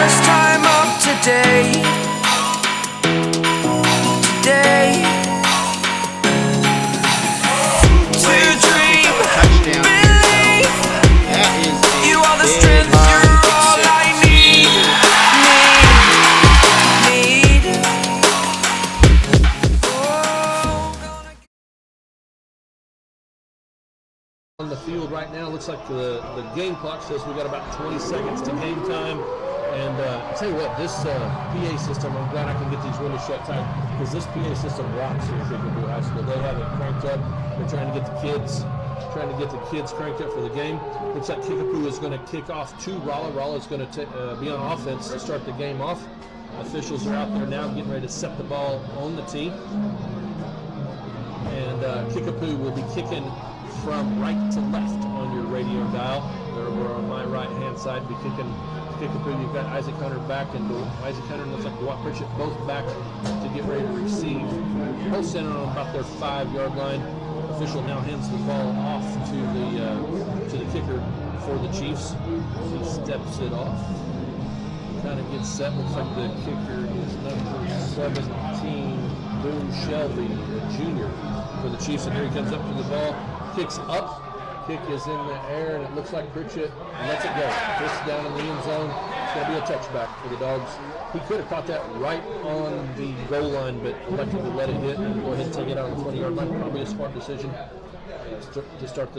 first time of today. To dream, believe. You are the strength, you're all I need. On the field right now, looks like the game clock says we got about 20 seconds to game time. And I'll tell you what, this PA system, I'm glad I can get these windows shut tight, because this PA system rocks here at Kickapoo High School. They have it cranked up. They're trying to get the kids cranked up for the game. Looks like Kickapoo is going to kick off to Rolla. Rolla is going to be on offense to start the game off. Officials are out there now getting ready to set the ball on the tee. And Kickapoo will be kicking from right to left on your radio dial. We're on my right-hand side, be kicking Kickapoo. You've got Isaac Hunter back, and Isaac Hunter looks like Dwight Pritchett both back to get ready to receive. Both standing on about their 5-yard line. Official now hands the ball off to the kicker for the Chiefs. He steps it off. Kind of gets set. Looks like the kicker is number 17, Boone Shelby, the junior, for the Chiefs. And here he comes up to the ball. Kicks up, kick is in the air, and it looks like Pritchett lets it go. Kicks down in the end zone. It's going to be a touchback for the Dogs. He could have caught that right on the goal line, but elected to let it hit and go ahead and take it out on the 20-yard line. Probably a smart decision to start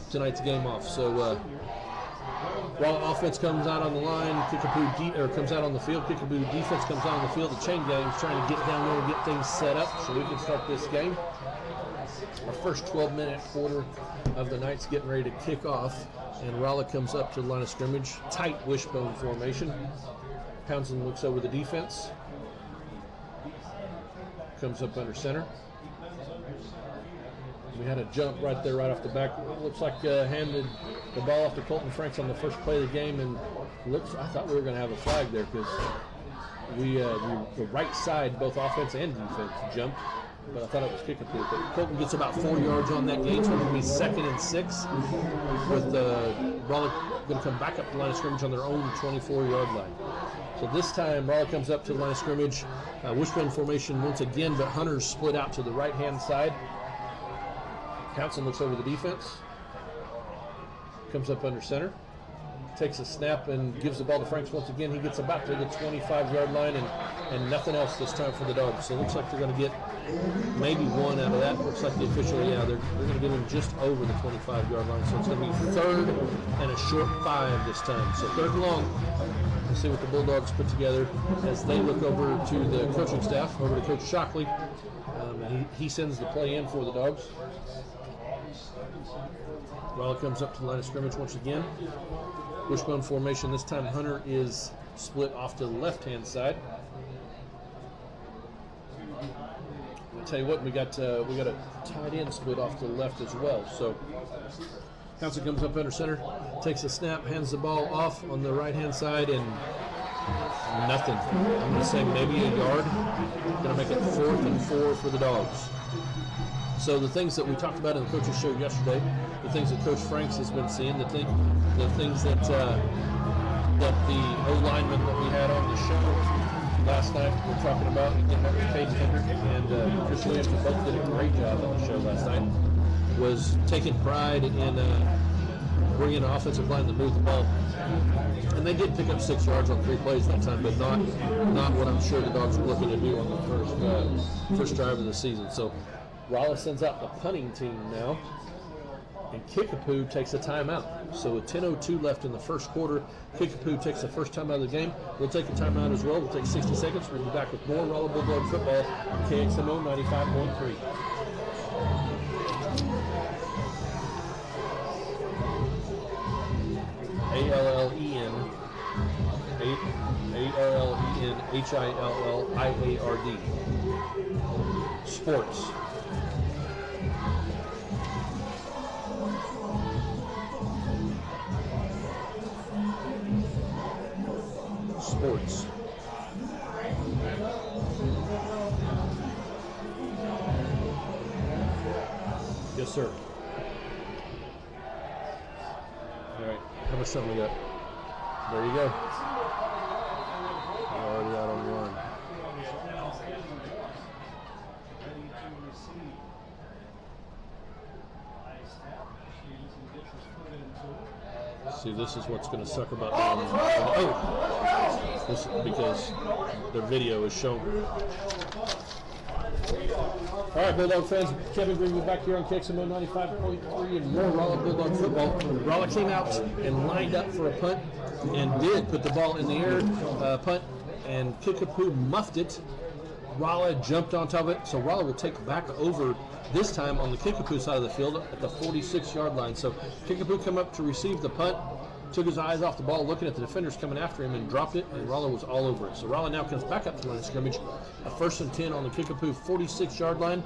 tonight's game off. So while offense comes out on the line, Kickapoo comes out on the field. Kickapoo defense comes out on the field. The chain gang is trying to get down there and get things set up so we can start this game. Our first 12-minute quarter of the night's getting ready to kick off, and Rolla comes up to the line of scrimmage. Tight wishbone formation. Townsend looks over the defense. Comes up under center. We had a jump right there, right off the back. It looks like handed the ball off to Colton Franks on the first play of the game, and I thought we were going to have a flag there because the right side, both offense and defense, jumped. But I thought it was Kickapoo. But Colton gets about 4 yards on that gain, so it's going to be 2nd and 6 with Rolla going to come back up to the line of scrimmage on their own 24-yard line. So this time, Rolla comes up to the line of scrimmage. Wishbone formation once again, but Hunter's split out to the right-hand side. Townsend looks over the defense. Comes up under center. Takes a snap and gives the ball to Franks once again. He gets about to the 25-yard line and nothing else this time for the Dogs. So it looks like they're going to get maybe one out of that. Looks like the official, they're going to get him just over the 25-yard line. So it's going to be 3rd and a short 5 this time. So 3rd and long. We'll see what the Bulldogs put together as they look over to the coaching staff, over to Coach Shockley. He sends the play in for the Dogs. Rolla comes up to the line of scrimmage once again. Wishbone formation. This time Hunter is split off to the left-hand side. I'll tell you what, we got a tight end split off to the left as well. So Townsend comes up under center, takes a snap, hands the ball off on the right-hand side, and nothing. I'm going to say maybe a yard. Going to make it 4th and 4 for the Dogs. So the things that we talked about in the coaches show yesterday, the things that Coach Franks has been seeing, the things that the O-lineman that we had on the show last night we're talking about, again, that was Caden Hendrick and Chris Williams, who both did a great job on the show last night, was taking pride in bringing an offensive line to move the ball. And they did pick up 6 yards on 3 plays that time, but not what I'm sure the Dogs were looking to do on the first drive of the season. So Rolla sends out the punting team now, and Kickapoo takes a timeout. So with 10:02 left in the first quarter, Kickapoo takes the first time out of the game. We'll take a timeout as well. We'll take 60 seconds. We'll be back with more Rolla Bulldog football, KXMO 95.3. ALLEN HILLIARD Sports. Sports. Yes, sir. All right. How much time we got? There you go. See, this is what's going to suck about doing this, because their video is shown. All right, Bulldog fans, Kevin Green, we're back here on KXMO 95.3 and more Rolla Bulldog football. Rolla came out and lined up for a punt and did put the ball in the air, punt, and Kickapoo muffed it. Rolla jumped on top of it, so Rolla will take back over this time on the Kickapoo side of the field at the 46-yard line. So Kickapoo come up to receive the punt, took his eyes off the ball, looking at the defenders coming after him, and dropped it, and Rolla was all over it. So Rolla now comes back up to the line of scrimmage, a 1st and 10 on the Kickapoo 46-yard line.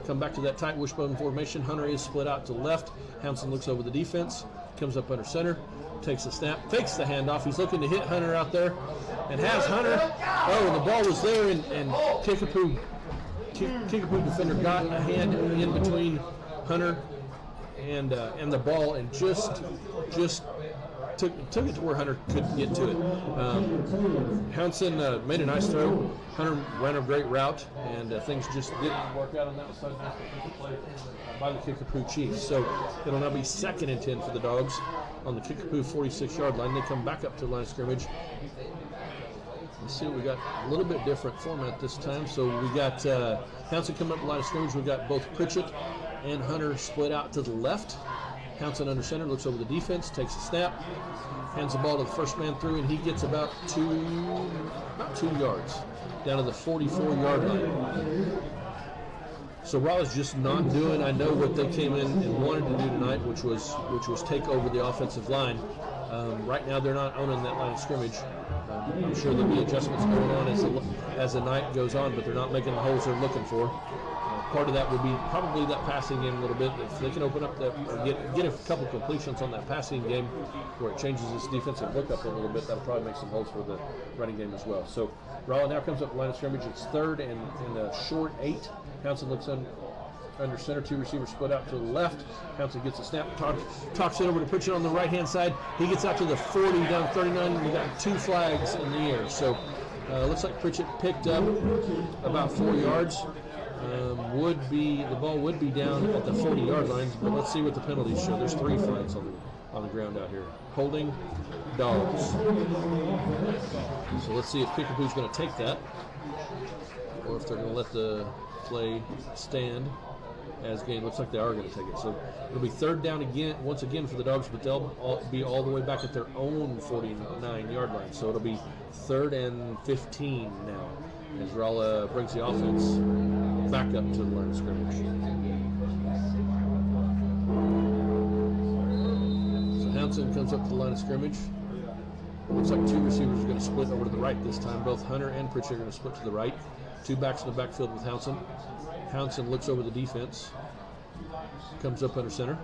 Come back to that tight wishbone formation. Hunter is split out to the left. Hounson looks over the defense, comes up under center, takes the snap, fakes the handoff. He's looking to hit Hunter out there, and has Hunter. Oh, and the ball was there, and Kickapoo defender got a hand in between Hunter and the ball, and just took it to where Hunter couldn't get to it. Hounson made a nice throw. Hunter ran a great route, and things just didn't work out on that side by the Kickapoo Chiefs. So it'll now be 2nd and 10 for the Dogs on the Kickapoo 46-yard line. They come back up to the line of scrimmage. Let's see what we got. A little bit different format this time. So we got Hounson coming up the line of scrimmage. We got both Pritchett and Hunter split out to the left. Hounson under center, looks over the defense, takes a snap, hands the ball to the first man through, and he gets about 2 yards down to the 44-yard line. So Rolla's just not doing, I know, what they came in and wanted to do tonight, which was take over the offensive line. Right now they're not owning that line of scrimmage. I'm sure there'll be adjustments going on as the night goes on, but they're not making the holes they're looking for. Part of that would be probably that passing game a little bit. If they can open up that, or get a couple completions on that passing game where it changes its defensive look up a little bit, that'll probably make some holes for the running game as well. So Rolla now comes up the line of scrimmage. It's 3rd and a short 8. Hounson looks under center, 2 receivers split out to the left. Hounson gets a snap, talks it over to Pritchett on the right-hand side. He gets out to the 40, down 39, and we got 2 flags in the air. So looks like Pritchett picked up about 4 yards. The ball would be down at the 40-yard lines, but let's see what the penalties show. There's 3 flags on the ground out here. Holding, Dogs. So let's see if Kickapoo's going to take that, or if they're going to let the play stand as game. Looks like they are going to take it. So it'll be 3rd down once again for the Dogs, but they'll be all the way back at their own 49-yard line. So it'll be 3rd and 15 now, as Rolla brings the offense back up to the line of scrimmage. So Hounson comes up to the line of scrimmage. Looks like 2 receivers are going to split over to the right this time. Both Hunter and Pritchett are going to split to the right. 2 backs in the backfield with Hounson. Hounson looks over the defense. Comes up under center.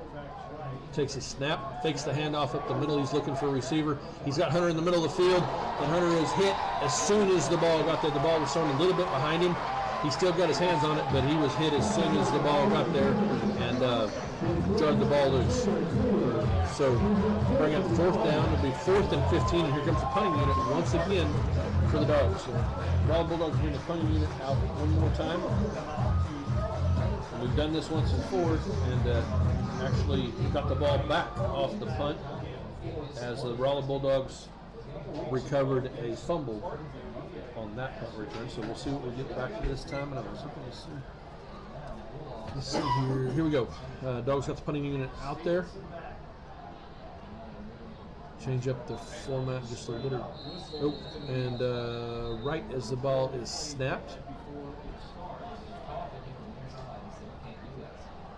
Takes a snap, fakes the handoff up the middle. He's looking for a receiver. He's got Hunter in the middle of the field, and Hunter is hit as soon as the ball got there. The ball was thrown a little bit behind him. He still got his hands on it, but he was hit as soon as the ball got there and jarred the ball loose. So bring up 4th down. It'll be 4th and 15, and here comes the punting unit once again for the Dogs. So Rolla Bulldogs bring the punting unit out one more time. And we've done this once before, and actually got the ball back off the punt as the Rolla Bulldogs recovered a fumble on that punt return. So we'll see what we get back to this time. And I was looking to see. Let's see here. Here we go. Dogs got the punting unit out there. Change up the format just a little. Oh, and right as the ball is snapped.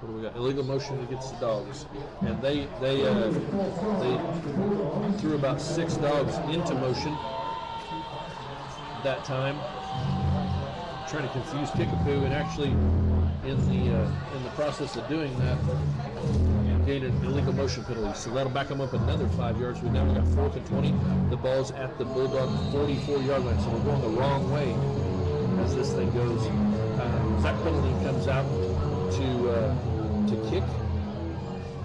What do we got? Illegal motion against the Dogs, and they threw about 6 dogs into motion that time, trying to confuse Kickapoo, and actually in the process of doing that, gained an illegal motion penalty. So that'll back them up another 5 yards. We got 4th and 20. The ball's at the Bulldog 44-yard line, so we're going the wrong way as this thing goes. That penalty comes out to kick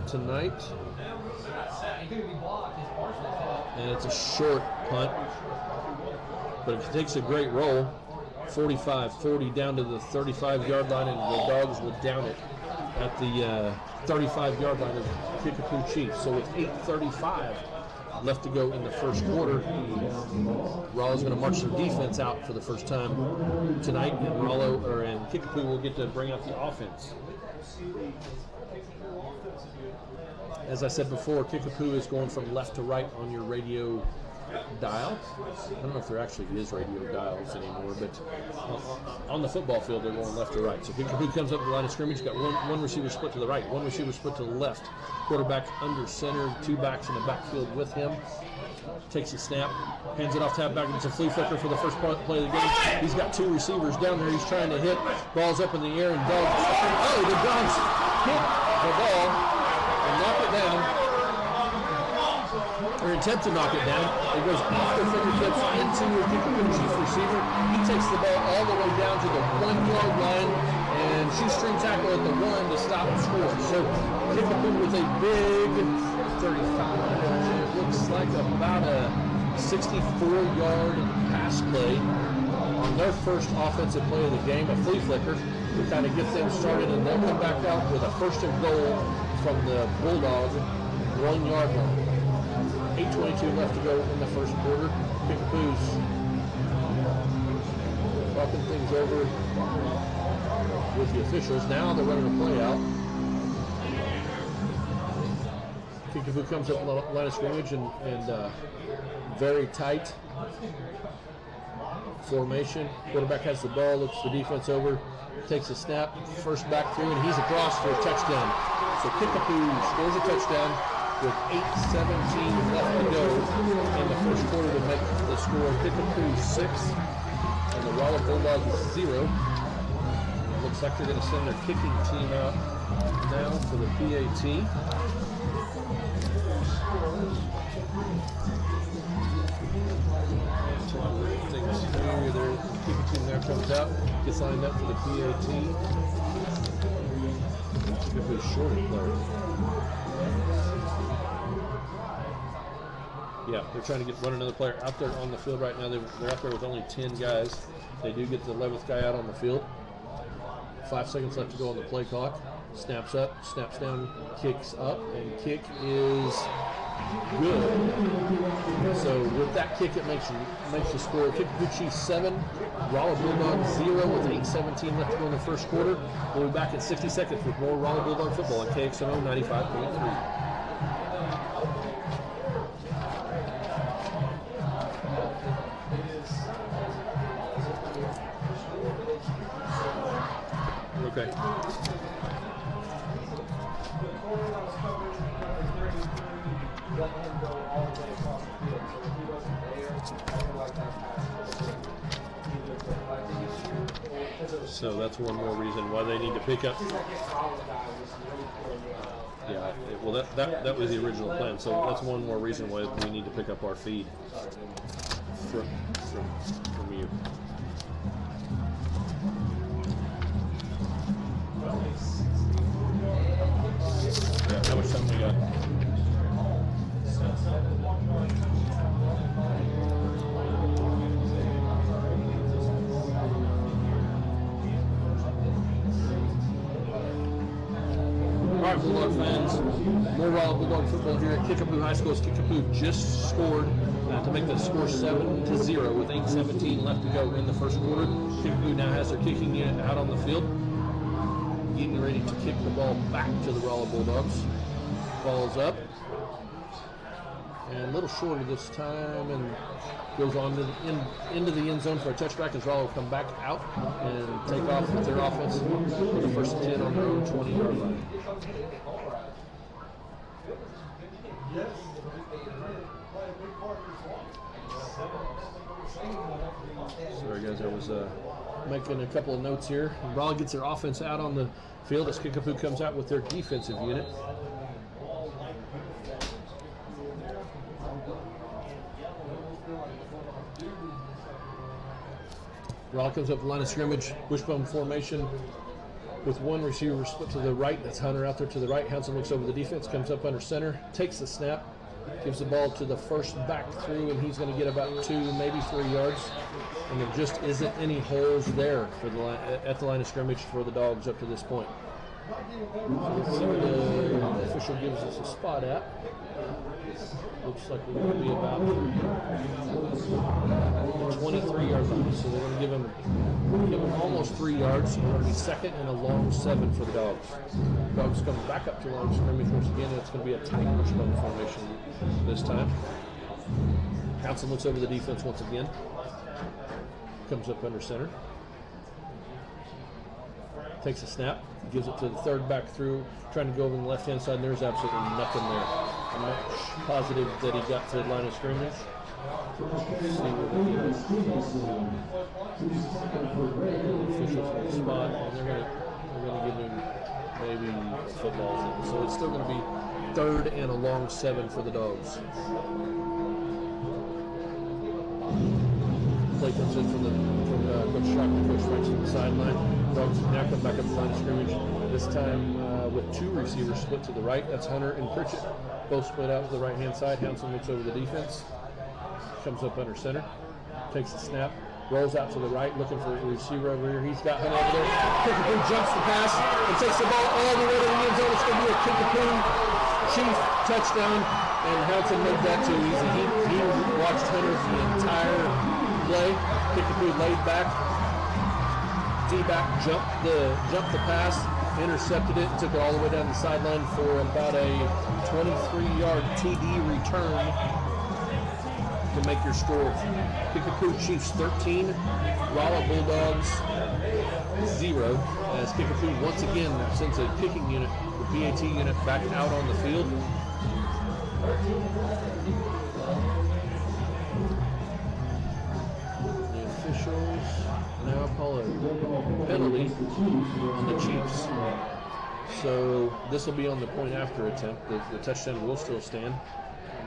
tonight, and it's a short punt, but it takes a great roll, 45-40 down to the 35-yard line, and the Dogs will down it at the 35-yard line of Kickapoo Chiefs. So with 8:35 left to go in the first quarter. Rollow's going to march their defense out for the first time tonight, and Kickapoo will get to bring out the offense. As I said before, Kickapoo is going from left to right on your radio dial. I don't know if there actually is radio dials anymore, but on the football field they're going left to right. So Kickapoo comes up to the line of scrimmage, got one receiver split to the right, one receiver split to the left, quarterback under center, two backs in the backfield with him. Takes a snap, hands it off to halfback, and it's a flea flicker for the first play of the game. He's got two receivers down there he's trying to hit. Ball's up in the air, and the Dogs hit the ball and knock it down, or attempt to knock it down. It goes off their fingertips into a Kickapoo chief receiver. He takes the ball all the way down to the 1 yard line and shoestring tackle at the 1 to stop the score. So Kickapoo with a big 35. It looks like about a 64-yard pass play on their first offensive play of the game, a flea flicker to kind of get them started, and they'll come back out with a first and goal from the Bulldog 1 yard line. 8:22 left to go in the first quarter. Kickapoo's talking things over with the officials. Now they're running a play out. Kickapoo comes up line of scrimmage and very tight formation. Quarterback has the ball, looks the defense over, takes a snap, first back through, and he's across for a touchdown. So Kickapoo scores a touchdown with 8:17 left to go in the first quarter to make the score. Kickapoo 6 and the Rolla Bulldogs 0. Looks like they're going to send their kicking team out now for the PAT. Things here, their kicking team there comes out, gets lined up for the PAT. Kickapoo shorted player. Yeah, they're trying to run another player out there on the field right now. They're out there with only 10 guys. They do get the 11th guy out on the field. 5 seconds left to go on the play clock. Snaps up, snaps down, kicks up, and kick is good. So with that kick, it makes the score. Kickapoo Chiefs 7, Rolla Bulldogs 0 with 8:17 left to go in the first quarter. We'll be back in 60 seconds with more Rolla Bulldog football on KXNO 95.3. Okay. So that's one more reason why they need to pick up. Yeah, well that was the original plan. So that's one more reason why we need to pick up our feed from you. Yeah, how much time we got? Alright, Bulldog fans, more Rolla Bulldog football here at Kickapoo High School. Kickapoo just scored to make the score 7-0 with 8:17 left to go in the first quarter. Kickapoo now has their kicking unit out on the field, getting ready to kick the ball back to the Rolla Bulldogs. Ball's up and a little shorter this time, and goes on to into the end zone for a touchback as Rolla will come back out and take off with their offense for the first 10 on their own 20-yard line. Sorry guys, I was making a couple of notes here. Rolla gets their offense out on the field as Kickapoo comes out with their defensive unit. Rolla comes up the line of scrimmage, wishbone formation with one receiver split to the right. That's Hunter out there to the right. Hanson looks over the defense, comes up under center, takes the snap, gives the ball to the first back through, and he's going to get about 2, maybe 3 yards. And there just isn't any holes there for the line, at the line of scrimmage for the Dogs up to this point. Let's see what the official gives us a spot at. Looks like we're going to be about 23-yard line. So they're going to give him almost 3 yards. So we're going to be second and a long 7 for the Dogs. Dogs come back up to line of scrimmage once again, and it's going to be a tight wishbone formation this time. Townsend looks over the defense once again. Comes up under center. Takes a snap. Gives it to the third back through. Trying to go over the left-hand side, and there's absolutely nothing there. I'm not positive that he got to the line of scrimmage. Officials on the spot, and they're going to give him maybe footballs in. So it's still going to be third and a long 7 for the Dogs. Play comes in from Coach Shock and Coach Franks on the sideline. Dogs now come back up the line of scrimmage. This time with 2 receivers split to the right. That's Hunter and Pritchett. Both split out to the right-hand side. Townsend looks over the defense. Comes up under center. Takes the snap. Rolls out to the right, looking for a receiver over here. He's got Hunter over there. Kickapoo jumps the pass and takes the ball all the way to the end zone. It's going to be a Kickapoo Chief touchdown. And Townsend made that too easy. He watched Hunter the entire play. Kickapoo laid back. D-back jumped the pass, intercepted it, and took it all the way down the sideline for about a 23-yard TD return to make your score. Kickapoo Chiefs 13, Rolla Bulldogs 0. As Kickapoo once again sends a kicking unit, the PAT unit, back out on the field. The officials now call a penalty on the Chiefs. So this will be on the point after attempt. The touchdown will still stand.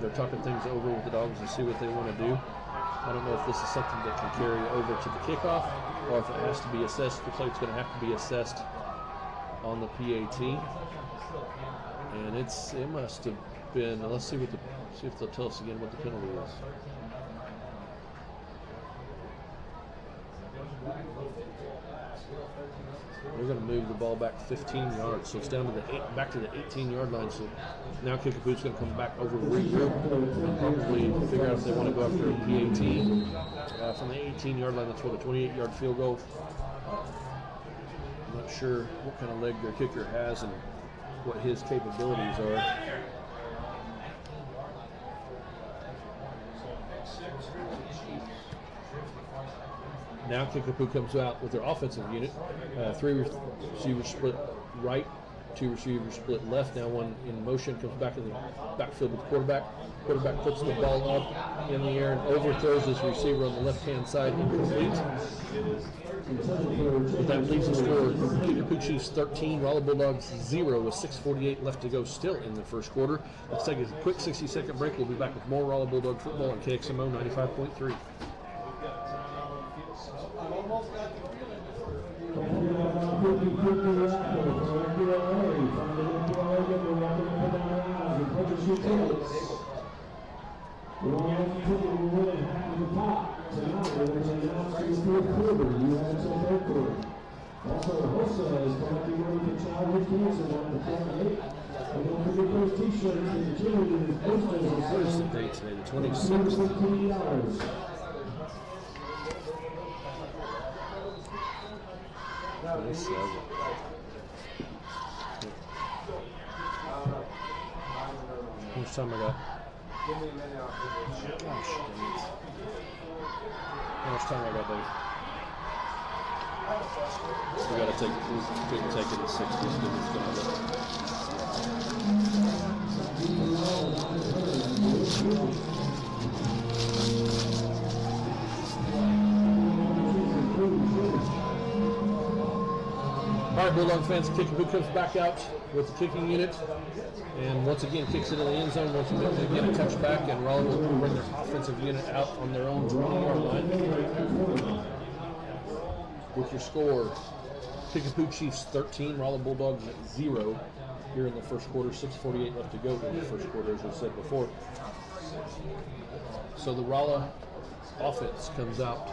They're talking things over with the Dogs to see what they want to do. I don't know if this is something that can carry over to the kickoff or if it has to be assessed. The play's going to have to be assessed on the PAT. And it must have been, let's see if they'll tell us again what the penalty is. They're going to move the ball back 15 yards, so it's down to back to the 18-yard line. So now Kickapoo's going to come back over, regroup, and probably figure out if they want to go after a PAT from the 18-yard line. That's what a 28-yard field goal. I'm not sure what kind of leg their kicker has and what his capabilities are. Now Kickapoo comes out with their offensive unit. 3 receivers split right, 2 receivers split left. Now one in motion, comes back in the backfield with the quarterback. Quarterback puts the ball up in the air and overthrows his receiver on the left-hand side, incomplete. But that leaves the score. Kickapoo Chiefs 13, Rolla Bulldogs 0 with 6:48 left to go still in the first quarter. Let's take a quick 60-second break. We'll be back with more Rolla Bulldog football on KXMO 95.3. Also, Hosa is collecting money for childhood cancer on the 28th. And don't forget those t-shirts and the cheerleaders posters on What is the date today? The 26th. How much time I got? Gosh, how much time I got, Dave? We gotta take it at 6. Let's give this guy All right, Bulldog fans, Kickapoo comes back out with the kicking unit and once again kicks it in the end zone. Once again a touchback, and Rolla will bring their offensive unit out on their own 20-yard line. With your score, Kickapoo Chiefs 13, Rolla Bulldogs 0 here in the first quarter. 6:48 left to go in the first quarter, as I said before. So the Rolla offense comes out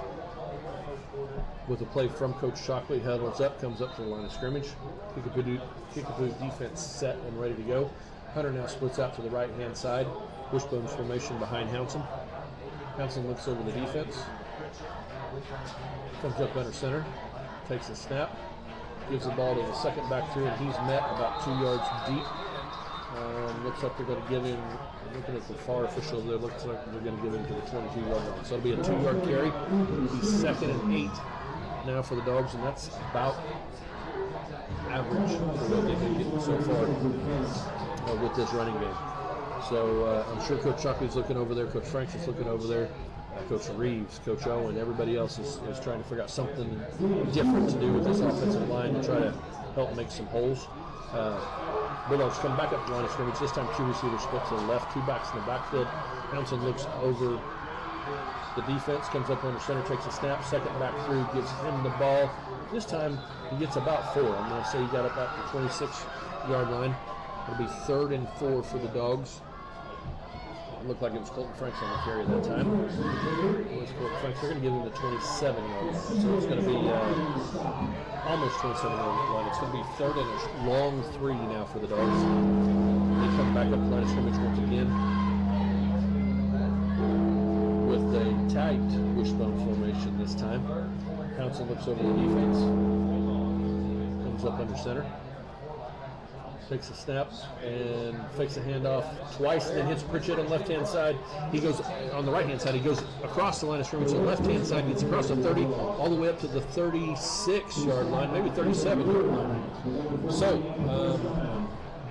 with a play from Coach Shockley. Huddles up, comes up to the line of scrimmage. Kickapoo's defense set and ready to go. Hunter now splits out to the right-hand side. Wishbone formation behind Hounson. Hounson looks over the defense. Comes up under center. Takes a snap. Gives the ball to the second back through, and he's met about 2 yards deep. Looks like they're going to give him, looking at the far official there, looks like they're going to give him to the 22-yard line. So it'll be a 2-yard carry. It'll be 2nd and 8 now for the Dogs, and that's about average for what they've been getting so far with this running game. So I'm sure Coach Shockley's looking over there, Coach Franks is looking over there, Coach Reeves, Coach Owen, everybody else is trying to figure out something different to do with this offensive line to try to help make some holes. Bulldogs come back up the line of scrimmage. This time 2 receivers split to the left, 2 backs in the backfield. Hounson looks over the defense, comes up under center, takes a snap, second back through, gives him the ball. This time he gets about 4. I'm going to say he got up at the 26-yard line. It'll be 3rd and 4 for the Dogs. It looked like it was Colton Franks on the carry that time. It was Colton Franks. They're going to give him the 27-yard line. So it's going to be almost 27-yard line. It's going to be 3rd and a long 3 now for the Dogs. They come back up the line of scrimmage once again with a tight wishbone formation this time. Hounson looks over the defense. Comes up under center. Takes a snap and fakes a handoff twice and then hits Pritchett on the left-hand side. He goes on the right-hand side. He goes across the line of scrimmage to the left-hand side, gets across the 30, all the way up to the 36-yard line, maybe 37-yard line. So,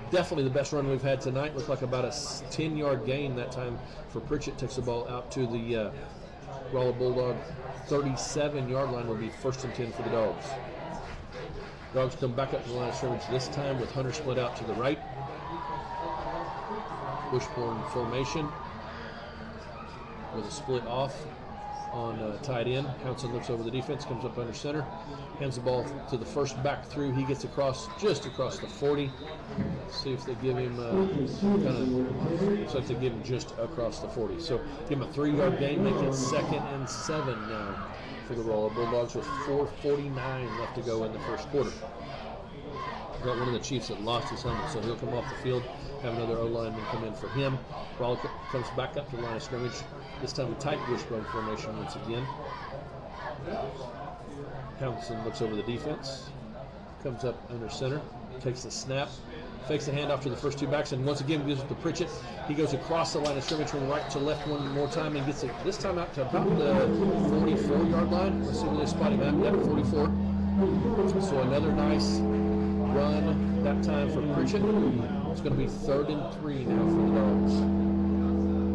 definitely the best run we've had tonight. Looked like about a 10-yard gain that time for Pritchett. Takes the ball out to the Rolla Bulldog 37-yard line. Will be 1st and 10 for the Dogs. Dogs come back up to the line of scrimmage this time with Hunter split out to the right. Wishbone formation with a split off on tight end. Hounson looks over the defense, comes up under center, hands the ball to the first back through. He gets across, just across the 40. Let's see if they give him looks like they give him just across the 40. So give him a 3-yard gain, make it 2nd and 7 now for the Rolla Bulldogs with 4:49 left to go in the first quarter. Got one of the Chiefs that lost his helmet, so he'll come off the field, have another O-lineman come in for him. Rolla comes back up to the line of scrimmage, this time a tight wishbone formation once again. Hounson looks over the defense, comes up under center, takes the snap, fakes the handoff to the first 2 backs, and once again gives it to Pritchett. He goes across the line of scrimmage from right to left one more time and gets it this time out to about the 44-yard line. Let's see where they spot him at. Yeah, 44. So another nice run that time for Pritchett. It's going to be 3rd and 3 now for the Dogs.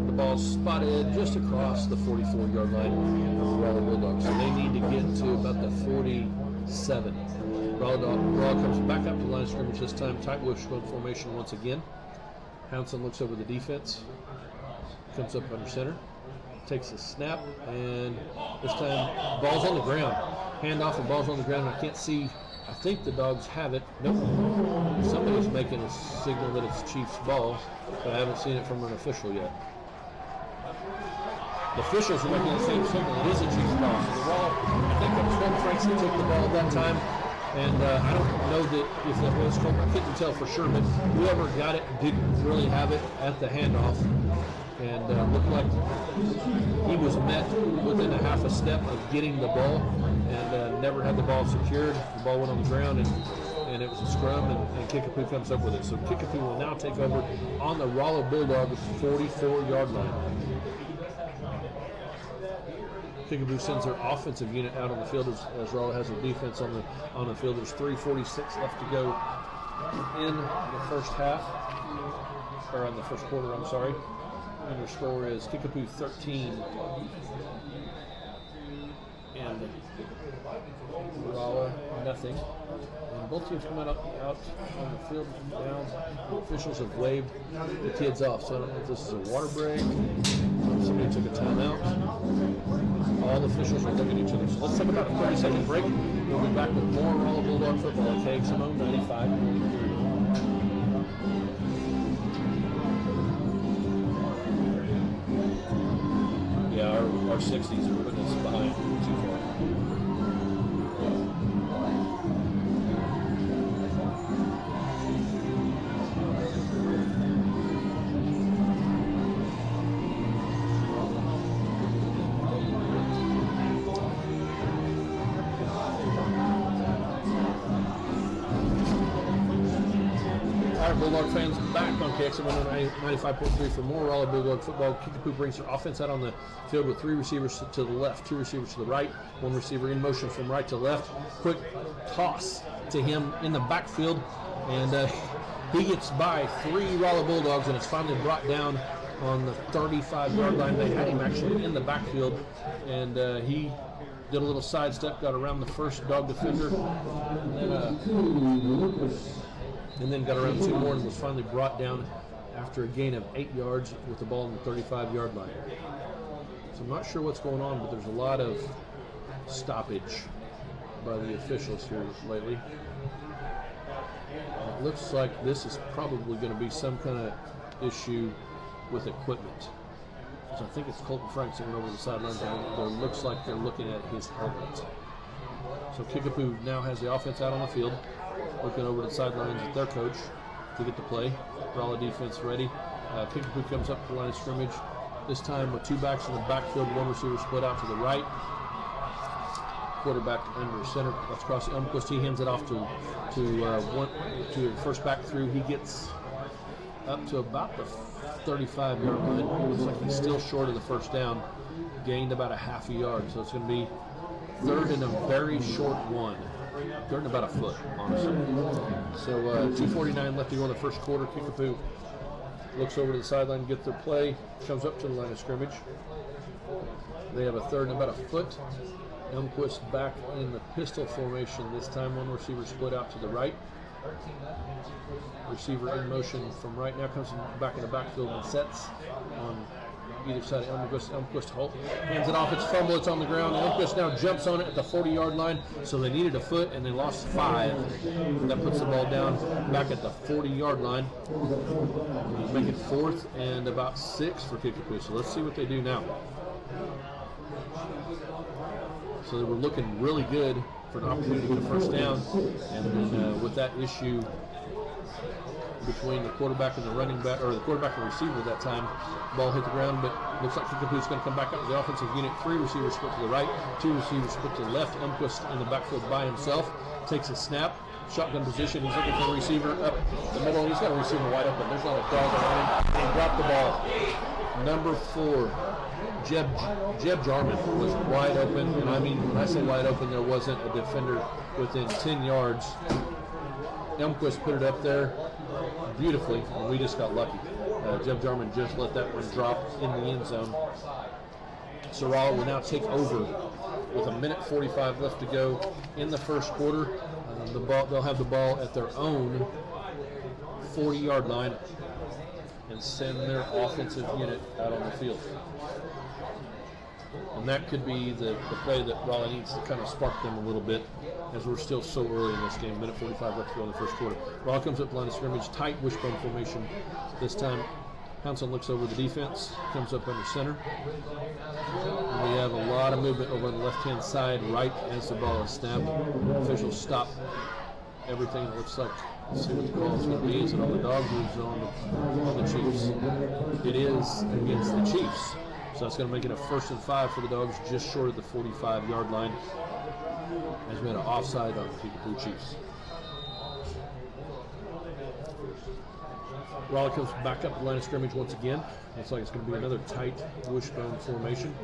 The ball's spotted just across the 44-yard line for the Rolla Bulldogs. So they need to get to about the 47. Rolla comes back up to the line of scrimmage this time. Tight wishbone formation once again. Hounson looks over the defense. Comes up under center. Takes a snap. And this time, ball's on the ground. Handoff and ball's on the ground. I can't see. I think the Dogs have it. Nope. Somebody's making a signal that it's Chiefs ball, but I haven't seen it from an official yet. The officials are making the same signal. It is a Chiefs ball. So the Rolla, I think that was Colton Franks that took the ball at that time. And I don't know that if that was Colton. I couldn't tell for sure, but whoever got it didn't really have it at the handoff. And looked like he was met within a half a step of getting the ball and never had the ball secured. The ball went on the ground and it was a scrum, and Kickapoo comes up with it. So Kickapoo will now take over on the Rolla Bulldogs 44-yard line. Kickapoo sends their offensive unit out on the field as Rolla has their defense on the field. There's 3:46 left to go in the first half, or in the first quarter, I'm sorry. And their score is Kickapoo 13 and Rolla nothing. And both teams come out on the field now. Officials have waved the kids off, so I don't know if this is a water break. Somebody took a timeout. All the officials are looking at each other. So let's take about a 30-second break. We'll be back with more Rolla Bulldog football at KXMO 95.3. Yeah, our 60s are putting us behind too far. All right, Bulldog fans, back on KXM 95.3 for more Raleigh Bulldog football. Kickapoo brings their offense out on the field with 3 receivers to the left, 2 receivers to the right, 1 receiver in motion from right to left. Quick toss to him in the backfield, and he gets by 3 Raleigh Bulldogs, and it's finally brought down on the 35-yard line. They had him actually in the backfield, and he did a little sidestep, got around the first dog defender, and then got around 2 more and was finally brought down after a gain of 8 yards with the ball on the 35-yard line. So I'm not sure what's going on, but there's a lot of stoppage by the officials here lately. It looks like this is probably going to be some kind of issue with equipment. So I think it's Colton Franks that went over the sidelines, and it looks like they're looking at his helmet. So Kickapoo now has the offense out on the field, looking over the sidelines at their coach to get the play. Raleigh defense ready. Kickapoo comes up to the line of scrimmage, this time with 2 backs in the backfield, 1 receiver split out to the right. Quarterback under center. Let's cross Elmquist. He hands it off to the first back through. He gets up to about the 35-yard line. It looks like he's still short of the first down. Gained about a half a yard. So it's going to be 3rd and a very short 1. 3rd and about a foot, honestly. So 2:49 left to go in the first quarter. Kickapoo looks over to the sideline, gets their play, comes up to the line of scrimmage. They have a 3rd and about a foot. Elmquist back in the pistol formation this time. 1 receiver split out to the right. Receiver in motion from right now, comes back in the backfield and sets on either side of Elmquist. Elmquist hands it off. It's fumble. It's on the ground. Elmquist now jumps on it at the 40-yard line. So they needed a foot and they lost 5. That puts the ball down back at the 40-yard line. Make it 4th and about 6 for Kickapoo. So let's see what they do now. So they were looking really good for an opportunity to get a first down, and then with that issue between the quarterback and the running back, or the quarterback and receiver at that time, ball hit the ground, but looks like Kickapoo's going to come back up with the offensive unit. 3 receivers split to the right, 2 receivers split to the left. Elmquist in the backfield by himself, takes a snap, shotgun position. He's looking for a receiver up the middle. He's got a receiver wide open. There's not a dog around him. He dropped the ball. Number 4. Jeb Jarman was wide open, and I mean, when I say wide open, there wasn't a defender within 10 yards. Elmquist put it up there beautifully, and we just got lucky. Jeb Jarman just let that one drop in the end zone. So Raleigh will now take over with 1:45 left to go in the first quarter. They'll have the ball at their own 40-yard line and send their offensive unit out on the field. And that could be the play that Raleigh needs to kind of spark them a little bit, as we're still so early in this game. 1:45 left to go in the first quarter. Raleigh comes up the line of scrimmage, tight wishbone formation this time. Pounson looks over the defense, comes up under center. And we have a lot of movement over on the left-hand side right as the ball is snapped. Officials stop everything. It looks like, let's see what the call is going to be. Is it on the Dogs or is it on the Chiefs? It is against the Chiefs. So that's going to make it a 1st and 5 for the Dogs, just short of the 45-yard line, as we had an offside on the Kickapoo Chiefs. Raleigh comes back up the line of scrimmage once again. Looks like it's going to be another tight wishbone formation.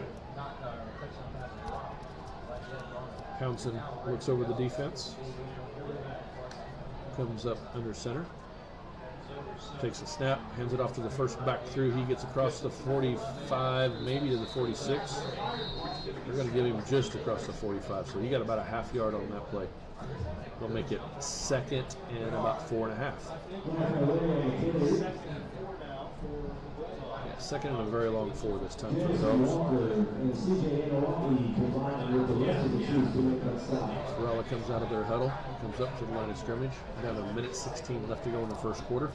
Pounson looks over the defense, comes up under center. Takes a snap, hands it off to the first back through. He gets across the 45, maybe to the 46. They're going to give him just across the 45, so he got about a half yard on that play. They'll make it 2nd and about 4.5. Yeah, 2nd and a very long 4 this time for the Dogs. So Raleigh comes out of their huddle, comes up to the line of scrimmage. Down to 1:16 left to go in the first quarter.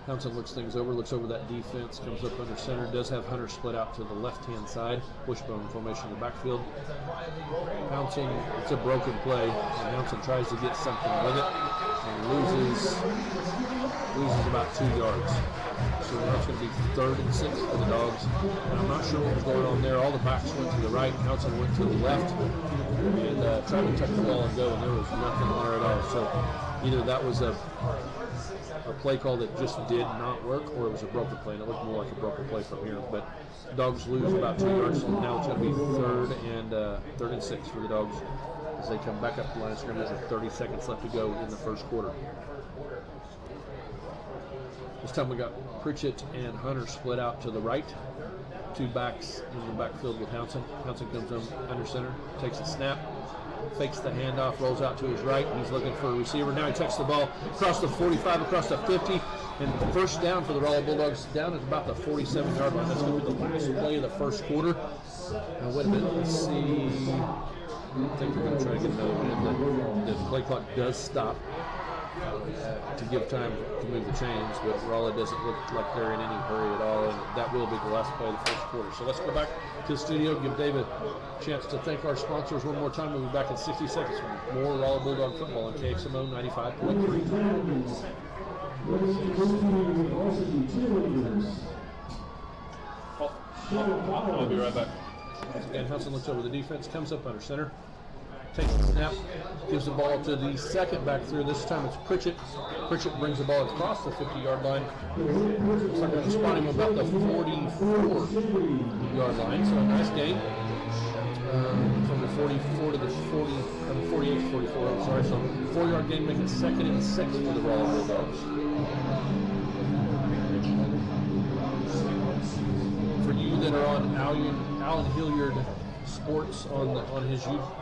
Pounson looks things over, looks over that defense, comes up under center, does have Hunter split out to the left-hand side, wishbone formation in the backfield. Pounson, it's a broken play, and Pounson tries to get something with it, and loses about 2 yards. So now it's going to be 3rd and 6 for the Dogs. And I'm not sure what was going on there. All the backs went to the right, Housen went to the left, and tried to tuck the ball and go, and there was nothing there at all. So either that was a play call that just did not work, or it was a broken play, and it looked more like a broken play from here. But Dogs lose about 2 yards, so now it's going to be 3rd and 6 for the Dogs as they come back up the line of scrimmage with 30 seconds left to go in the first quarter. This time we got Pritchett and Hunter split out to the right. 2 backs in the backfield with Housen. Housen comes under center, takes a snap, fakes the handoff, rolls out to his right. He's looking for a receiver. Now he takes the ball across the 45, across the 50, and the first down for the Raleigh Bulldogs down at about the 47-yard line. That's going to be the last play of the first quarter. Now, wait a minute. Let's see. I think they're going to try to get another one. The play clock does stop to give time to move the chains, but Raleigh doesn't look like they're in any hurry at all, and that will be the last play of the first quarter. So let's go back to the studio, give Dave a chance to thank our sponsors one more time. We'll be back in 60 seconds with more Raleigh Bulldog football on KXMO 95.3. I'll be right back. Again, Housen looks over the defense, comes up under center, takes the snap, gives the ball to the second back through. This time it's Pritchett. Pritchett brings the ball across the 50-yard line. Looks like they're going to spot him about the 44-yard line, so a nice gain. From the 44 to the 48 to 44, I'm sorry. So 4-yard gain, making 2nd and 6 for the Raleigh Bulldogs. For you that are on Allen Hilliard Sports on his YouTube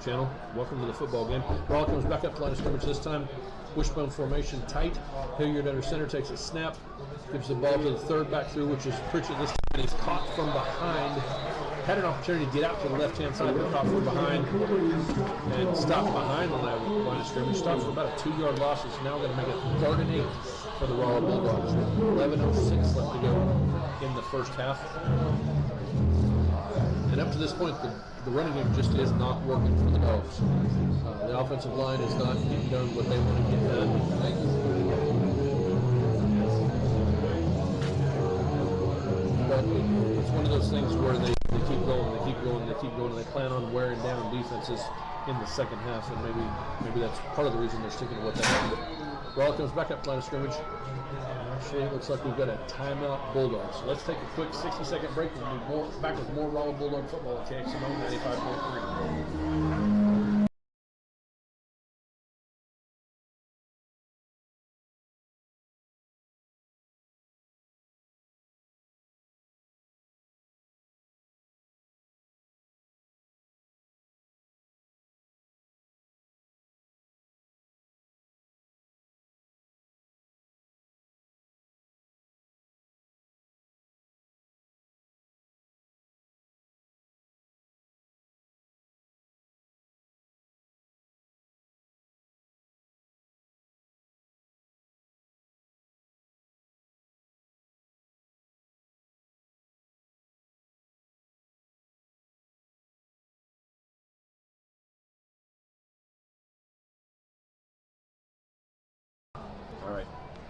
channel, welcome to the football game. Raleigh comes back up to line of scrimmage this time. Wishbone formation tight. Hilliard under center takes a snap, gives the ball to the 3rd back through, which is Pritchett this time, and he's caught from behind. Had an opportunity to get out to the left-hand side, but caught from behind and stopped behind the line of scrimmage. Stopped for about a 2-yard loss. It's now going to make it 3rd and 8 for the Raleigh Bulldogs with 11:06 left to go in the first half. And up to this point, the running game just is not working for the Dogs. The offensive line is not getting done what they want to get done. But it's one of those things where they keep going, and they plan on wearing down defenses in the second half, and maybe that's part of the reason they're sticking to what they have. But Raleigh comes back up line of scrimmage. Actually, it looks like we've got a timeout Bulldogs. So let's take a quick 60-second break, and we'll be back with more Raleigh Bulldog football on KXMO 95.3.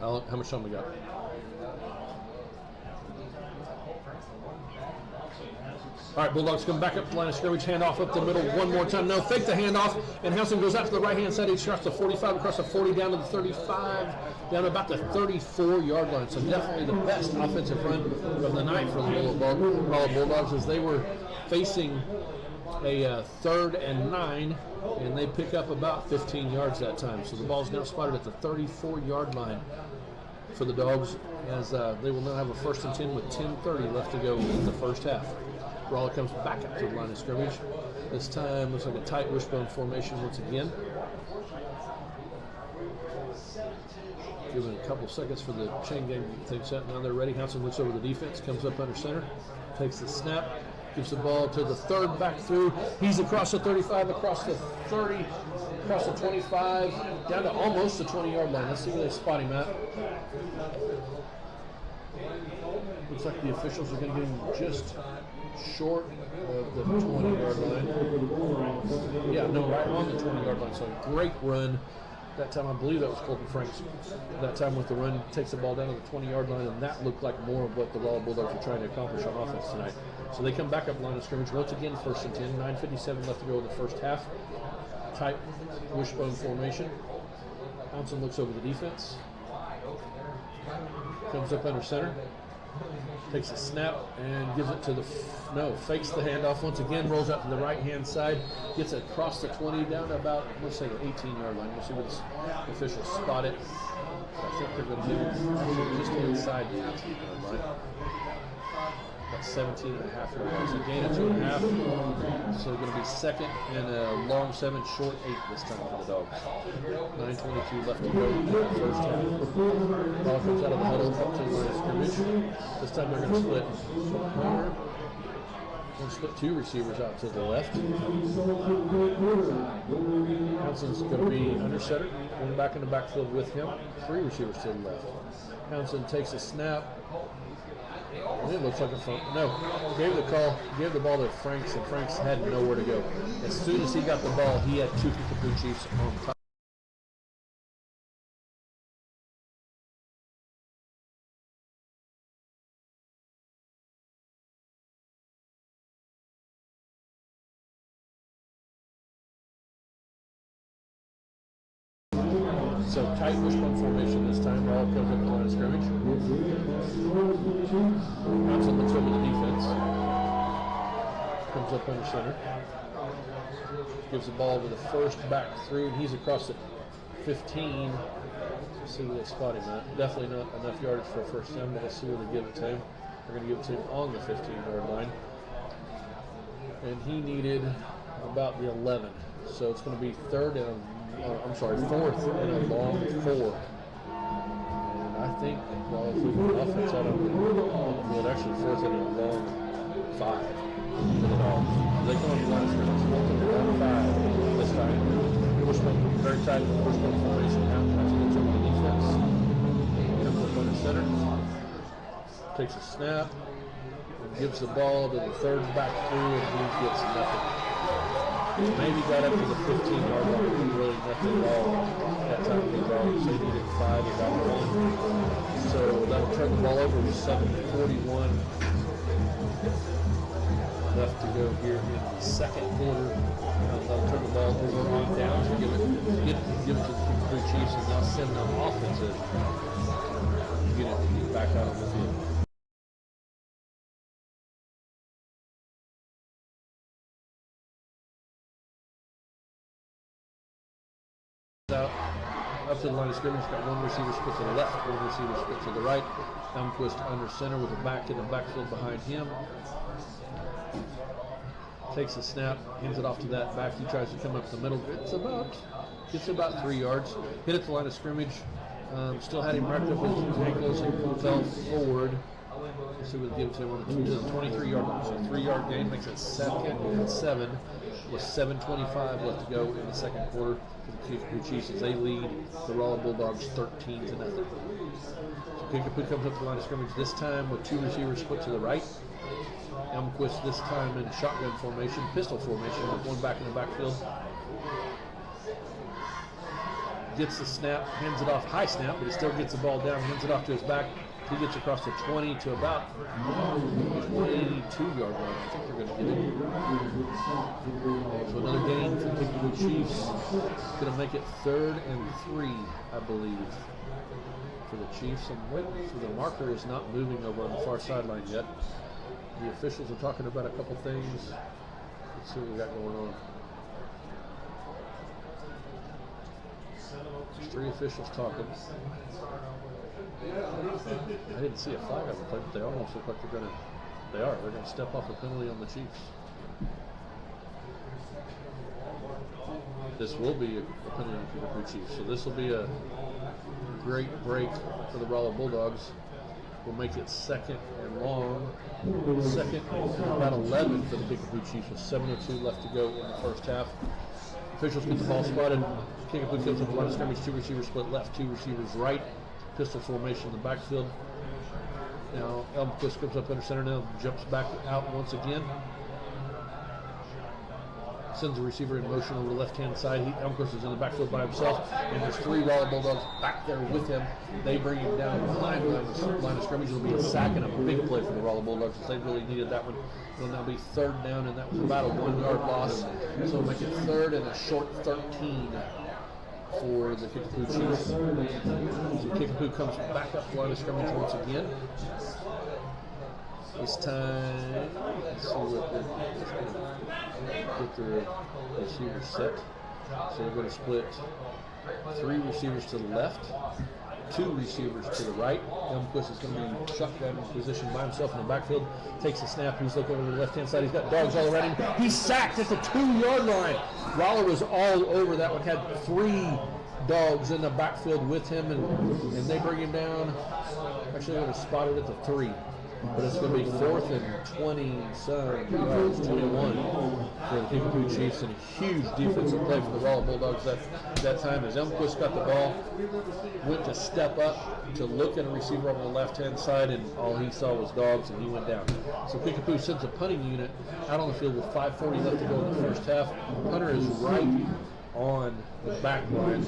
All right, how much time we got? All right, Bulldogs come back up to line of scrimmage, handoff up the middle one more time. No, fake the handoff, and Housen goes out to the right-hand side. He starts the 45, across the 40, down to the 35, down to about the 34-yard line. So definitely the best offensive run of the night for the Raleigh Bulldogs, as they were facing a 3rd and 9, and they pick up about 15 yards that time. So the ball's now spotted at the 34-yard line for the Dogs, as they will now have a 1st and 10 with 10:30 left to go in the first half. Raleigh comes back up to the line of scrimmage. This time looks like a tight wishbone formation once again. Giving a couple seconds for the chain gang to get things out. Now they're ready. Housen looks over the defense, comes up under center, takes the snap, gives the ball to the 3rd back through. He's across the 35, across the 30, across the 25, down to almost the 20-yard line. Let's see where they spot him at. Looks like the officials are going to get him just short of the 20-yard line. Yeah, no, right on the 20-yard line. So a great run That time, I believe that was Colton Franks. That time with the run, takes the ball down to the 20-yard line, and that looked like more of what the Royal Bulldogs were trying to accomplish on offense tonight. So they come back up line of scrimmage once again, 1st and 10, 9:57 left to go in the first half. Tight wishbone formation. Townsend looks over the defense. Comes up under center. Takes a snap and gives it to the, fakes the handoff once again, rolls out to the right-hand side, gets it across the 20 down to about, let's say, the 18-yard line. We'll see where the officials spot it. I think they're going to give it just inside the 18-yard line. About 17 and a half yard line. So gain of 2.5. So going to be second and a long 7, short 8 this time for the Dogs. 9:22 left to go in the first half. Ball comes out of the huddle up to the line of scrimmage. This time they're going to split. We'll split 2 receivers out to the left. Townsend's going to be under center. One back in the backfield with him. 3 receivers to the left. Townsend takes a snap. And it looks like gave the ball to Franks, and Franks had nowhere to go. As soon as he got the ball, he had 2 Kickapoo Chiefs on top. So tight wishbone formation this time. Ball comes up the line of scrimmage. Townsend looks over the defense. Comes up under center. Gives the ball to the first back through, and he's across the 15. Let's see where they spot him at. Definitely not enough yardage for a first down, but let's see where they give it to him. They're going to give it to him on the 15-yard line. And he needed about the 11. So it's going to be fourth and a long 4. And I think, if we can offense out on the field, actually 4th and a long 5 for the Dogs. They come on the line of scrimmage, 4th and a long 5 this time. Wishbone, very tight wishbone formation. Townsend looks over the defense. Comes up under center. Takes a snap. And gives the ball to the 3rd back through, and he gets nothing. Maybe got up to the 15-yard line, really nothing at all that time for the Dogs. They needed 5 and got 1. So that'll turn the ball over with 7:41 left to go here in the second quarter. They'll turn the ball over on down to give it to the Kickapoo Chiefs, and they'll send them offensive to get it back out on the field. Up to the line of scrimmage, got 1 receiver split to the left, 1 receiver split to the right. Elmquist under center with a back in the backfield behind him. Takes a snap, hands it off to that back. He tries to come up the middle. Gets about 3 yards. Hit at the line of scrimmage. Still had him wrapped up with his ankles. He fell forward. Let's see what they give it to him to the 23-yard line. So 3-yard gain makes it 2nd and 7. With 7:25 left to go in the second quarter for the Kickapoo Chiefs as they lead the Royal Bulldogs 13-0. So Kickapoo comes up the line of scrimmage this time with 2 receivers split to the right. Elmquist this time in shotgun formation, pistol formation with 1 back in the backfield. Gets the snap, hands it off, high snap, but he still gets the ball down, hands it off to his back. He gets across the 20 to about 82-yard line. I think they're going to get it. So another gain for the Kickapoo Chiefs. Going to make it 3rd and 3, I believe, for the Chiefs. I'm waiting for the marker is not moving over on the far sideline yet. The officials are talking about a couple things. Let's see what we got going on. There's 3 officials talking. I didn't see a flag on the play, but they almost look like they're going to step off a penalty on the Chiefs. This will be a penalty for the Kickapoo Chiefs. So this will be a great break for the Royal Bulldogs. We'll make it 2nd and long. 2nd and about 11 for the Kickapoo Chiefs with 7:02 left to go in the first half. Officials get the ball spotted. Kickapoo comes up the line of scrimmage, 2 receivers split left, 2 receivers right. Pistol formation in the backfield. Now Elmquist comes up under center now, jumps back out once again. sends the receiver in motion over the left-hand side. Elmquist is in the backfield by himself, and there's 3 Raleigh Bulldogs back there with him. They bring him down behind the line of scrimmage. It'll be a sack and a big play for the Raleigh Bulldogs, since they really needed that one. It'll now be 3rd down, and that was about a 1-yard loss. So it'll make it 3rd and a short 13 for the Kickapoo Chiefs. So Kickapoo comes back up the line of scrimmage once again. This time, let's see what get the receivers set. So they're going to split 3 receivers to the left, 2 receivers to the right. Elmquist is going to be shotgun position by himself in the backfield. Takes a snap. He's looking over to the left-hand side. He's got dogs all around him. He's sacked at the 2-yard line. Waller was all over that one. Had 3 dogs in the backfield with him, and they bring him down. Actually, they're going to spot it at the 3. But it's going to be 4th and 20-some yards, 21 for the Kickapoo Chiefs, and a huge defensive play for the Raleigh Bulldogs that time as Elmquist got the ball, went to step up to look at a receiver on the left-hand side, and all he saw was dogs, and he went down. So Kickapoo sends a punting unit out on the field with 5:40 left to go in the first half. Hunter is right on the back line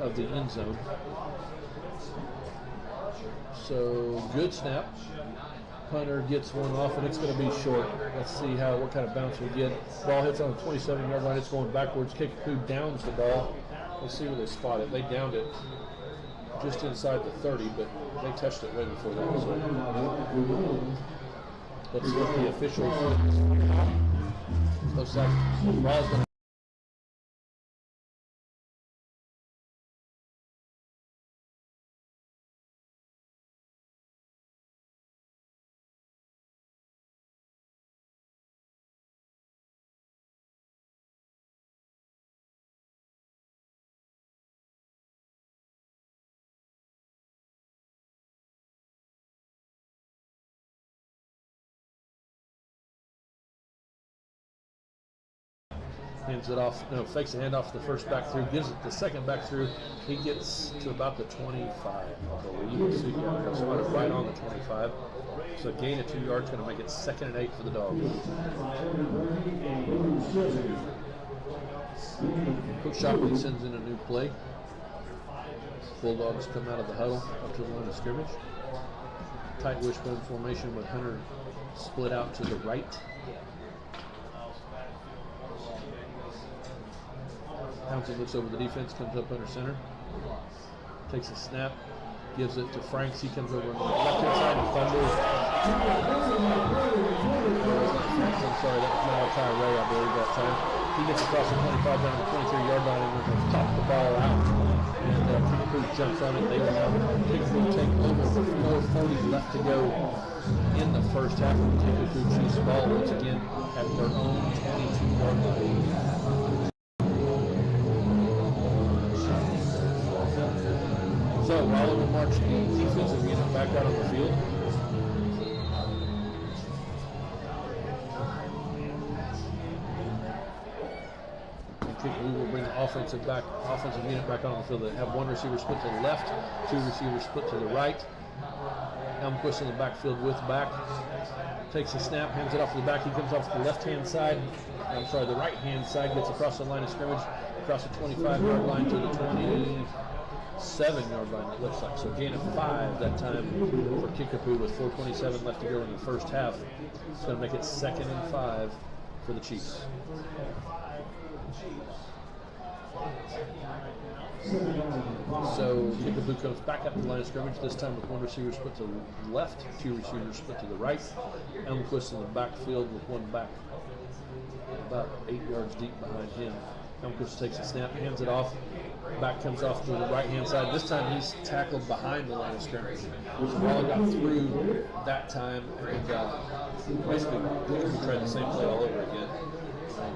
of the end zone. So good snap. Hunter gets one off, and it's going to be short. Let's see what kind of bounce we get. Ball hits on the 27-yard line. It's going backwards. Kickapoo downs the ball. Let's see where they spot it. They downed it just inside the 30, but they touched it way before that. So let's let the officials. Looks like the ball's going to. Hands it off, fakes the handoff to the first back through, gives it the second back through. He gets to about the 25, I believe. So he'll spot it right on the 25. So a gain of 2 yards, going to make it 2nd and 8 for the Dogs. Coach Shockley sends in a new play. Bulldogs come out of the huddle up to the line of scrimmage. Tight wishbone formation with Hunter split out to the right. Townsend looks over the defense, comes up under center, takes a snap, gives it to Franks. He comes over on the left-hand side and fumbles. I'm sorry, that was Malachi Ray, I believe, that time. He gets across the 25 down to the 23-yard line, and we're going to top the ball out. And Kickapoo jumps on it. They will now Kickapoo take over with 4:40 left to go in the first half of the Kickapoo Chiefs ball once again at their own 22-yard line. So Waller will march the defensive unit back out on the field. We will bring the offensive unit back on the field. They have 1 receiver split to the left, 2 receivers split to the right. Elmquist in the backfield with back. Takes a snap, hands it off to the back. He comes off the left-hand side. The right-hand side, gets across the line of scrimmage, across the 25-yard line to the 27-yard line, it looks like. So gain of 5 that time for Kickapoo with 4:27 left to go in the first half. It's going to make it 2nd and 5 for the Chiefs. So Kickapoo comes back up the line of scrimmage, this time with 1 receiver split to the left, 2 receivers split to the right. Elmquist in the backfield with 1 back about 8 yards deep behind him. Elmquist takes a snap, hands it off. Back comes off to the right-hand side. This time he's tackled behind the line of scrimmage. Waller got through that time, and basically tried the same play all over again.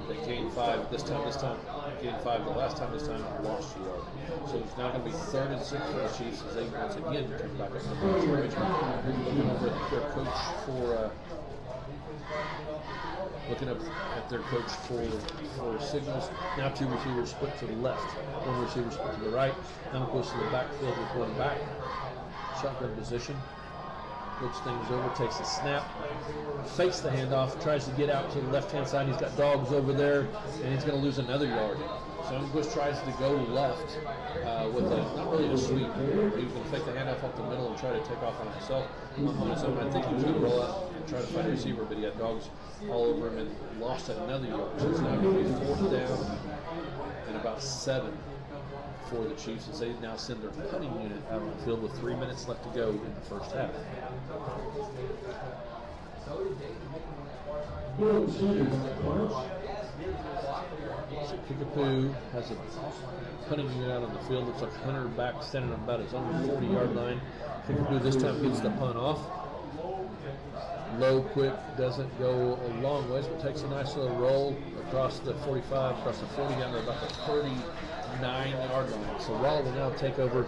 They gained 5 this time gained 5 the last time, this time lost 2 yards. So it's now going to be 3rd and 6 for the Chiefs as they once again come back up to the line of scrimmage. Looking over at their coach for looking up at their coach for signals. Now 2 receivers split to the left, 1 receiver split to the right. Elmquist in the backfield with 1 back. Shotgun position. looks things over, takes a snap, fakes the handoff, tries to get out to the left-hand side. He's got dogs over there, and he's going to lose another yard. So Bush tries to go left with not really a sweep. He was going to fake the handoff up the middle and try to take off on himself. On his own, I think he was going to roll out and try to find a receiver, but he had dogs all over him and lost another yard. So it's now going to be 4th down and about 7 for the Chiefs as they now send their punting unit out on the field with 3 minutes left to go in the first half. So Kickapoo has a punting unit out on the field. Looks like Hunter back standing on about his own 40-yard line. Kickapoo this time gets the punt off. Low, quick, doesn't go a long ways, but takes a nice little roll across the 45, across the 40, down to about the 39-yard line. So Raleigh will now take over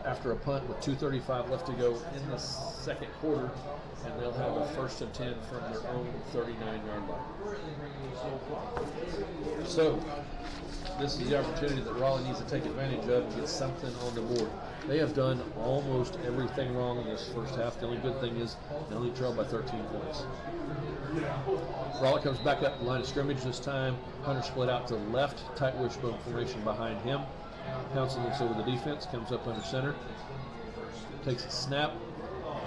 after a punt with 2:35 left to go in the second quarter, and they'll have a 1st and 10 from their own 39-yard line. So this is the opportunity that Raleigh needs to take advantage of and get something on the board. They have done almost everything wrong in this first half. The only good thing is they only trailed by 13 points. Raleigh comes back up the line of scrimmage this time. Hunter split out to the left, tight wishbone formation behind him. Pouncing looks over the defense, comes up under center, takes a snap,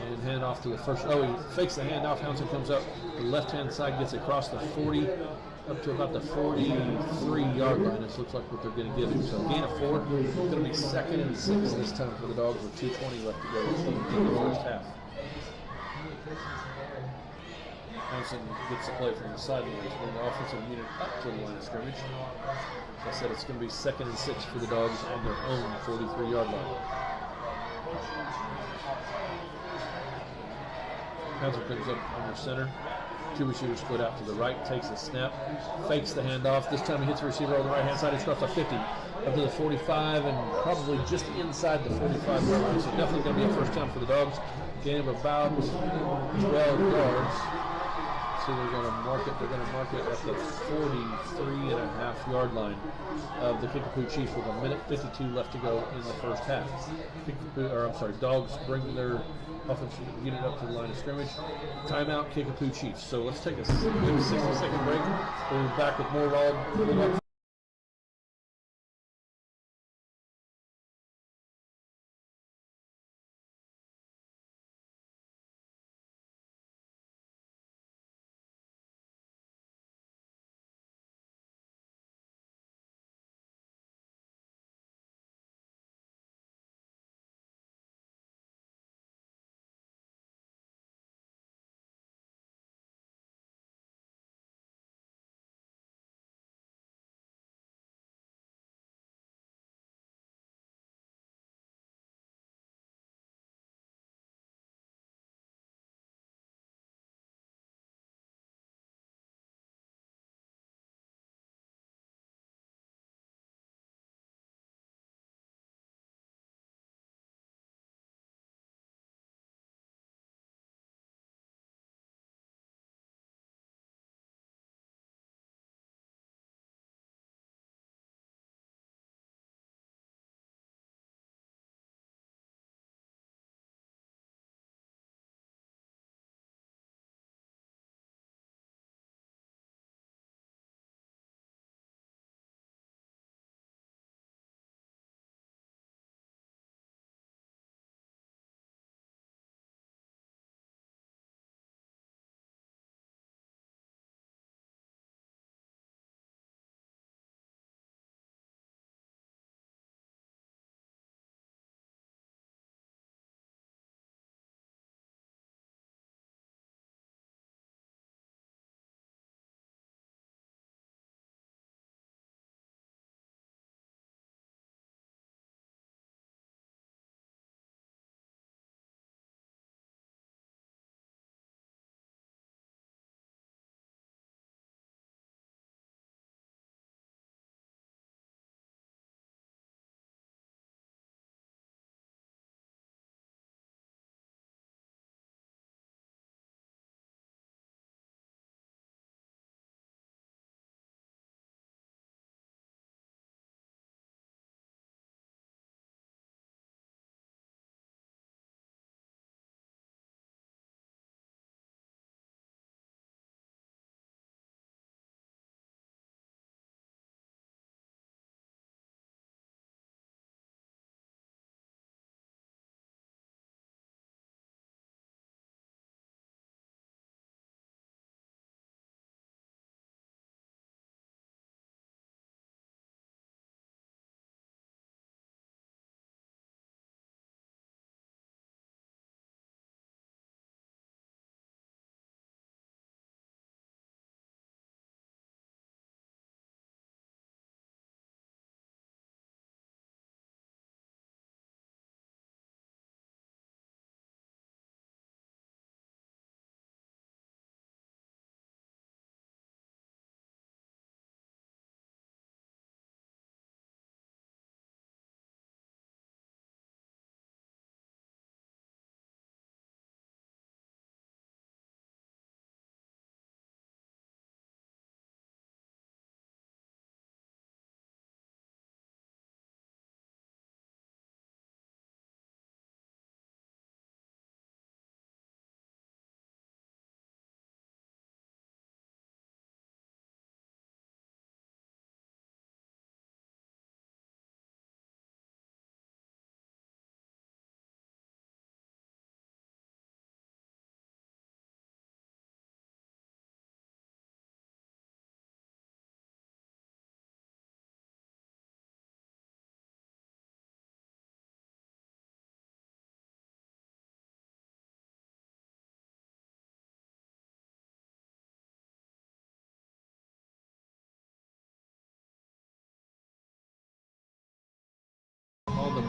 and hand off to the first. Oh, he fakes the handoff. Hounson comes up the left-hand side, gets across the 40, up to about the 43-yard line. This looks like what they're going to give him. So gain of 4. It's going to be 2nd and 6 this time for the Dogs with 2:20 left to go in the first half. Hounson gets the play from the sidelines, bring the offensive unit up to the line of scrimmage. Like I said, it's going to be 2nd and 6 for the Dogs on their own 43-yard line. Hounson comes up under center. 2 receivers split out to the right, takes a snap, fakes the handoff. This time he hits the receiver on the right-hand side. He's across the 50, up to the 45, and probably just inside the 45-yard line. So definitely going to be a 1st down for the Dogs. Gain of about 12 yards. So they're going to mark it. They're going to mark it at the 43.5-yard line of the Kickapoo Chiefs with 1:52 left to go in the first half. Dogs bring their offensive unit up to the line of scrimmage. Timeout, Kickapoo Chiefs. So let's take a quick 60-second break. We'll be back with more Raleigh.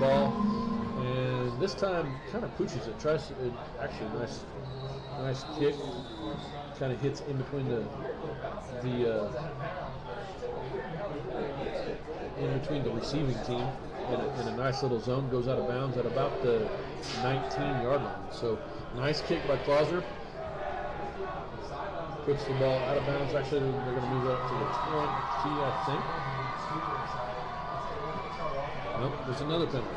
ball, and this time kind of pooches it. Tries to, actually nice kick. Kind of hits in between the receiving team in a nice little zone. Goes out of bounds at about the 19-yard line. So nice kick by Klausner. Puts the ball out of bounds. Actually, they're going to move up to the 20, I think. Nope, there's another penalty.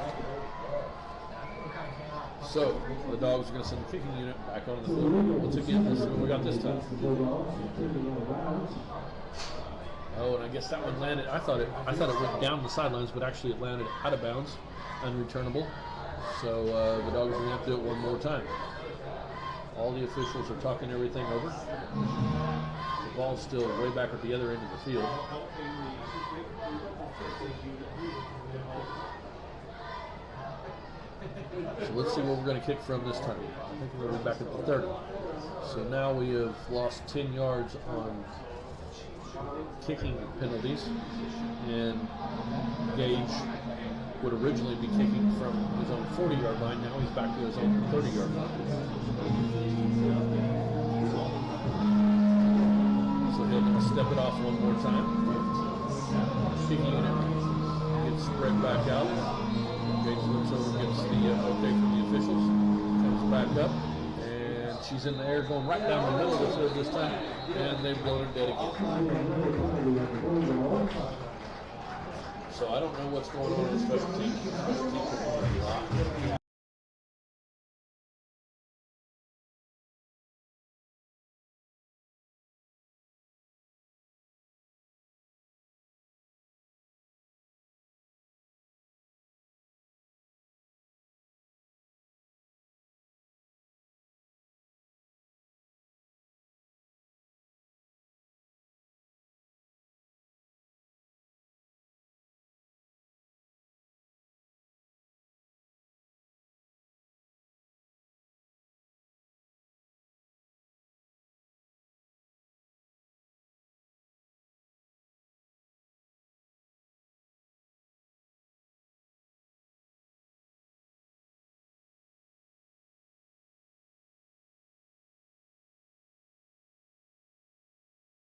So the Dogs are going to send the kicking unit back on the field. Once again, let's see what we got this time. Oh, and I guess that one landed. I thought it went down the sidelines, but actually it landed out of bounds, unreturnable. So the Dogs are going to have to do it one more time. All the officials are talking everything over. The ball's still way back at the other end of the field. So let's see what we're going to kick from this time. I think we're going to be back at the 30. So now we have lost 10 yards on kicking penalties, and Gage would originally be kicking from his own 40-yard line. Now he's back to his own 30-yard line. So he'll step it off one more time. Kicking unit gets spread back out. Gage looks over, gets the okay from the officials, comes back up, and she's in the air going right down the middle of the field this time, and they've blown her dead again. So I don't know what's going on in the special teams. Special teams are going a lot.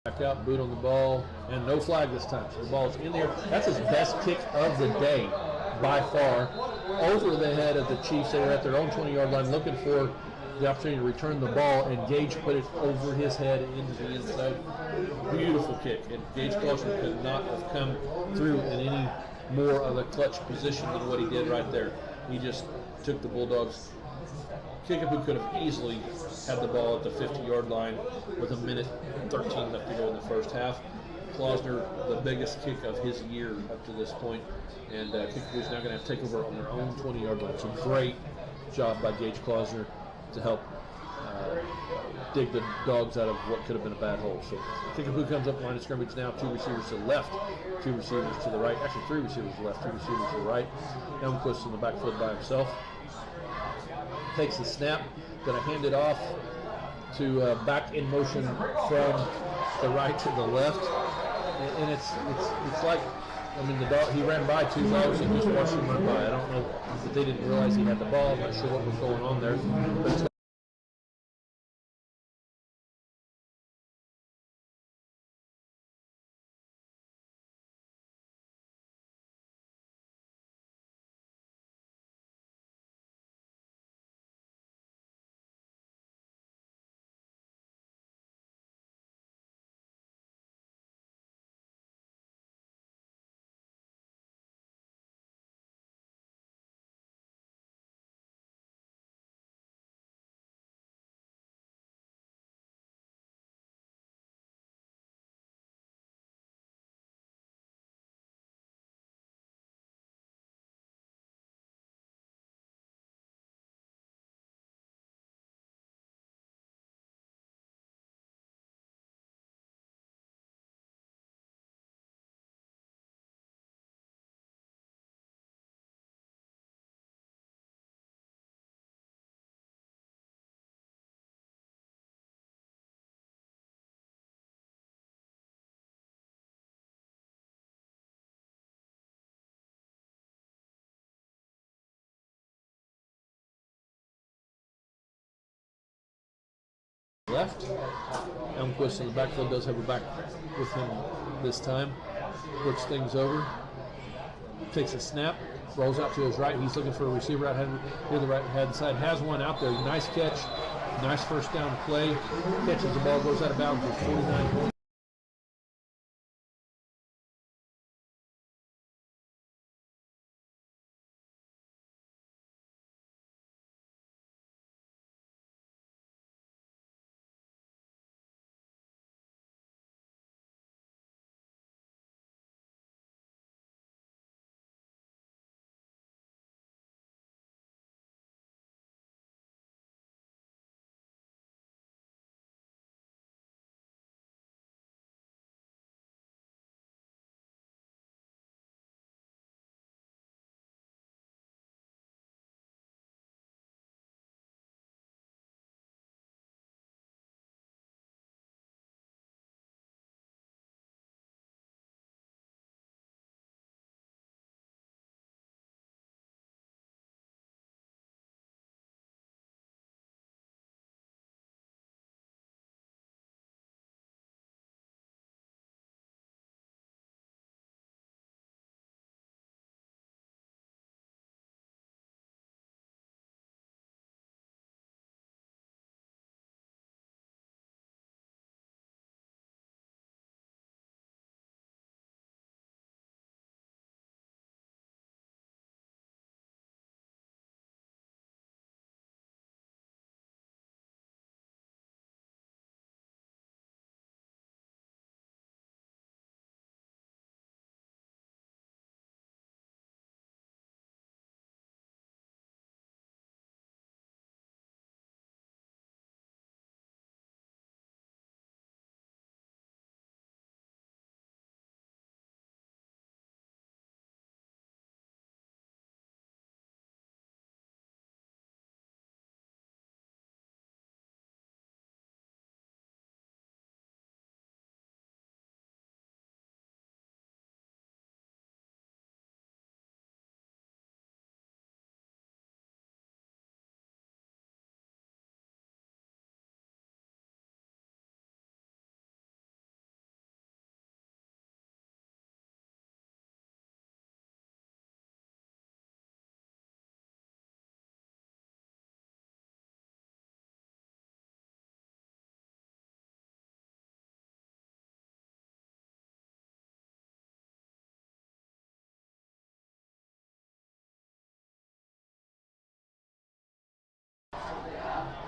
Back out, boot on the ball, and no flag this time. So the ball's in there. That's his best kick of the day by far. Over the head of the Chiefs. They were at their own 20-yard line looking for the opportunity to return the ball, and Gage put it over his head into the inside. Beautiful kick. And Gage Klausner could not have come through in any more of a clutch position than what he did right there. He just took the Bulldogs. Kickapoo could have easily had the ball at the 50-yard line with a minute 13 left to go in the first half. Klausner, the biggest kick of his year up to this point, and Kickapoo's now going to have to take over on their own 20-yard line. So great job by Gage Klausner to help dig the Dogs out of what could have been a bad hole. So Kickapoo comes up line of scrimmage now, 2 receivers to the left, 2 receivers to the right, actually 3 receivers to the left, 2 receivers to the right. Elmquist in the backfield by himself. Takes the snap, going to hand it off to back in motion from the right to the left, and it's like, I mean, the dog, he ran by 2 dogs and just watched him run by. I don't know if they didn't realize he had the ball. I'm not sure what was going on there, but it's left. Elmquist in the backfield does have a back with him this time. Works things over. Takes a snap. Rolls out to his right. He's looking for a receiver out here the right hand side. Has one out there. Nice catch. Nice first down play. Catches the ball. Goes out of bounds for 49 points.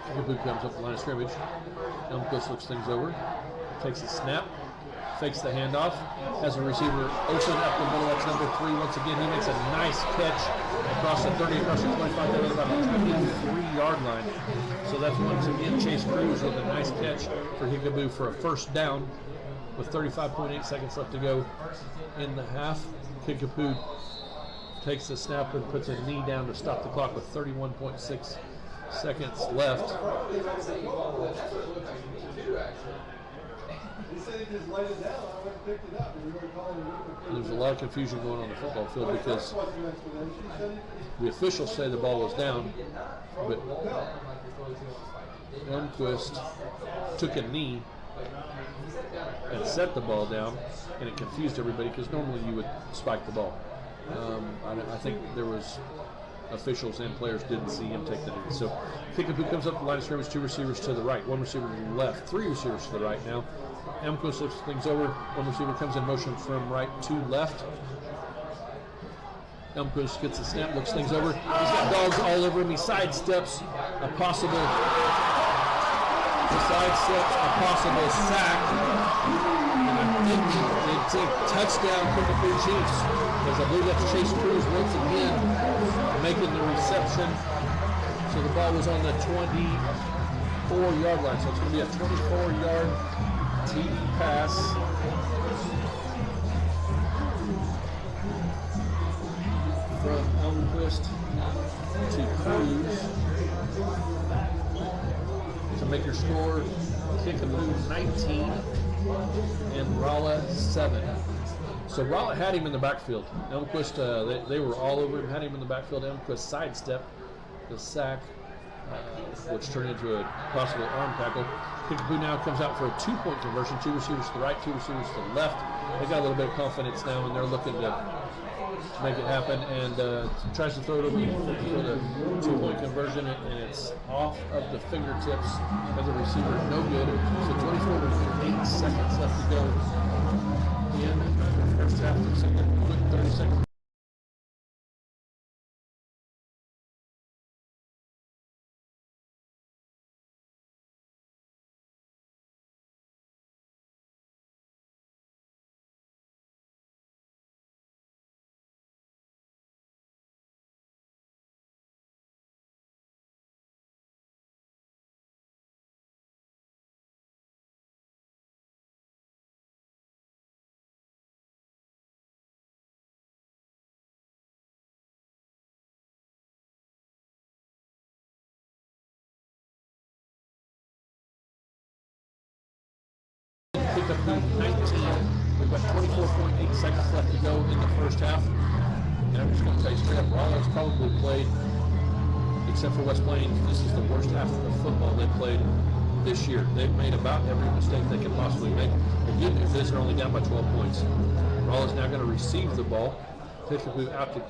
Kickapoo comes up the line of scrimmage. Elmquist looks things over. Takes a snap. Fakes the handoff. Has a receiver open up the middle. That's number 3. Once again, he makes a nice catch across the 30, across the 25, down to about the 23-yard line. So that's once again Chase Cruz with a nice catch for Kickapoo for a first down with 35.8 seconds left to go in the half. Kickapoo takes the snap and puts a knee down to stop the clock with 31.6 seconds left. There's a lot of confusion going on the football field because the officials say the ball was down, but Elmquist took a knee and set the ball down, and it confused everybody because normally you would spike the ball. I think there was officials and players didn't see him take the knee. So Kickapoo comes up the line of scrimmage, 2 receivers to the right, 1 receiver to the left, 3 receivers to the right now. Elmquist looks things over. 1 receiver comes in motion from right to left. Elmquist gets the snap, looks things over. He's got dogs all over him. He sidesteps a possible sack. And I think it's a touchdown for the Blue Chiefs, because I believe that's Chase Cruz once again making the reception. So the ball was on the 24-yard line. So it's going to be a 24-yard TD pass. From Elmquist to Cruz to make your score Kickapoo 19 and Rolla 7. So Rolla had him in the backfield. Elmquist, they were all over him, had him in the backfield. Elmquist sidestep the sack which turned into a possible arm tackle. Kickapoo now comes out for a 2-point conversion. 2 receivers to the right, 2 receivers to the left. They got a little bit of confidence now, and they're looking to make it happen, and tries to throw it over for the 2-point conversion, and it's off of the fingertips of the receiver. No good. So 24 with 8 seconds left to go in the first half. Looks like a quick 30 seconds. Pick up 19. We've got 24.8 seconds left to go in the first half. And I'm just going to tell you straight up, Rollins probably played, except for West Plains, this is the worst half of football they played this year. They've made about every mistake they can possibly make. The good news is they're only down by 12 points. Rollins now going to receive the ball. Kickapoo out to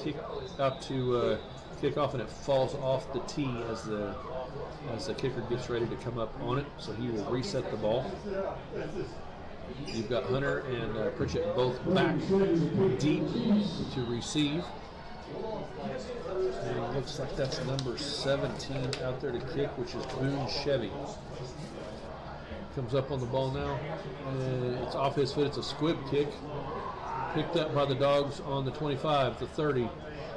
kick off, and it falls off the tee as the kicker gets ready to come up on it. So he will reset the ball. You've got Hunter and Pritchett both back deep to receive. And it looks like that's number 17 out there to kick, which is Boone Chevy. Comes up on the ball now. It's off his foot. It's a squib kick. Picked up by the Dogs on the 25, the 30,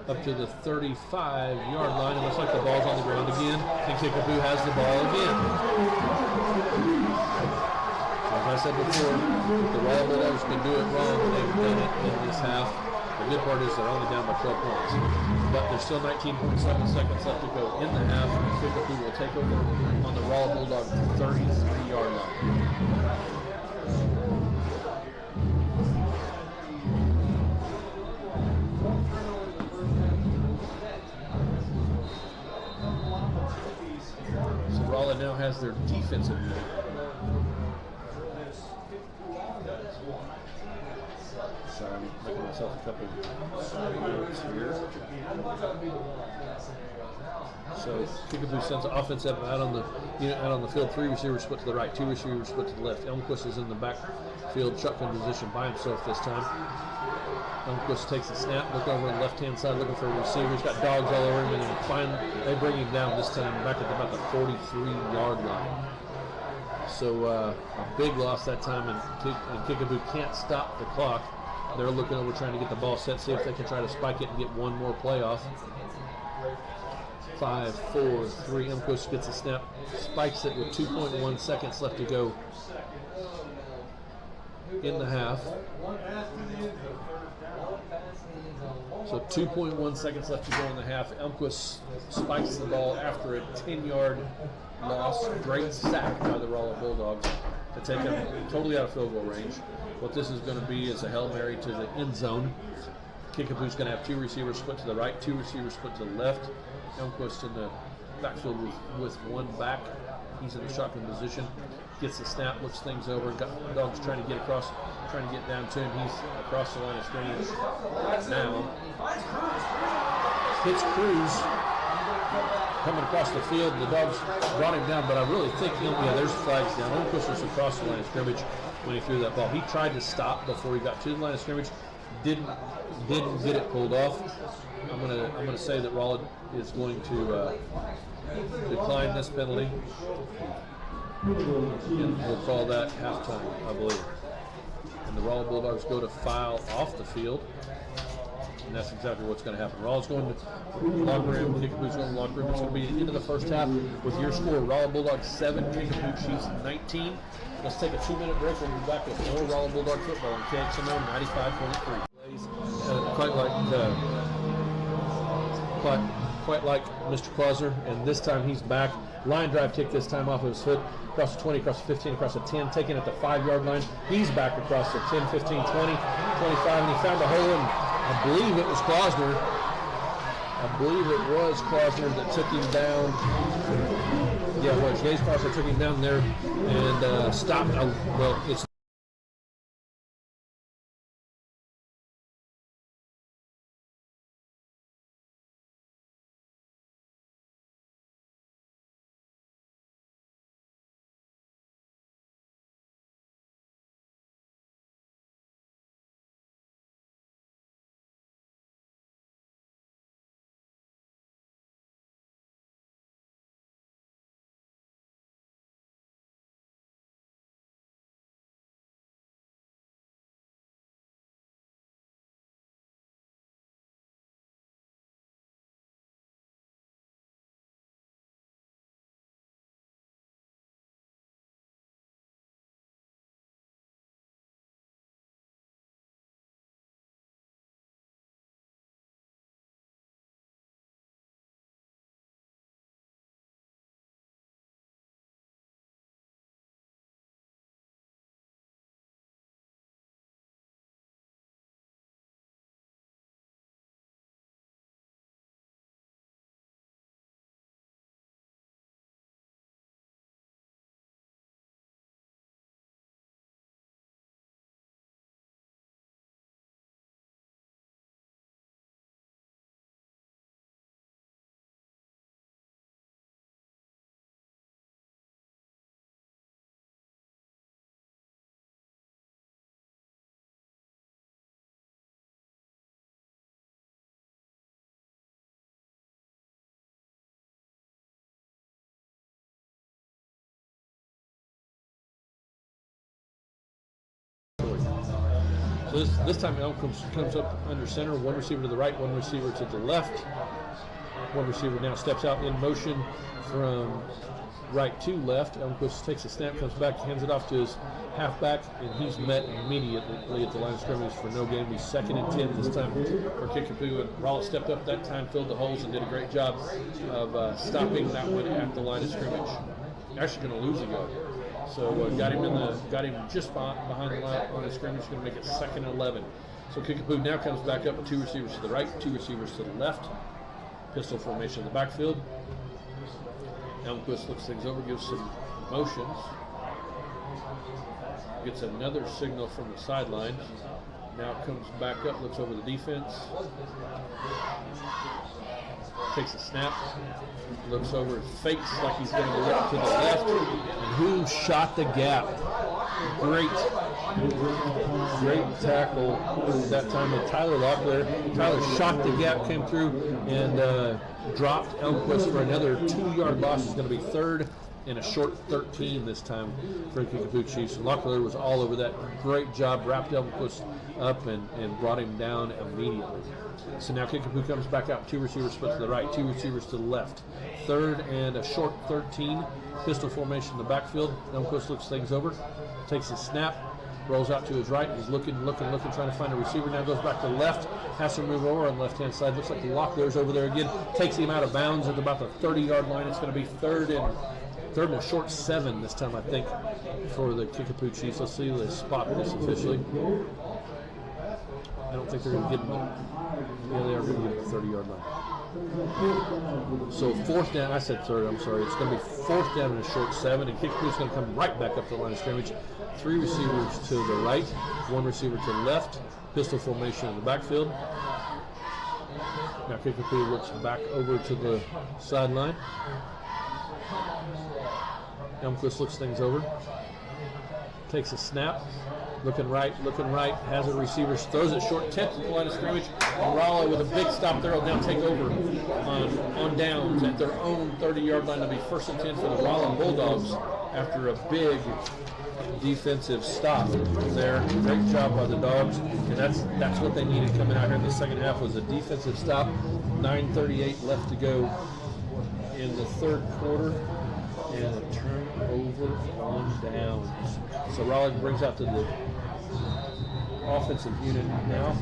up to the 35-yard line. It looks like the ball's on the ground again, and Kickapoo has the ball again. As I said before, the Royal Bulldogs can do it wrong. They've done it in this half. The good part is they're only down by 12 points. But there's still 19.7 seconds left to go in the half. Kickapoo will take over on the Royal Bulldog 33-yard line. So Rolla now has their defensive unit. Sorry, I'm making myself a couple notes here. So Kickapoo sends the offensive out on the field. 3 receivers split to the right, 2 receivers split to the left. Elmquist is in the backfield shotgun position by himself this time. Elmquist takes the snap, look over on the left-hand side looking for a receiver. He's got Dogs all over him, and then finally they bring him down this time back at about the 43-yard line. So a big loss that time, and Kickapoo can't stop the clock. They're looking over trying to get the ball set, see if they can try to spike it and get one more play off. 5, 4, 3. Elmquist gets a snap, spikes it with 2.1 seconds left to go in the half. So 2.1 seconds left to go in the half. Elmquist spikes the ball after a 10-yard loss. Great sack by the Rolla Bulldogs to take them totally out of field goal range. What this is going to be is a Hail Mary to the end zone. Kickapoo's going to have 2 receivers split to the right, 2 receivers split to the left. Elmquist in the backfield with 1 back. He's in the shotgun position. Gets the snap, looks things over. Got Dogs trying to get across, trying to get down to him. He's across the line of scrimmage now. Hits Cruz coming across the field. The Dogs brought him down, but I really think there's flags down. Elmquist was across the line of scrimmage when he threw that ball. He tried to stop before he got to the line of scrimmage. Didn't get it pulled off. I'm gonna say that Rolla is going to decline this penalty, and we'll call that halftime, I believe. And the Rolla Bulldogs go to file off the field, and that's exactly what's going to happen. Rolla's going to the locker room. Kickapoo's going to the locker room. It's going to be the end of the first half with your score: Rolla Bulldogs 7, Kickapoo Chiefs 19. Let's take a 2-minute break. We'll be back with more Rolla Bulldog football on KXMO 95.3. Quite like Mr. Clauser, and this time he's back. Line drive kick this time off of his foot, across the 20, across the 15, across the 10, taking it at the 5-yard line. He's back across the 10, 15, 20, 25, and he found a hole, and I believe it was Klausner. I believe it was Klausner that took him down. Yeah, it was. Gaze Klausner took him down there and stopped. Well, it's so this time Elm comes up under center, one receiver to the right, one receiver to the left. One receiver now steps out in motion from right to left. Elmquist takes a snap, comes back, hands it off to his halfback, and he's met immediately at the line of scrimmage for no gain. He's 2nd and 10 this time for Kickapoo, and Rolla stepped up that time, filled the holes, and did a great job of stopping that one at the line of scrimmage. Actually going to lose a yard. So got him just behind the line of scrimmage. Going to make it 2nd and 11. So Kickapoo now comes back up with 2 receivers to the right, 2 receivers to the left. Pistol formation in the backfield. Elmquist looks things over, gives some motions. Gets another signal from the sideline. Now comes back up, looks over the defense. Takes a snap. Looks over, fakes like he's going to look to the left. And who shot the gap? Great tackle that time with Tyler Locklear. Tyler shot the gap, came through, and dropped Elmquist for another 2-yard loss. It's going to be 3rd and a short 13 this time for the Kickapoo Chiefs. And Locklear was all over that. Great job, wrapped Elmquist up and brought him down immediately. So now Kickapoo comes back out, 2 receivers split to the right, 2 receivers to the left. 3rd and a short 13. Pistol formation in the backfield. Elmquist looks things over, takes a snap, rolls out to his right. He's looking, trying to find a receiver. Now goes back to the left, has to move over on the left-hand side. Looks like the Locklear's over there again. Takes him out of bounds at about the 30-yard line. It's going to be 3rd and a short 7 this time, I think, for the Kickapoo Chiefs. Let's see if they spot this officially. I don't think they're going to get him. Yeah, they are going to get him the 30-yard line. So 4th down, I said 3rd, I'm sorry. It's going to be 4th down and a short 7, and Kickapoo's going to come right back up the line of scrimmage. 3 receivers to the right, 1 receiver to the left. Pistol formation in the backfield. Now Kickapoo looks back over to the sideline. Elmquist looks things over. Takes a snap. Looking right, has a receiver, throws it short, 10th at the line of scrimmage, and Rolla with a big stop there will now take over on downs at their own 30-yard line. It'll be 1st and 10 for the Rolla Bulldogs after a big defensive stop there. Great job by the Dogs, and that's what they needed coming out here in the second half was a defensive stop. 9:38 left to go in the 3rd quarter. And a turnover on downs. So Rolla brings out to the offensive unit now.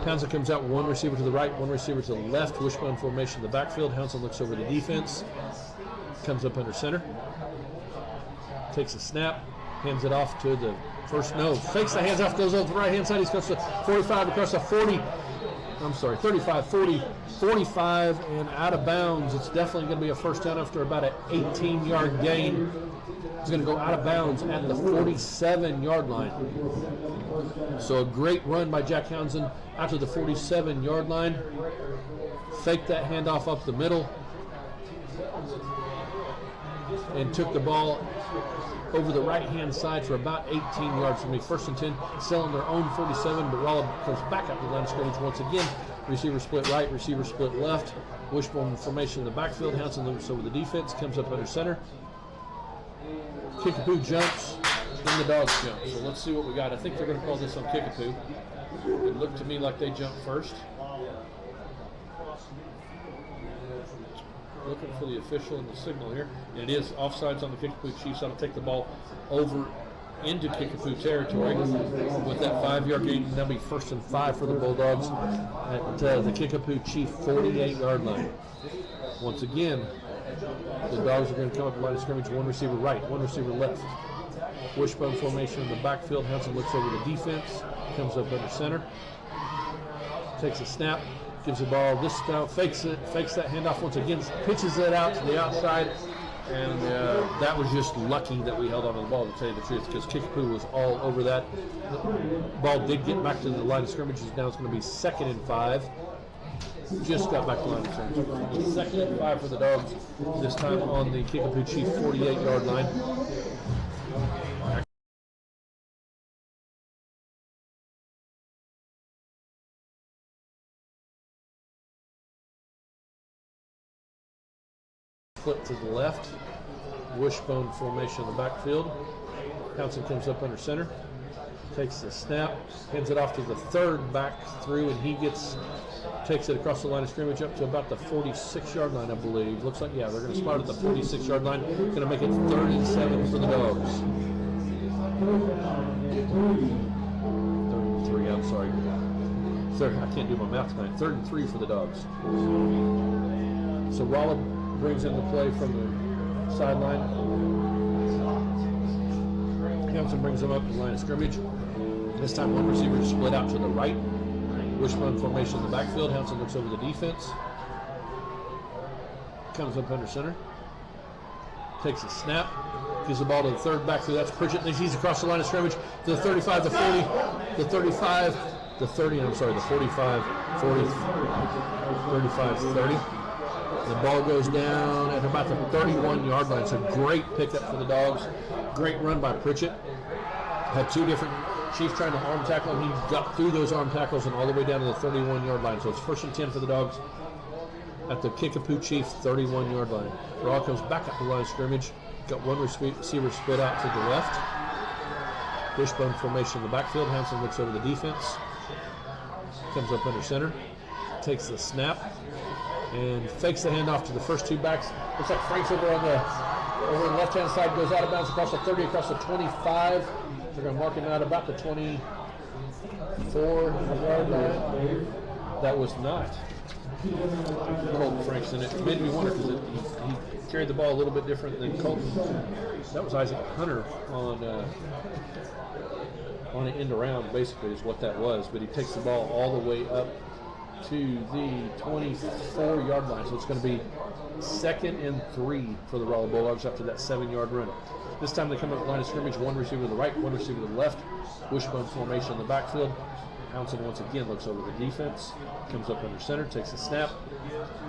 Townsend comes out with 1 receiver to the right, 1 receiver to the left. Wishbone formation in the backfield. Townsend looks over the defense. Comes up under center. Takes a snap. Hands it off to the fakes the hands off, goes over the right-hand side. He's across the 45, across the 40. I'm sorry, 35, 40, 45, and out of bounds. It's definitely going to be a first down after about an 18-yard gain. It's going to go out of bounds at the 47-yard line. So a great run by Jack Townsend out to the 47-yard line. Faked that handoff up the middle and took the ball over the right-hand side for about 18 yards from me. First and 10, still on their own 47, but Rolla comes back up the line of scrimmage once again. Receiver split right, receiver split left. Wishbone formation in the backfield. Hanson looks over the defense, comes up under center. Kickapoo jumps, then the dogs jump. So let's see what we got. I think they're going to call this on Kickapoo. It looked to me like they jumped first. Looking for the official and the signal here. And it is offsides on the Kickapoo Chiefs. That'll take the ball over into Kickapoo territory with that 5-yard gain. That'll be first and 5 for the Bulldogs at the Kickapoo Chief 48-yard line. Once again, the Dogs are going to come up the line of scrimmage. One receiver right, one receiver left. Wishbone formation in the backfield. Hanson looks over the defense, comes up under center, takes a snap, gives the ball this down, fakes it, fakes that handoff once again, pitches it out to the outside, and that was just lucky that we held on to the ball, to tell you the truth, because Kickapoo was all over that. The ball did get back to the line of scrimmage. Now it's going to be 2nd and 5. Just got back to the line of scrimmage. 2nd and 5 for the Dogs, this time on the Kickapoo Chief 48-yard line. Flip to the left, wishbone formation in the backfield. Townsend comes up under center, takes the snap, hands it off to the third back through, and he takes it across the line of scrimmage up to about the 46-yard line, I believe. Looks like, yeah, they're going to spot at the 46-yard line. Going to make it 3rd and 7 for the Dogs. 3rd and 3, I'm sorry. I can't do my math tonight. 3rd and 3 for the Dogs. So Rolla brings in the play from the sideline. Townsend brings them up to the line of scrimmage. This time one receiver split out to the right. Wishbone formation in the backfield. Hanson looks over the defense. Comes up under center. Takes a snap. Gives the ball to the third back through. That's Pritchett. And he's across the line of scrimmage to the 35, the 40, the 35, the 30, I'm sorry, the 45, 40, 35, 30. The ball goes down at about the 31-yard line. It's a great pickup for the Dogs. Great run by Pritchett. Had 2 different Chiefs trying to arm tackle him. He got through those arm tackles and all the way down to the 31-yard line. So it's 1st and 10 for the Dogs at the Kickapoo Chief 31-yard line. Raw comes back up the line of scrimmage. Got one receiver split out to the left. Wishbone formation in the backfield. Hanson looks over the defense. Comes up under center. Takes the snap and fakes the handoff to the first 2 backs. Looks like Frank's over on the left-hand side, goes out of bounds across the 30, across the 25. They're going to mark him out about the 24-yard line. That was not Colton Franks, and it made me wonder because he carried the ball a little bit different than Colton. That was Isaac Hunter on an end around, basically, is what that was. But he takes the ball all the way up to the 24-yard line. So it's going to be 2nd and 3 for the Rolla Bulldogs after that 7-yard run. This time they come up the line of scrimmage, one receiver to the right, one receiver to the left. Wishbone formation in the backfield. Townsend once again looks over the defense, comes up under center, takes a snap,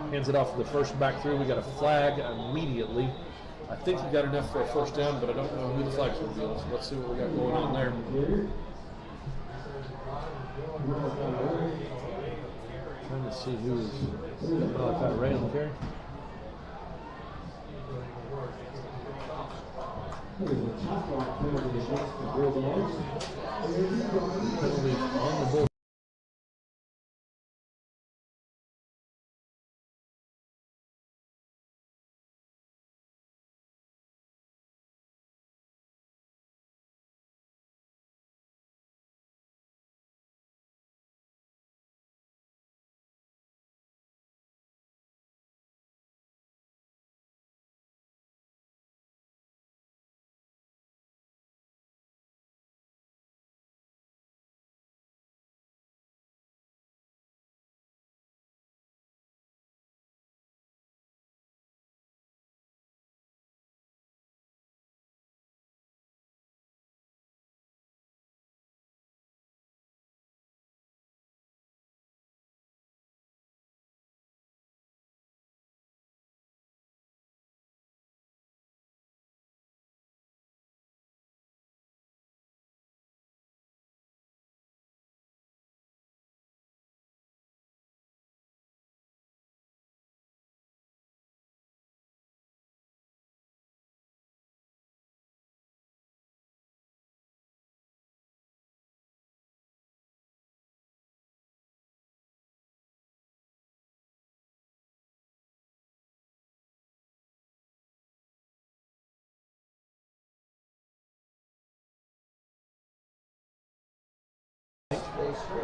hands it off to the first back through. We got a flag immediately. I think he got enough for a first down, but I don't know who the flag's going to be. Let's see what we got going on there. Trying to see who is Ray on the carry. Penalty on the Bulldogs.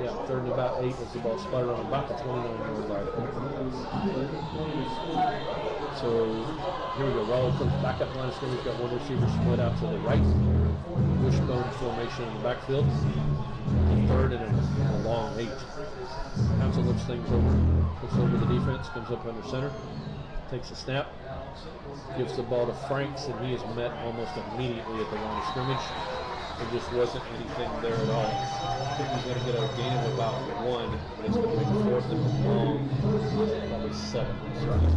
Yeah, 3rd and about 8 as the ball spotted on about the 29-yard line. So here we go. Waller comes back up the line of scrimmage. Got one receiver split out to the right. Wishbone formation in the backfield. 3rd and a long 8. Council looks things over. Looks over the defense. Comes up under center. Takes a snap. Gives the ball to Franks, and he is met almost immediately at the line of scrimmage. There just wasn't anything there at all. I think he's going to get a gain of about 1, but it's going to be 4th and long, probably 7. So he's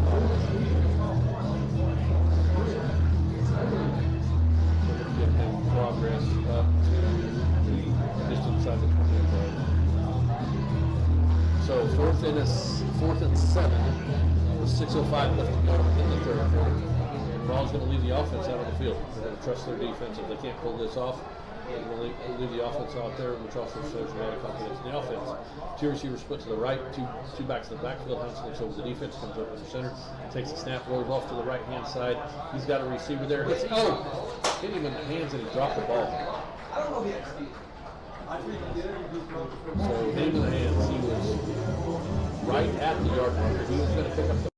get him progress up to just inside the 20th yard. So 4th and 7 with 6:05 left to go in the 3rd quarter. And Rawls going to leave the offense out on the field. They're going to trust their defense. If they can't pull this off, they're going to leave the offense out there, which also shows a lot of confidence in the offense. 2 receivers split to the right, two backs in the backfield. Hansen looks over the defense, comes up in the center, takes a snap, rolls off to the right-hand side. He's got a receiver there. Hit him in the hands, and he dropped the ball. So hit him in the hands. He was right at the yard marker. He was going to pick up the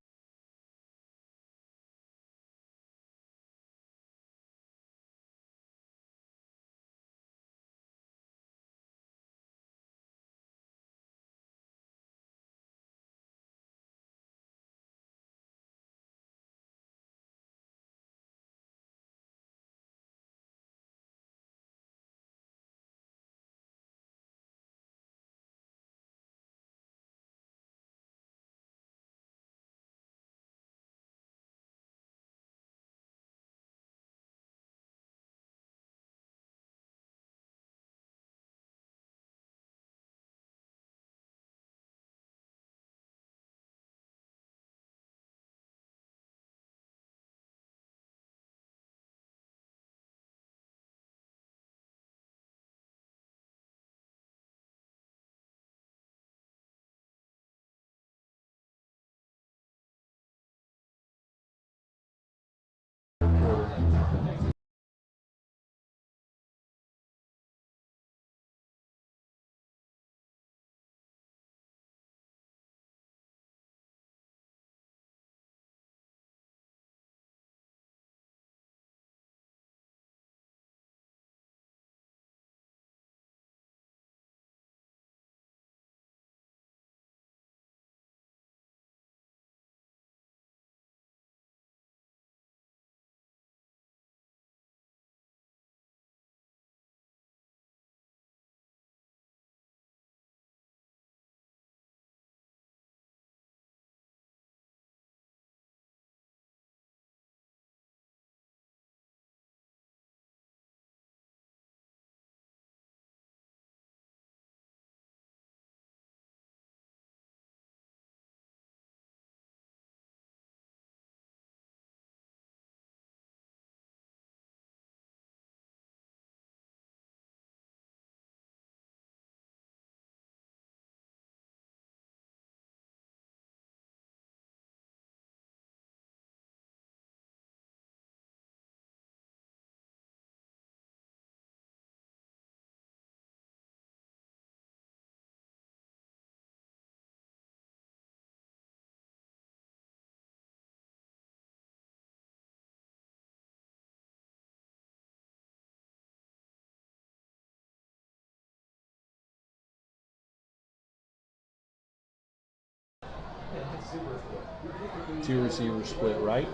two receivers split right,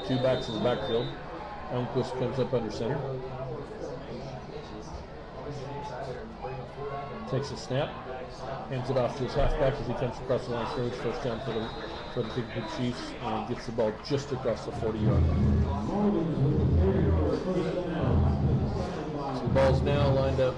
2 backs in the backfield. Elmquist comes up under center, takes a snap, hands it off to his halfback as he comes across the line of scrimmage. First down for the Big Chiefs, and gets the ball just across the 40-yard line. So the ball's now lined up.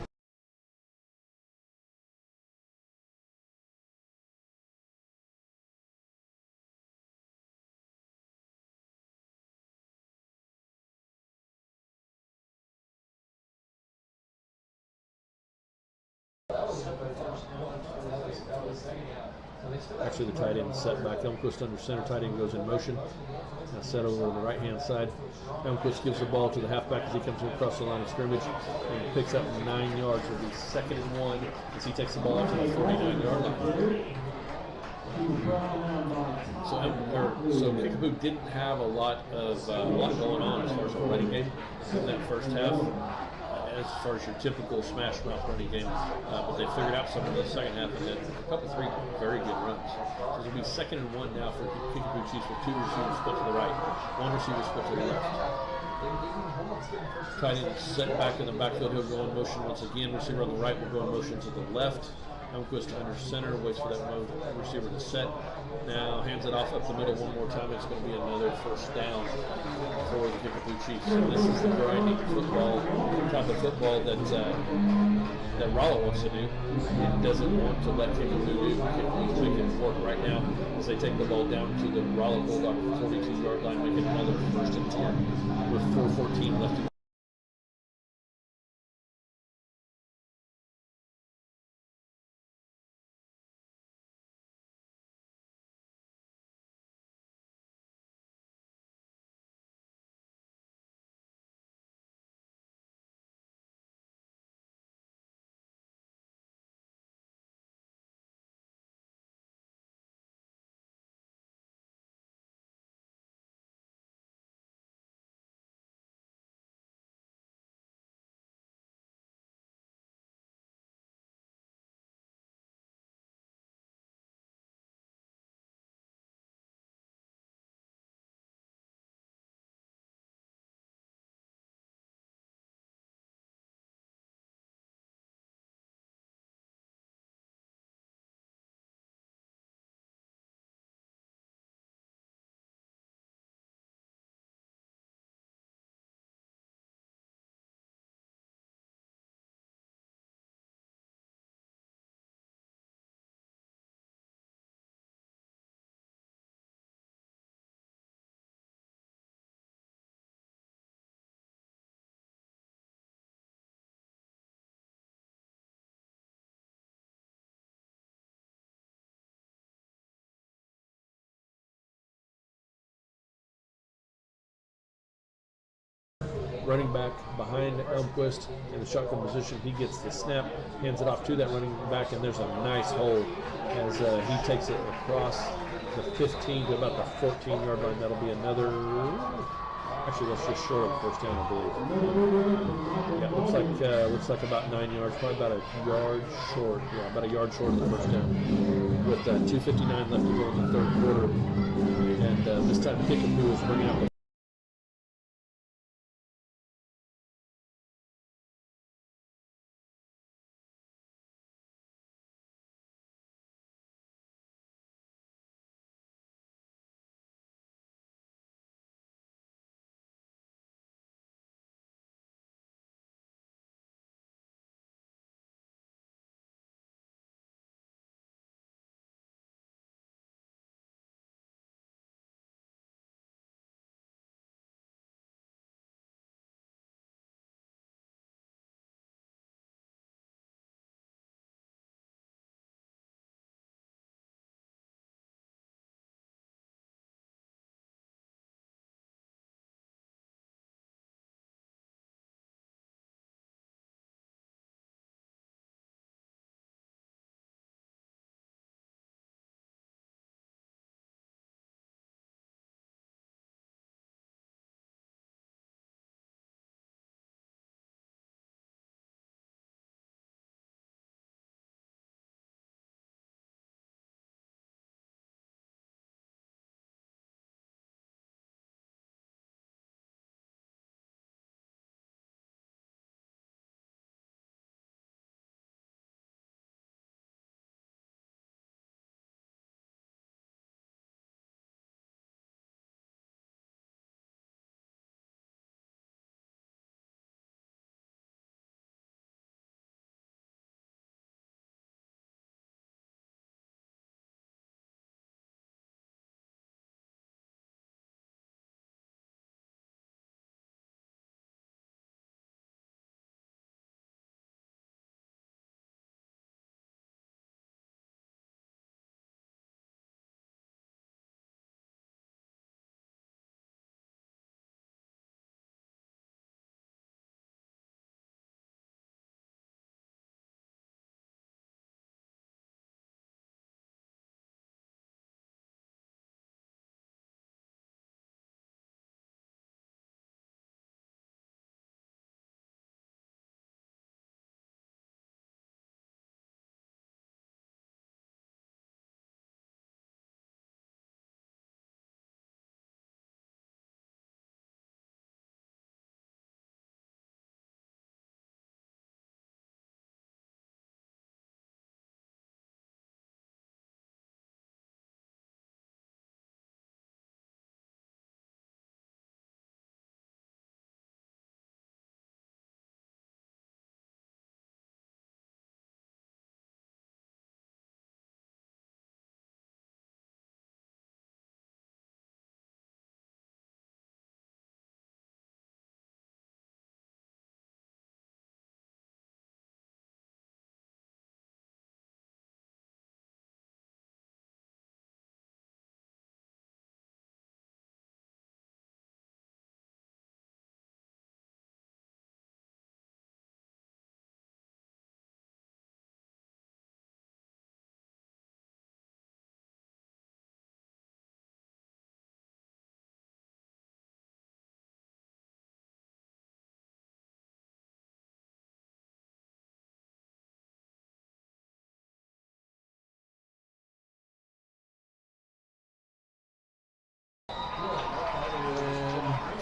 Actually, the tight end set back. Elmquist under center. Tight end goes in motion. Now set over to the right-hand side. Elmquist gives the ball to the halfback as he comes across the line of scrimmage and picks up 9 yards. It'll be 2nd and 1 as he takes the ball out to the 49-yard line. So Kickapoo didn't have a lot going on as far as a running game in that first half. As far as your typical smash mouth running game, but they figured out something in the second half and had three very good runs. So it'll be 2nd and 1 now for Kickapoo Chiefs with 2 receivers split to the right, 1 receiver split to the left. Tight end set back in the backfield. He'll go in motion once again. Receiver on the right will go in motion to the left. Elmquist under center, waits for that receiver to set. Now hands it off up the middle one more time. It's going to be another first down for the Kickapoo Chiefs. So this is the grinding football, type of football that Rolla wants to do and doesn't want to let Kickapoo do. Kickapoo's making it work right now as they take the ball down to the Rolla Bulldog 42-yard line, making another 1st and 10 with 4:14 left to go. Running back behind Elmquist in the shotgun position. He gets the snap, hands it off to that running back, and there's a nice hole as he takes it across the 15 to about the 14-yard line. That'll be another. Actually, that's just short of the first down, I believe. Yeah, looks like about 9 yards, probably about a yard short. Yeah, about a yard short of the first down. With 2:59 left to go in the 3rd quarter, and this time Kickapoo is bringing out the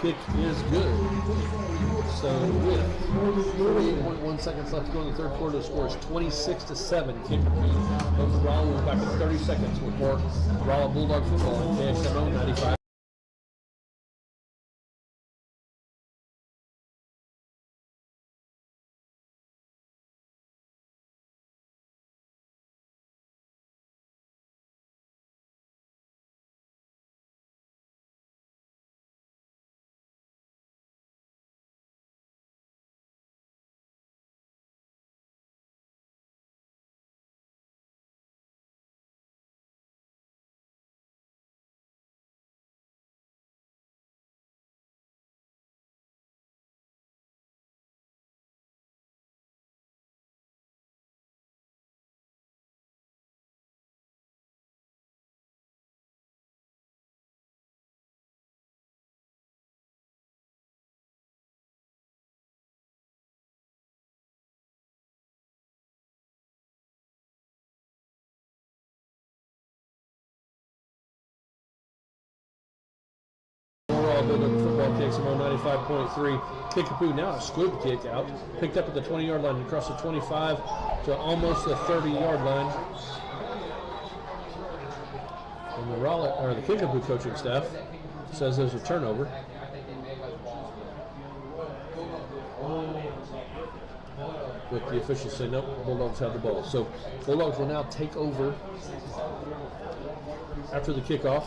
kick is good. So with 48.1 seconds left to go in the third quarter, the score is 26-7. Kickapoo over Rolla. We're back in 30 seconds with more Rolla Bulldog football on KXMO 95. Bulldog football KXMO 95.3. Kickapoo now a squib kick out, picked up at the 20-yard line, across the 25 to almost the 30-yard line. And the Kickapoo coaching staff says there's a turnover. With the officials say nope, Bulldogs have the ball. So Bulldogs will now take over after the kickoff.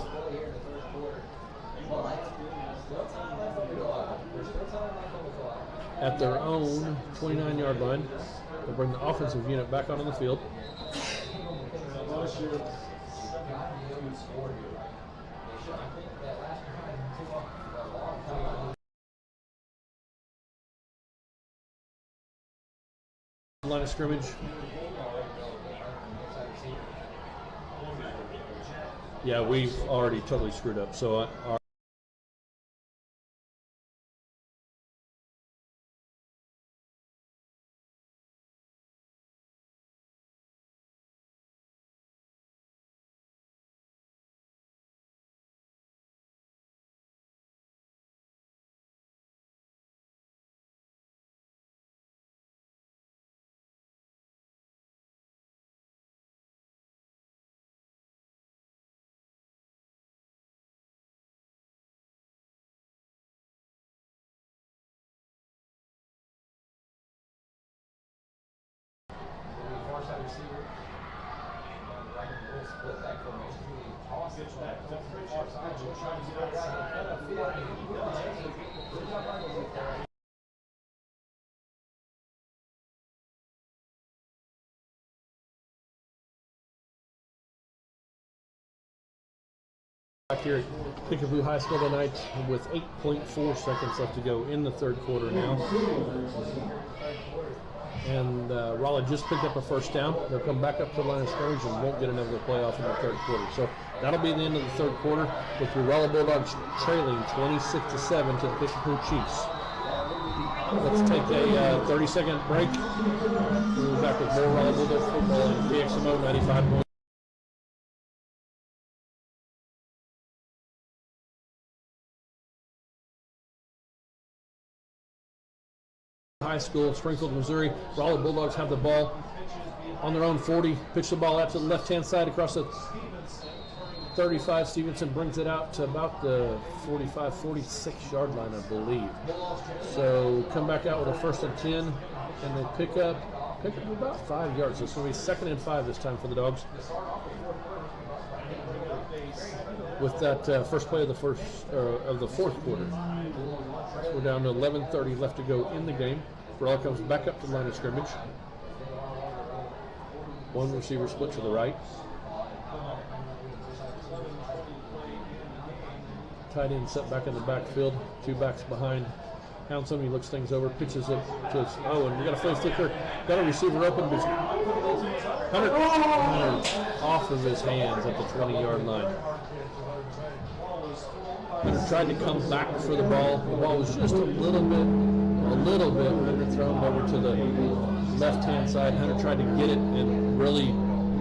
At their own 29-yard line. They'll bring the offensive unit back onto the field. Line of scrimmage. Yeah, we've already totally screwed up. So our back here at Kickapoo High School tonight with 8.4 seconds left to go in the third quarter now. And Rolla just picked up a first down. They'll come back up to the line of scrimmage and won't get another play off in the third quarter. So that'll be the end of the third quarter with the Rolla Bulldogs trailing 26-7 to the Kickapoo Chiefs. Let's take a 30-second break. We'll be back with more Rolla Bulldogs football on KXMO 95. High School, Springfield, Missouri. Rolla Bulldogs have the ball on their own 40. Pitch the ball out to the left-hand side across the 35. Stevenson brings it out to about the 45, 46-yard line, I believe. So come back out with a 1st and 10, and they pick up about 5 yards. So it's going to be 2nd and 5 this time for the Dogs. With that first play of the fourth quarter. So we're down to 11:30 left to go in the game. Rolla comes back up to the line of scrimmage. One receiver split to the right. Tight end set back in the backfield. 2 backs behind. Houndsome, he looks things over, pitches it to us. Oh, and we got a flea flicker. Got a receiver open. Hunter off of his hands at the 20-yard line. Hunter tried to come back for the ball. The ball was just a little bit underthrown over to the left-hand side. Hunter tried to get it and really,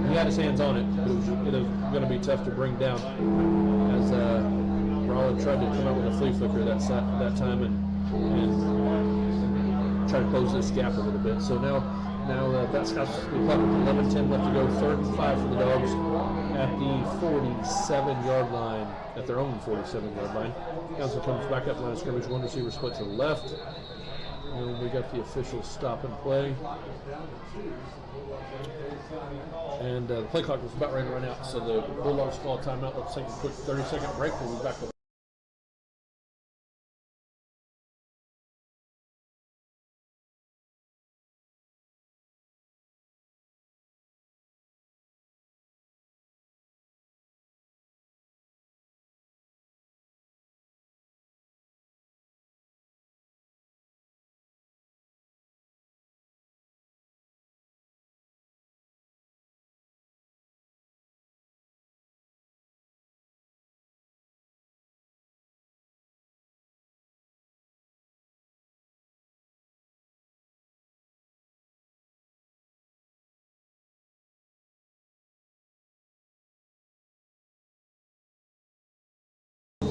he had his hands on it, but it was going to be tough to bring down as Raleigh tried to come out with a flea flicker that time and try to close this gap a little bit. So now that's how we clock with 11:10 left to go. 3rd and 5 for the Dogs at the 47-yard line, at their own 47-yard line. Council comes back up line of scrimmage. One receiver split to the left. And we got the official stop and play. And the play clock was about ready to run out, so the Bulldogs call a timeout. Let's take a quick 30-second break. We'll be back with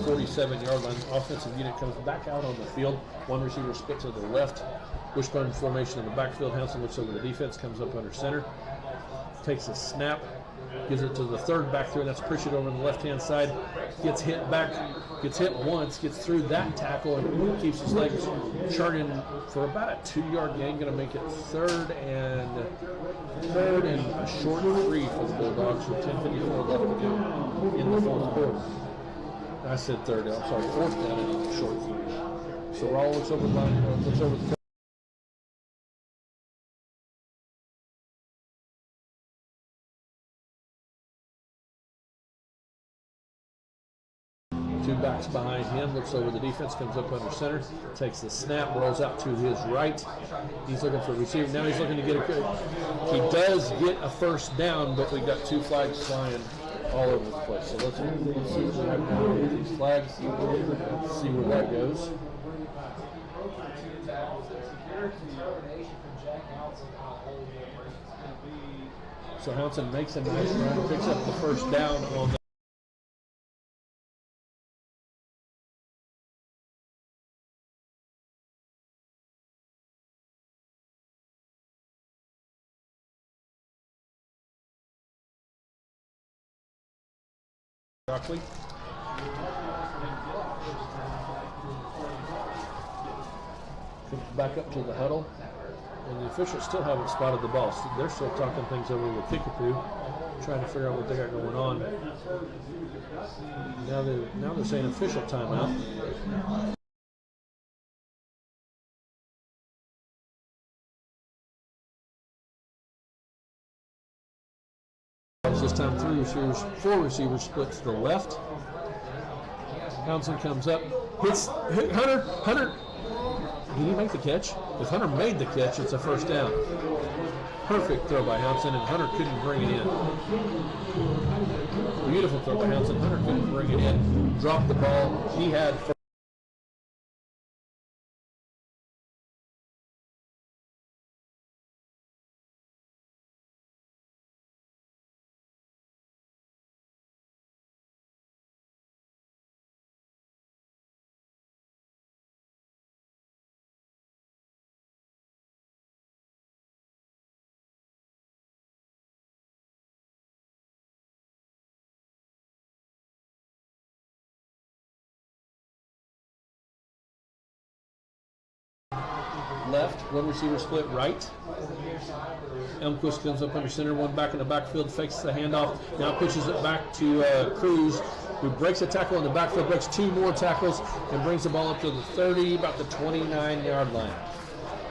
47-yard line. Offensive unit comes back out on the field. One receiver split to the left. Wishbone formation in the backfield. Hanson looks over the defense, comes up under center, takes a snap, gives it to the third back through, and that's Pritchett over on the left-hand side. Gets hit once, gets through that tackle, and keeps his legs charting for about a 2-yard gain. Going to make it third and a short 3 for the Bulldogs with 10:54 left to go in the fourth quarter. I said third down. I'm sorry, 4th down and a short 3. So Raul looks over the line, looks over the. Two backs behind him, looks over the defense, comes up under center, takes the snap, rolls out to his right. He's looking for a receiver. Now he's looking to get he does get a first down, but we got 2 flags flying all over the place. So let's see what happens with these flags, see where that goes. So Hounson makes a nice run, picks up the first down on the Broccoli. Comes back up to the huddle, and the officials still haven't spotted the ball. So they're still talking things over with Kickapoo, trying to figure out what they got going on. Now they're saying official timeout. This time 4 receivers split to the left. Hounson comes up, hits Hunter. Did he make the catch? If Hunter made the catch, it's a first down. Perfect throw by Hounson, and Hunter couldn't bring it in. Beautiful throw by Hounson. Hunter couldn't bring it in. Dropped the ball. He had. Left, one receiver split right. Elmquist comes up under center, one back in the backfield, fakes the handoff, now pushes it back to Cruz, who breaks a tackle in the backfield, breaks 2 more tackles, and brings the ball up to the 30, about the 29-yard line.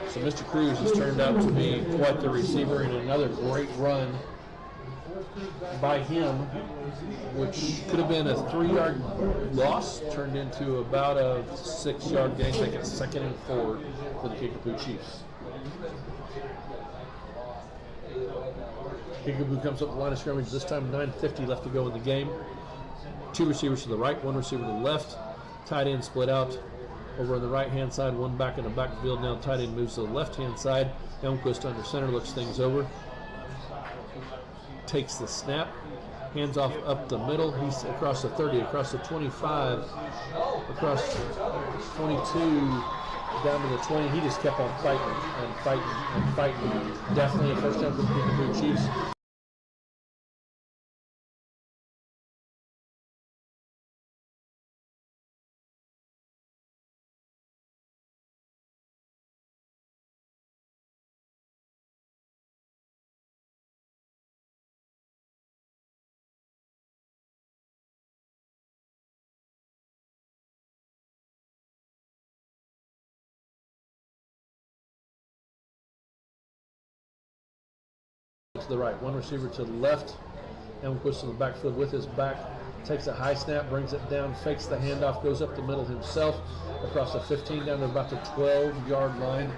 So Mr. Cruz has turned out to be quite the receiver, and another great run by him, which could have been a 3-yard loss, turned into about a 6-yard gain, taking a 2nd and 4 for the Kickapoo Chiefs. Kickapoo comes up the line of scrimmage, this time 9:50 left to go in the game. 2 receivers to the right, 1 receiver to the left. Tight end split out over on the right-hand side, 1 back in the backfield. Now tight end moves to the left-hand side. Elmquist under center, looks things over. Takes the snap, Hands off up the middle. He's across the 30, across the 25, across 22, down to the 20. He just kept on fighting and fighting and fighting. Definitely a first down for the Kickapoo Chiefs. To the right, one receiver to the left. Elmquist in the backfield with his back, takes a high snap, brings it down, fakes the handoff, goes up the middle himself, across the 15 down to about the 12-yard line.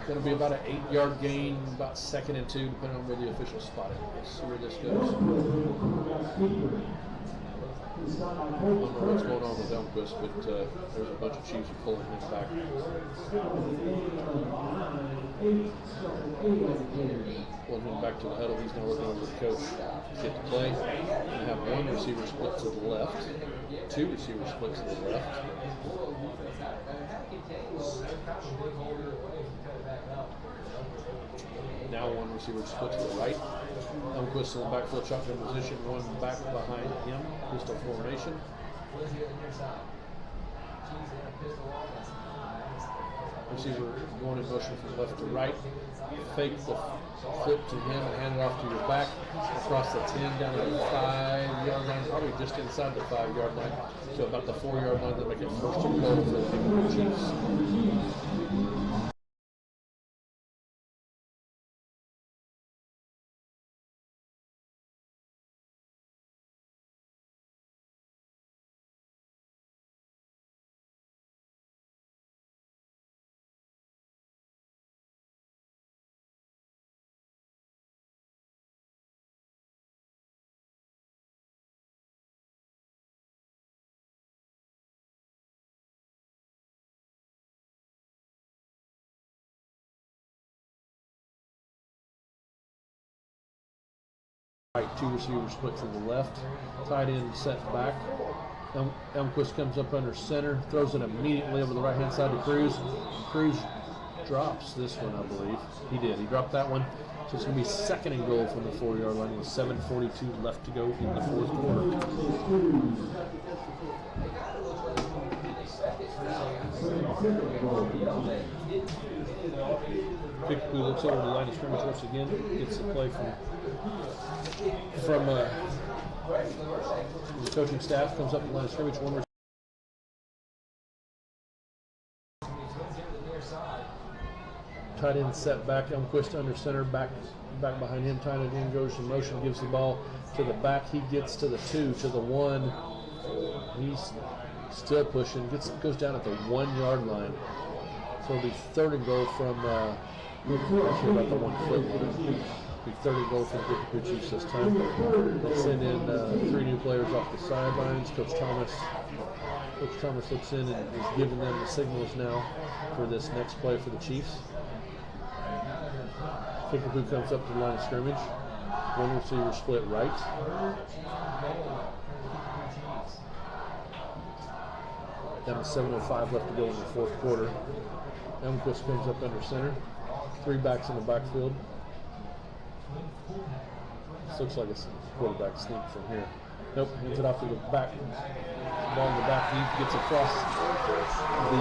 Going to be about an 8-yard gain, about 2nd and 2, depending on where the officials spot it. Let's see where this goes. I don't know what's going on with Elmquist, but there's a bunch of Chiefs pulling him back. Pulling him back to the huddle. He's now working over the coach to get the play. We have one receiver split to the left, two receivers split to the left. Now one receiver split to the right. Elmquist in the backfield shotgun position, one back behind him, pistol formation. Receiver going in motion from left to right. Fake the flip to him and hand it off to your back. Across the 10 down to the 5-yard line, probably just inside the 5-yard line. So about the 4-yard line to make it first and goal for the Chiefs. Right, two receivers split to the left. Tight end set back. Elmquist comes up under center, throws it immediately over the right-hand side to Cruz. Cruz drops this one, I believe. He did. He dropped that one. So it's going to be 2nd and goal from the 4-yard line with 7:42 left to go in the 4th quarter. Kickapoo looks over the line of scrimmage once again. Gets the play from the coaching staff. Comes up the line of scrimmage. One tight end set back. Elmquist under center. Back behind him. Tight end goes in motion. Gives the ball to the back. He gets to the 2, to the 1. He's still pushing. Goes down at the 1-yard line. So it'll be 3rd and goal from actually about the 1-foot line. It'll be 3rd and goal from the Kickapoo Chiefs this time. They send in 3 new players off the sidelines. Coach Thomas looks in and is giving them the signals now for this next play for the Chiefs. Kickapoo comes up to the line of scrimmage. One receiver split right. Down to 7:05 left to go in the 4th quarter. Elmquist comes up under center. 3 backs in the backfield. This looks like a quarterback sneak from here. Nope, hands it off to the back. Ball in the back. He gets across the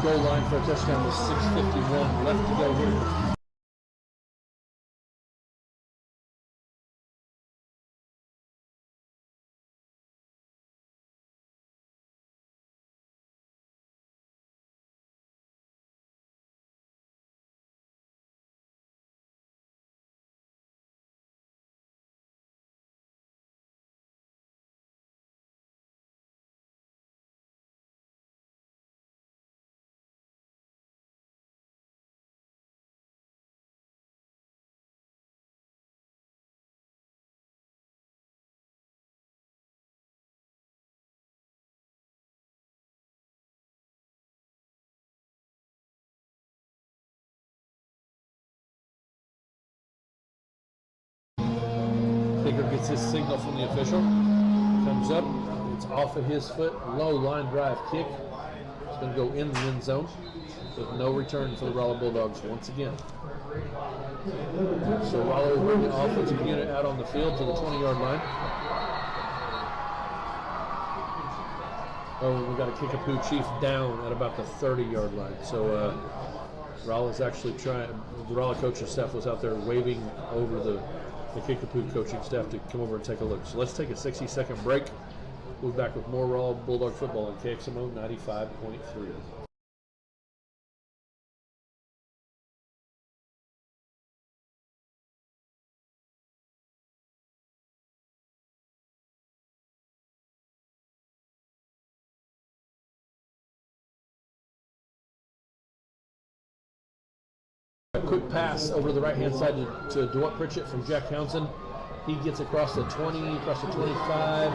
goal line for a touchdown with 6:51 left to go here. kicker gets his signal from the official. Comes up. It's off of his foot. Low line drive kick. It's going to go in the end zone with no return for the Rolla Bulldogs once again. So Rolla will bring the offensive unit out on the field to the 20-yard line. Oh, we got a Kickapoo Chief down at about the 30-yard line. So Rolla's actually trying. The Rolla coaching staff was out there waving over the Kickapoo coaching staff to come over and take a look. So let's take a 60-second break. We'll be back with more Rolla Bulldog football on KXMO 95.3. A quick pass over to the right-hand side to Dwight Pritchett from Jack Townsend. He gets across the 20, across the 25,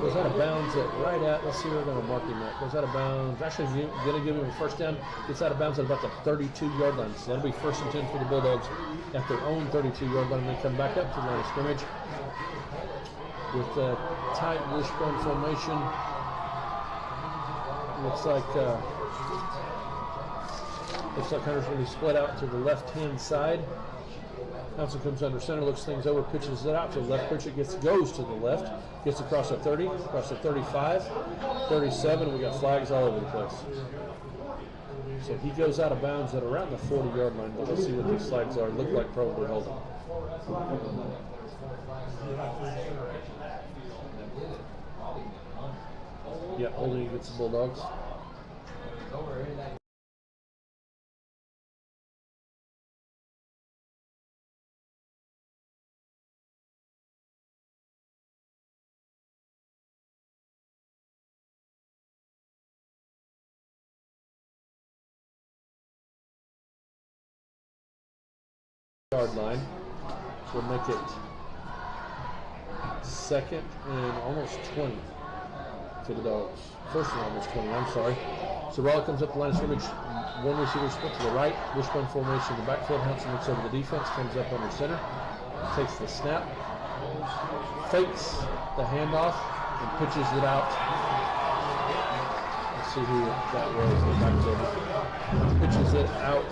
goes out of bounds at right at, let's see where we're going to mark him at. Goes out of bounds, actually going to give him a first down, gets out of bounds at about the 32-yard line. So that'll be 1st and 10 for the Bulldogs at their own 32-yard line. And they come back up to the line of scrimmage with a tight wishbone formation. Looks like Hunter's going to be split out to the left-hand side. Townsend comes under center, looks things over, pitches it out to the left. Pritchett goes to the left, gets across the 30, across the 35, 37. We got flags all over the place. So he goes out of bounds at around the 40-yard line, but let's see what these flags are. Look like probably holding. Yeah, holding against the Bulldogs. Yard line. We'll make it 2nd and almost 20 for the Dogs. 1st and almost 20, I'm sorry. So Rolla comes up the line of scrimmage. One receiver split to the right. Wishbone formation in the backfield. Hanson looks over the defense. Comes up under center. Takes the snap. Fakes the handoff and pitches it out. Let's see who that was. The backfield. Pitches it out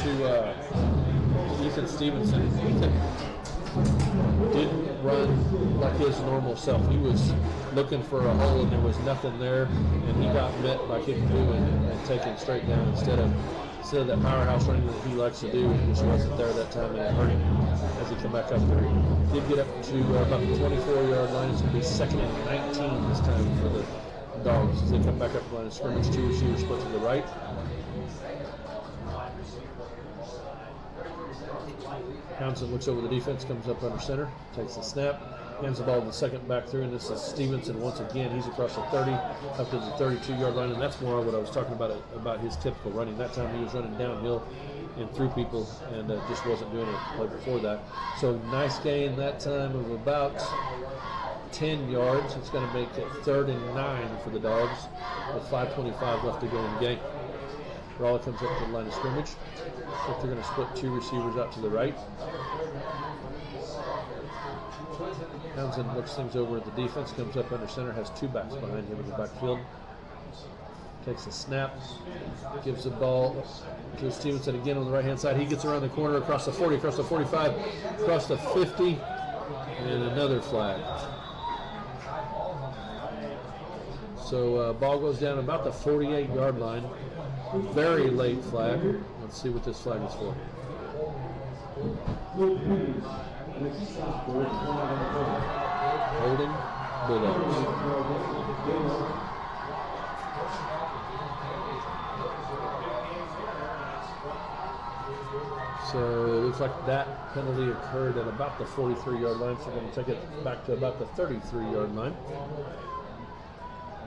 to Ethan Stevenson. Ethan didn't run like his normal self. He was looking for a hole and there was nothing there, and he got met by Kickapoo and taken straight down instead of that powerhouse running that he likes to do. It just wasn't there that time, and it hurt him as he came back up there. He did get up to about the 24-yard line. It's going to be 2nd and 19 this time for the Dogs as they come back up the line of scrimmage. 2 receivers split to the right. Townsend looks over the defense, comes up under center, takes the snap, hands the ball to the second back through, and this is Stevenson once again. He's across the 30, up to the 32-yard line, and that's more what I was talking about his typical running. That time he was running downhill and through people and just wasn't doing it like before that. So nice gain that time of about 10 yards. It's going to make it 3rd and 9 for the Dogs with 5:25 left to go in the game. Rolla comes up to the line of scrimmage. I think they're going to split 2 receivers out to the right. Townsend looks things over at the defense, comes up under center, has 2 backs behind him in the backfield. Takes a snap, gives the ball to Stevenson again on the right-hand side. He gets around the corner, across the 40, across the 45, across the 50, and another flag. So ball goes down about the 48-yard line. Very late flag. Let's see what this flag is for. Holding Bulldogs. So it looks like that penalty occurred at about the 43-yard line. So we're going to take it back to about the 33-yard line.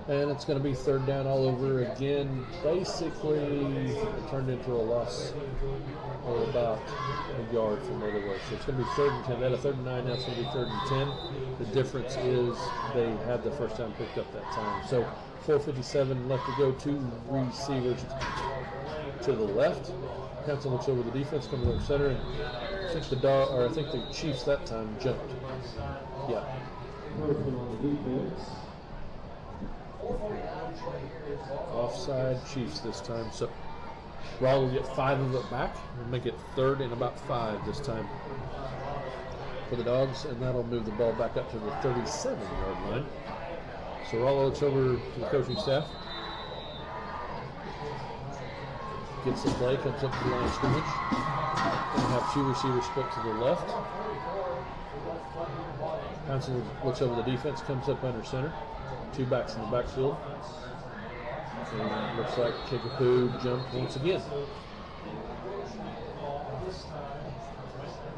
And it's going to be 3rd down all over again. Basically, it turned into a loss of about a yard from where they were. So it's going to be 3rd and 10. They had a 3rd and 9, now it's going to be 3rd and 10. The difference is they had the first down picked up that time. So 4:57 left to go. 2 receivers to the left. Council looks over the defense, comes over center, and I think the Chiefs that time jumped. Yeah. Offside Chiefs this time. So Raleigh will get 5 of it back and make it 3rd and about 5 this time for the Dogs, and that'll move the ball back up to the 37-yard line. So Raleigh looks over to the coaching staff. Gets the play, comes up to the line of scrimmage. Going to have 2 receivers split to the left. Hanson looks over the defense, comes up under center. 2 backs in the backfield. And looks like Kickapoo jumped once again.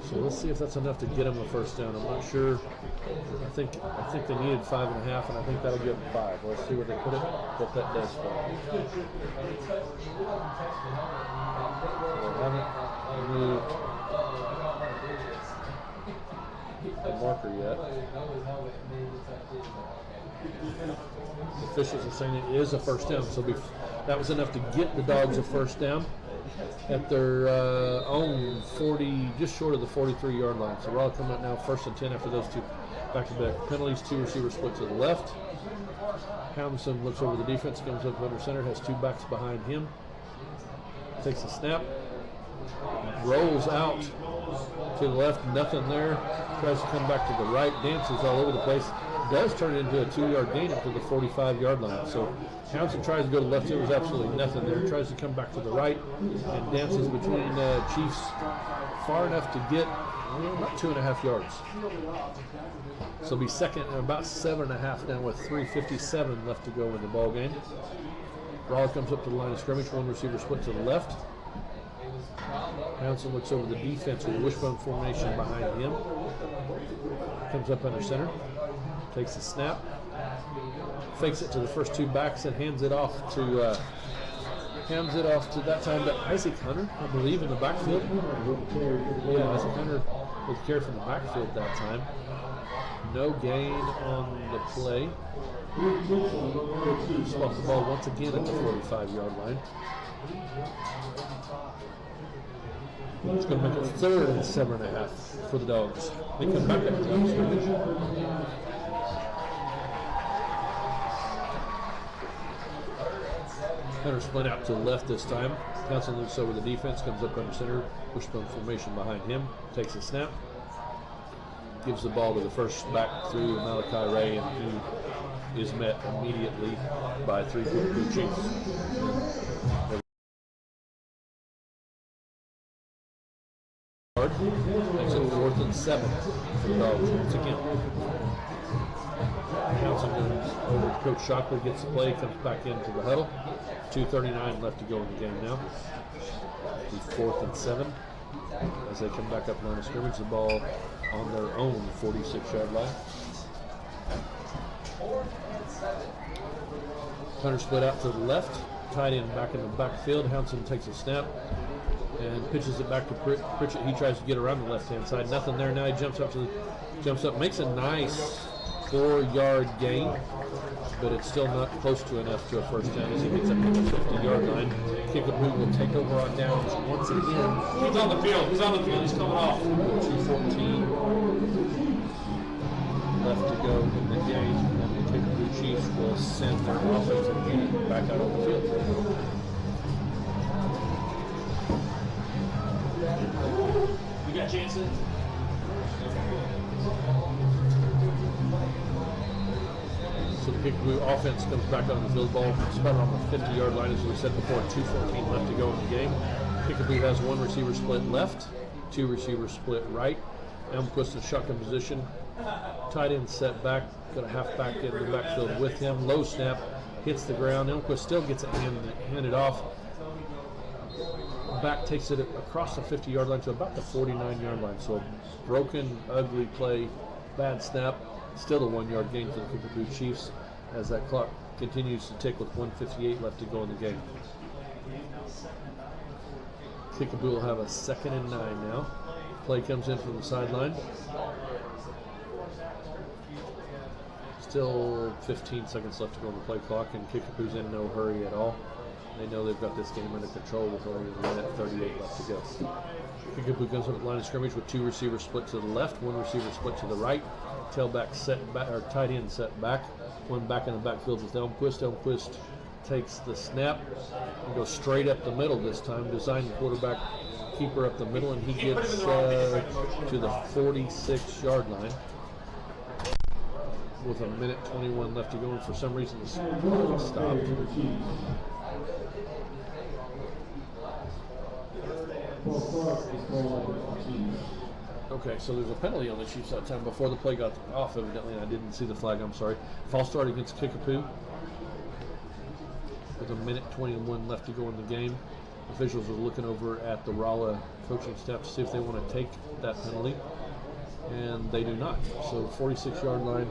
So let's see if that's enough to get them a first down. I'm not sure. I think they needed 5.5, and I think that'll give them 5. Let's see where they put it, what that does for them. They haven't moved the marker yet. The officials are saying it is a first down, so that was enough to get the Dogs a first down at their own 40, just short of the 43-yard line. So Raleigh coming up now 1st and 10 after those 2 back-to-back penalties. 2 receivers split to the left. Houndson looks over the defense, comes up under center, has 2 backs behind him. Takes a snap, rolls out to the left, nothing there. Tries to come back to the right, dances all over the place. Does turn it into a 2-yard gain up to the 45-yard line. So Houndson tries to go to the left. There was absolutely nothing there. Tries to come back to the right and dances between Chiefs far enough to get about 2.5 yards. So it'll be second and about 7.5 down with 3:57 left to go in the ball game. Raleigh comes up to the line of scrimmage. 1 receiver split to the left. Houndson looks over the defense with a wishbone formation behind him. Comes up under center. Takes the snap, fakes it to the first 2 backs, and hands it off to that time to Isaac Hunter, I believe, in the backfield. Yeah, Isaac Hunter with carry from the backfield that time. No gain on the play. Swap the ball once again at the 45-yard line. It's going to make it 3rd and 7.5 for the Dogs. They come back at the line of scrimmage. Hunter split out to the left this time. Johnson looks over the defense, comes up under center, wishbone formation behind him, takes a snap, gives the ball to the first back through Malachi Ray, and he is met immediately by 3 Kickapoo Chiefs. Makes it 4th and 7 for the Dogs once again. Johnson goes over to Coach Shockley, gets the play, comes back into the huddle. 2:39 left to go in the game now. It's 4th and 7 as they come back up line of scrimmage. The ball on their own 46-yard line. Hunter split out to the left. Tight end back in the backfield. Houndson takes a snap and pitches it back to Pritchett. He tries to get around the left-hand side. Nothing there. Now he jumps up, makes a nice 4-yard gain, but it's still not close to enough to a first down as he gets up to the 50-yard line. Kickapoo will take over on downs once again. He's on the field. He's coming off. 2:14 left to go in the game, and the Kickapoo Chiefs will send their offensive game back out on the field. You got chances? So the Kickapoo offense comes back on the field. Ball spun on the 50-yard line, as we said before. 2:14 left to go in the game. Kickapoo has 1 receiver split left, 2 receivers split right. Elmquist in shotgun position. Tight end set back. Got a halfback in the backfield with him. Low snap, hits the ground. Elmquist still gets it handed off. Back takes it across the 50-yard line to about the 49-yard line. So a broken, ugly play, bad snap. Still a 1-yard gain for the Kickapoo Chiefs as that clock continues to tick with 1:58 left to go in the game. Kickapoo will have a 2nd and 9 now. Play comes in from the sideline. Still 15 seconds left to go on the play clock, and Kickapoo's in no hurry at all. They know they've got this game under control with only a minute 38 left to go. Kickapoo comes up at the line of scrimmage with 2 receivers split to the left, 1 receiver split to the right. Tailback set back, or tight end set back. 1 back in the backfield with Elmquist. Elmquist takes the snap and goes straight up the middle this time. Designed the quarterback keeper up the middle, and he gets to the 46-yard line with a minute 21 left to go. And for some reason, the clock stopped. Okay, so there's a penalty on the Chiefs that time before the play got off, evidently. I didn't see the flag, I'm sorry. False start against Kickapoo with a minute 21 left to go in the game. Officials are looking over at the Rolla coaching staff to see if they want to take that penalty, and they do not. So 46-yard line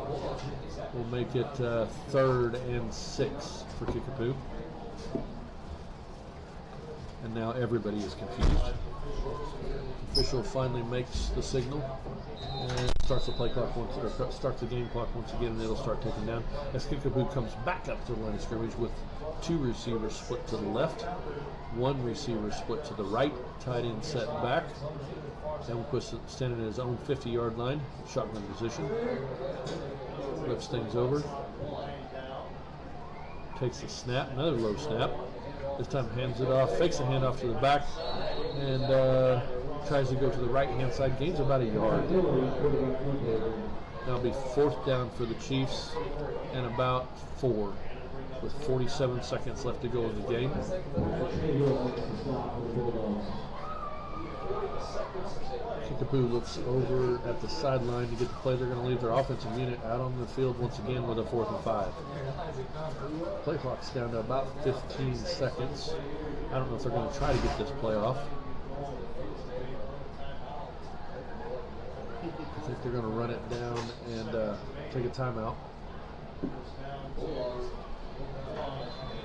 will make it 3rd and 6 for Kickapoo. And now everybody is confused. Official finally makes the signal and starts the play clock once, or starts the game clock once again, and it'll start ticking down as Kickapoo comes back up to the line of scrimmage with 2 receivers split to the left, 1 receiver split to the right, tight end set back. Elmquist standing at his own 50-yard line, shotgun position. Flips things over. Takes the snap, another low snap. This time hands it off, fakes a handoff to the back, and tries to go to the right-hand side. Gains about a yard. That'll be 4th down for the Chiefs and about 4 with 47 seconds left to go in the game. Kickapoo looks over at the sideline to get the play. They're going to leave their offensive unit out on the field once again with a 4th and 5. Play clock's down to about 15 seconds. I don't know if they're going to try to get this play off. I think they're going to run it down and take a timeout.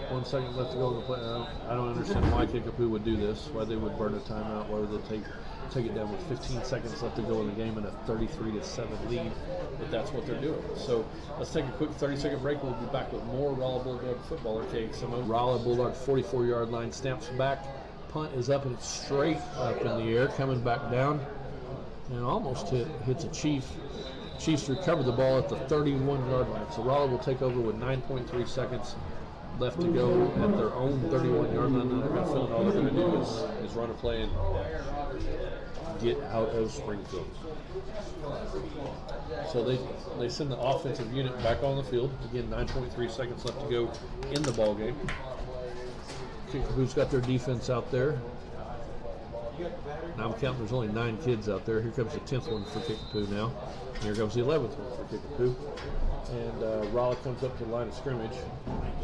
1 second left to go in the play. I don't understand why Kickapoo would do this, why they would burn a timeout, why would they take it down with 15 seconds left to go in the game and a 33-7 lead, but that's what they're doing. So let's take a quick 30-second break. We'll be back with more Rolla Bulldog football at KXMO. Rolla Bulldog 44-yard line, snaps back, punt is up, and it's straight up in the air, coming back down, and almost hits a Chief. Chiefs recover the ball at the 31-yard line. So Rolla will take over with 9.3 seconds left to go at their own 31-yard line. And I've got a feeling all they're going to do is run a play and get out of Springfield. So they send the offensive unit back on the field. Again, 9.3 seconds left to go in the ball game. Kickapoo's got their defense out there. Now I'm counting, there's only 9 kids out there. Here comes the 10th one for Kickapoo now. And here comes the 11th one for Kickapoo. And Rolla comes up to the line of scrimmage.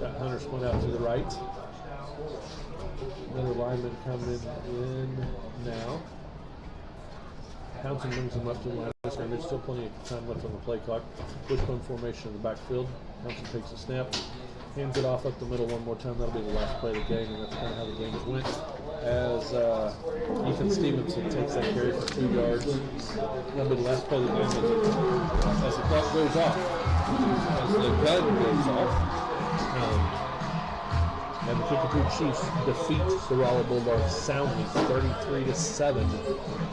Got Hunter split out to the right. Another lineman coming in now. Townsend brings him up to the line of scrimmage. Still plenty of time left on the play clock. Wishbone formation in the backfield. Townsend takes a snap. Hands it off up the middle one more time. That'll be the last play of the game, and that's kind of how the games went. As Ethan Stevenson takes that carry for 2 yards. That'll be the last play of the game as the clock goes off. As the gun goes off. And the Kickapoo Chiefs defeat the Rolla Bulldogs soundly 33-7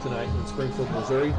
tonight in Springfield, Missouri.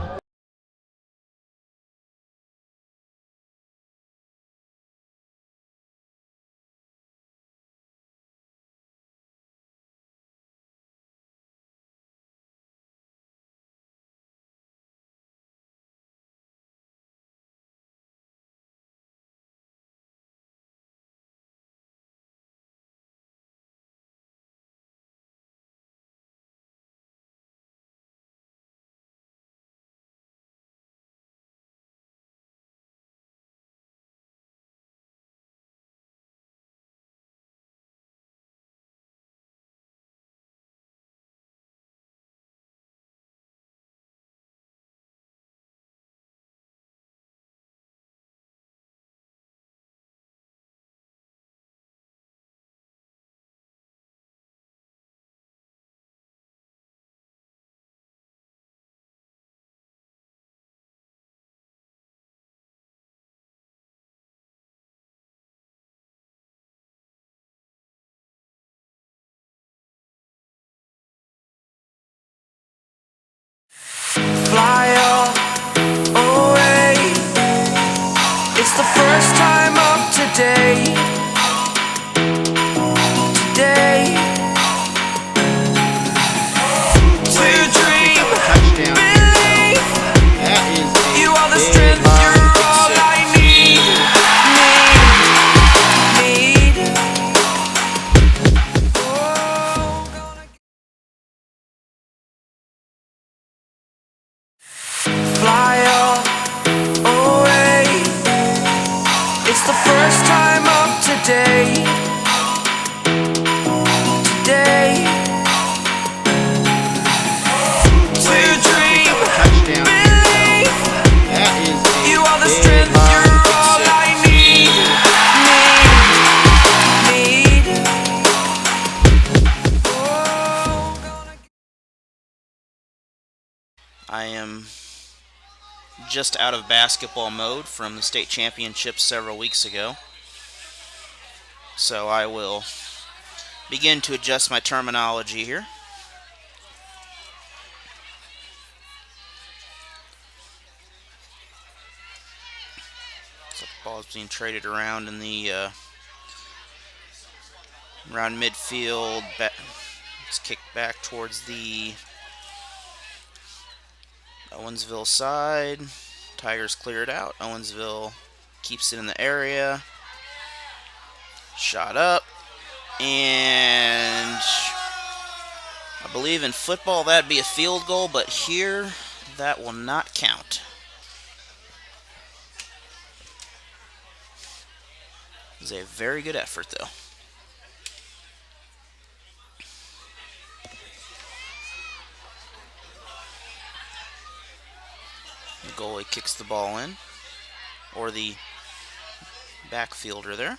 the first time of today. Touchdown. That is You are the big strength, you're all six. I need. I am just out of basketball mode from the state championships several weeks ago, so I will begin to adjust my terminology here. So the ball is being traded around in the around midfield. It's kicked back towards the Owensville side. Tigers clear it out. Owensville keeps it in the area. Shot up. And I believe in football that'd be a field goal, but here that will not count. It was a very good effort, though. The goalie kicks the ball in, or the backfielder there.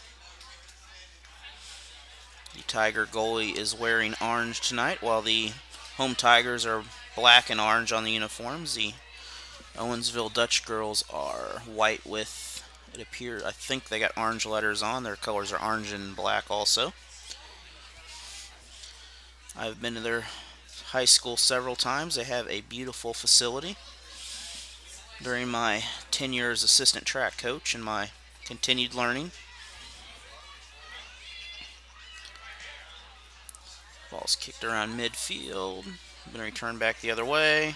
The Tiger goalie is wearing orange tonight, while the home Tigers are black and orange on the uniforms. The Owensville Dutch girls are white with, it appears, I think they got orange letters on. Their colors are orange and black also. I've been to their high school several times. They have a beautiful facility. During my tenure as assistant track coach and my continued learning. Ball's kicked around midfield. Been returned back the other way.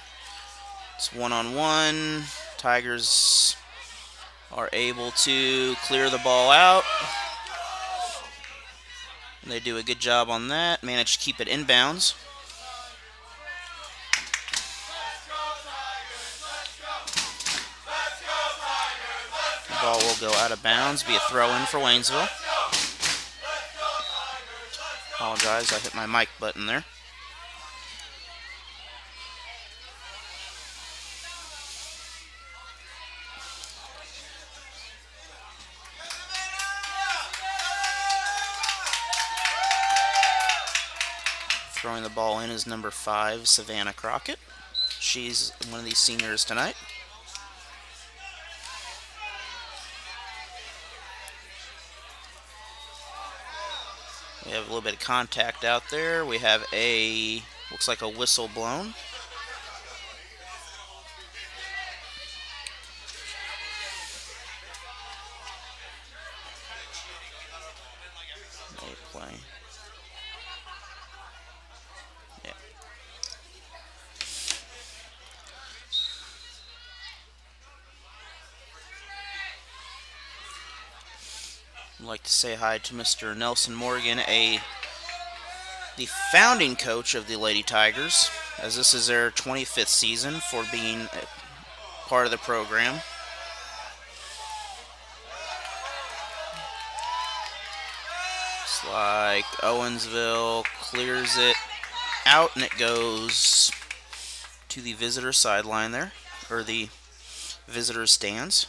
It's one-on-one. Tigers are able to clear the ball out. And they do a good job on that. Manage to keep it inbounds. The ball will go out of bounds. Be a throw-in for Waynesville. Apologize, I hit my mic button there. Throwing the ball in is number 5, Savannah Crockett. She's one of these seniors tonight. We have a little bit of contact out there. We have looks like a whistle blown. They play. Yeah. I'd like to say hi to Mr. Nelson Morgan, the founding coach of the Lady Tigers, as this is their 25th season for being a part of the program. It's like Owensville clears it out and it goes to the visitor sideline there, or the visitor stands.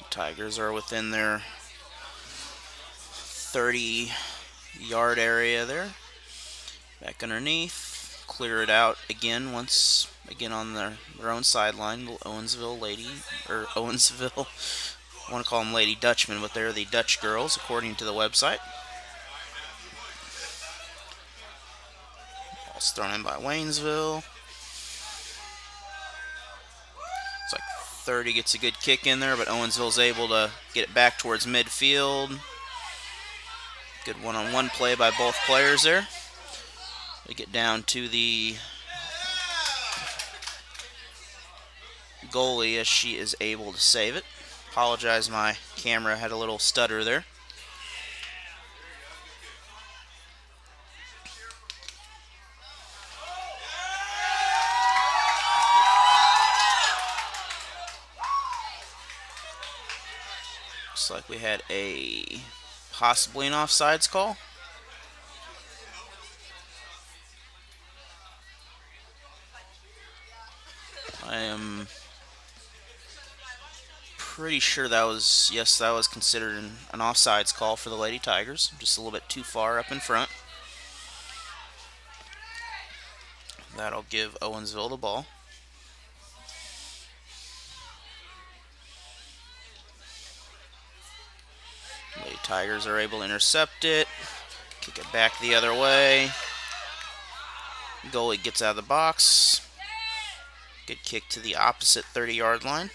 Tigers are within their 30-yard area there. Back underneath. Clear it out again once again on their own sideline. Owensville Lady, or Owensville, I want to call them Lady Dutchmen, but they're the Dutch girls according to the website. Ball's thrown in by Waynesville. It's like 30 gets a good kick in there, but Owensville's able to get it back towards midfield. Good one-on-one play by both players there. We get down to the goalie as she is able to save it. Apologize, my camera had a little stutter there. Looks like we had possibly an offsides call. I am pretty sure that was, yes, that was considered an offsides call for the Lady Tigers. Just a little bit too far up in front. That'll give Owensville the ball. Lady Tigers are able to intercept it, kick it back the other way. Goalie gets out of the box. Good kick to the opposite 30-yard line.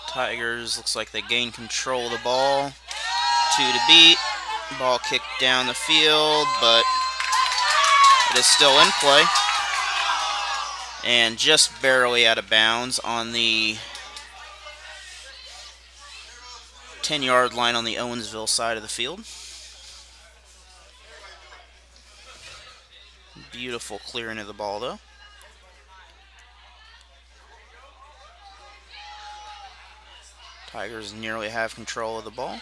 Tigers, looks like they gain control of the ball. 2 to beat. Ball kicked down the field, but it is still in play. And just barely out of bounds on the 10-yard line on the Owensville side of the field. Beautiful clearing of the ball, though. Tigers nearly have control of the ball.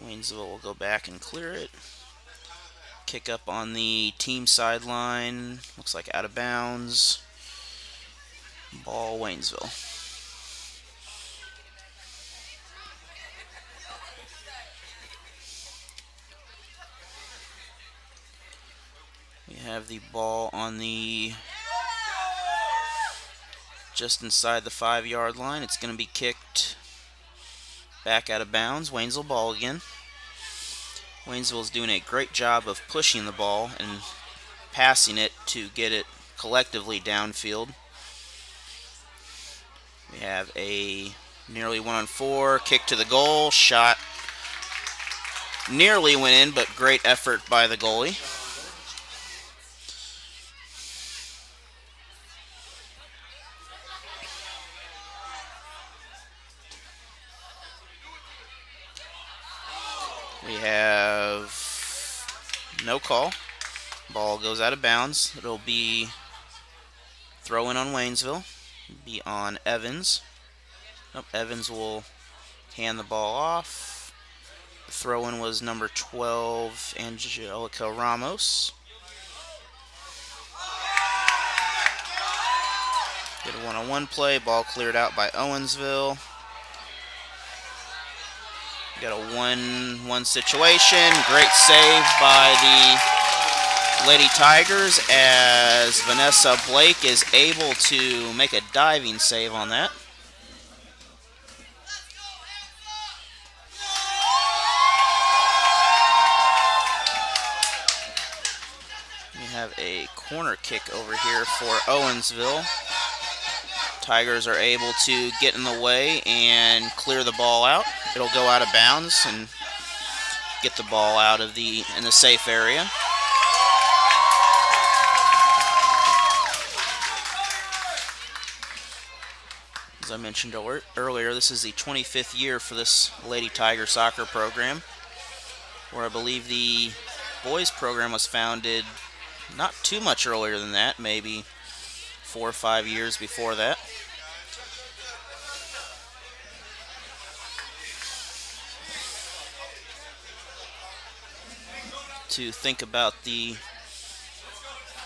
Waynesville will go back and clear it. Kick up on the team sideline. Looks like out of bounds. Ball, Waynesville. We have the ball on the just inside the 5-yard line. It's going to be kicked back out of bounds. Waynesville ball again. Waynesville is doing a great job of pushing the ball and passing it to get it collectively downfield. We have a nearly 1-on-4 kick to the goal. Shot nearly went in, but great effort by the goalie. We have no call. Ball goes out of bounds. It'll be throw in on Waynesville. Be on Evans. Nope, Evans will hand the ball off. The throw-in was number 12, Angelica Ramos. Get a one-on-one play. Ball cleared out by Owensville. Got a 1-1 situation. Great save by the Lady Tigers as Vanessa Blake is able to make a diving save on that. We have a corner kick over here for Owensville. Tigers are able to get in the way and clear the ball out. It'll go out of bounds and get the ball out of in the safe area. As I mentioned earlier, this is the 25th year for this Lady Tiger soccer program, where I believe the boys program was founded not too much earlier than that, maybe 4 or 5 years before that. To think about the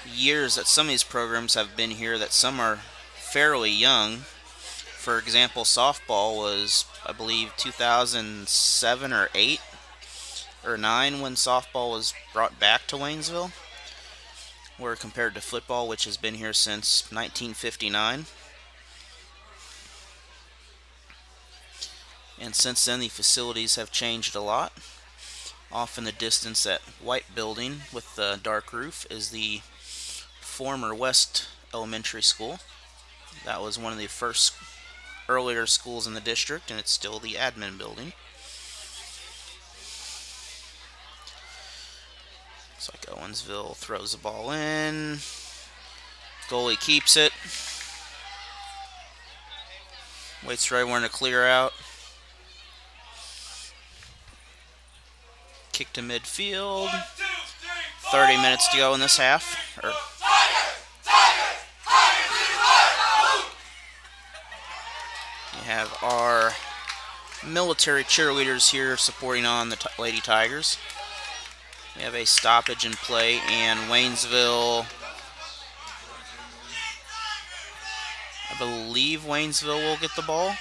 years that some of these programs have been here, that some are fairly young. For example, softball was, I believe, 2007 or 8 or 9 when softball was brought back to Waynesville, where compared to football, which has been here since 1959. And since then, the facilities have changed a lot. Off in the distance, that white building with the dark roof is the former West Elementary School. That was one of the first earlier schools in the district, and it's still the admin building. Looks like Owensville throws the ball in. Goalie keeps it. Waits for everyone to clear out. kick to midfield. 30 minutes to go in this half. We have our military cheerleaders here supporting on the Lady Tigers. We have a stoppage in play, and Waynesville, I believe Waynesville will get the ball.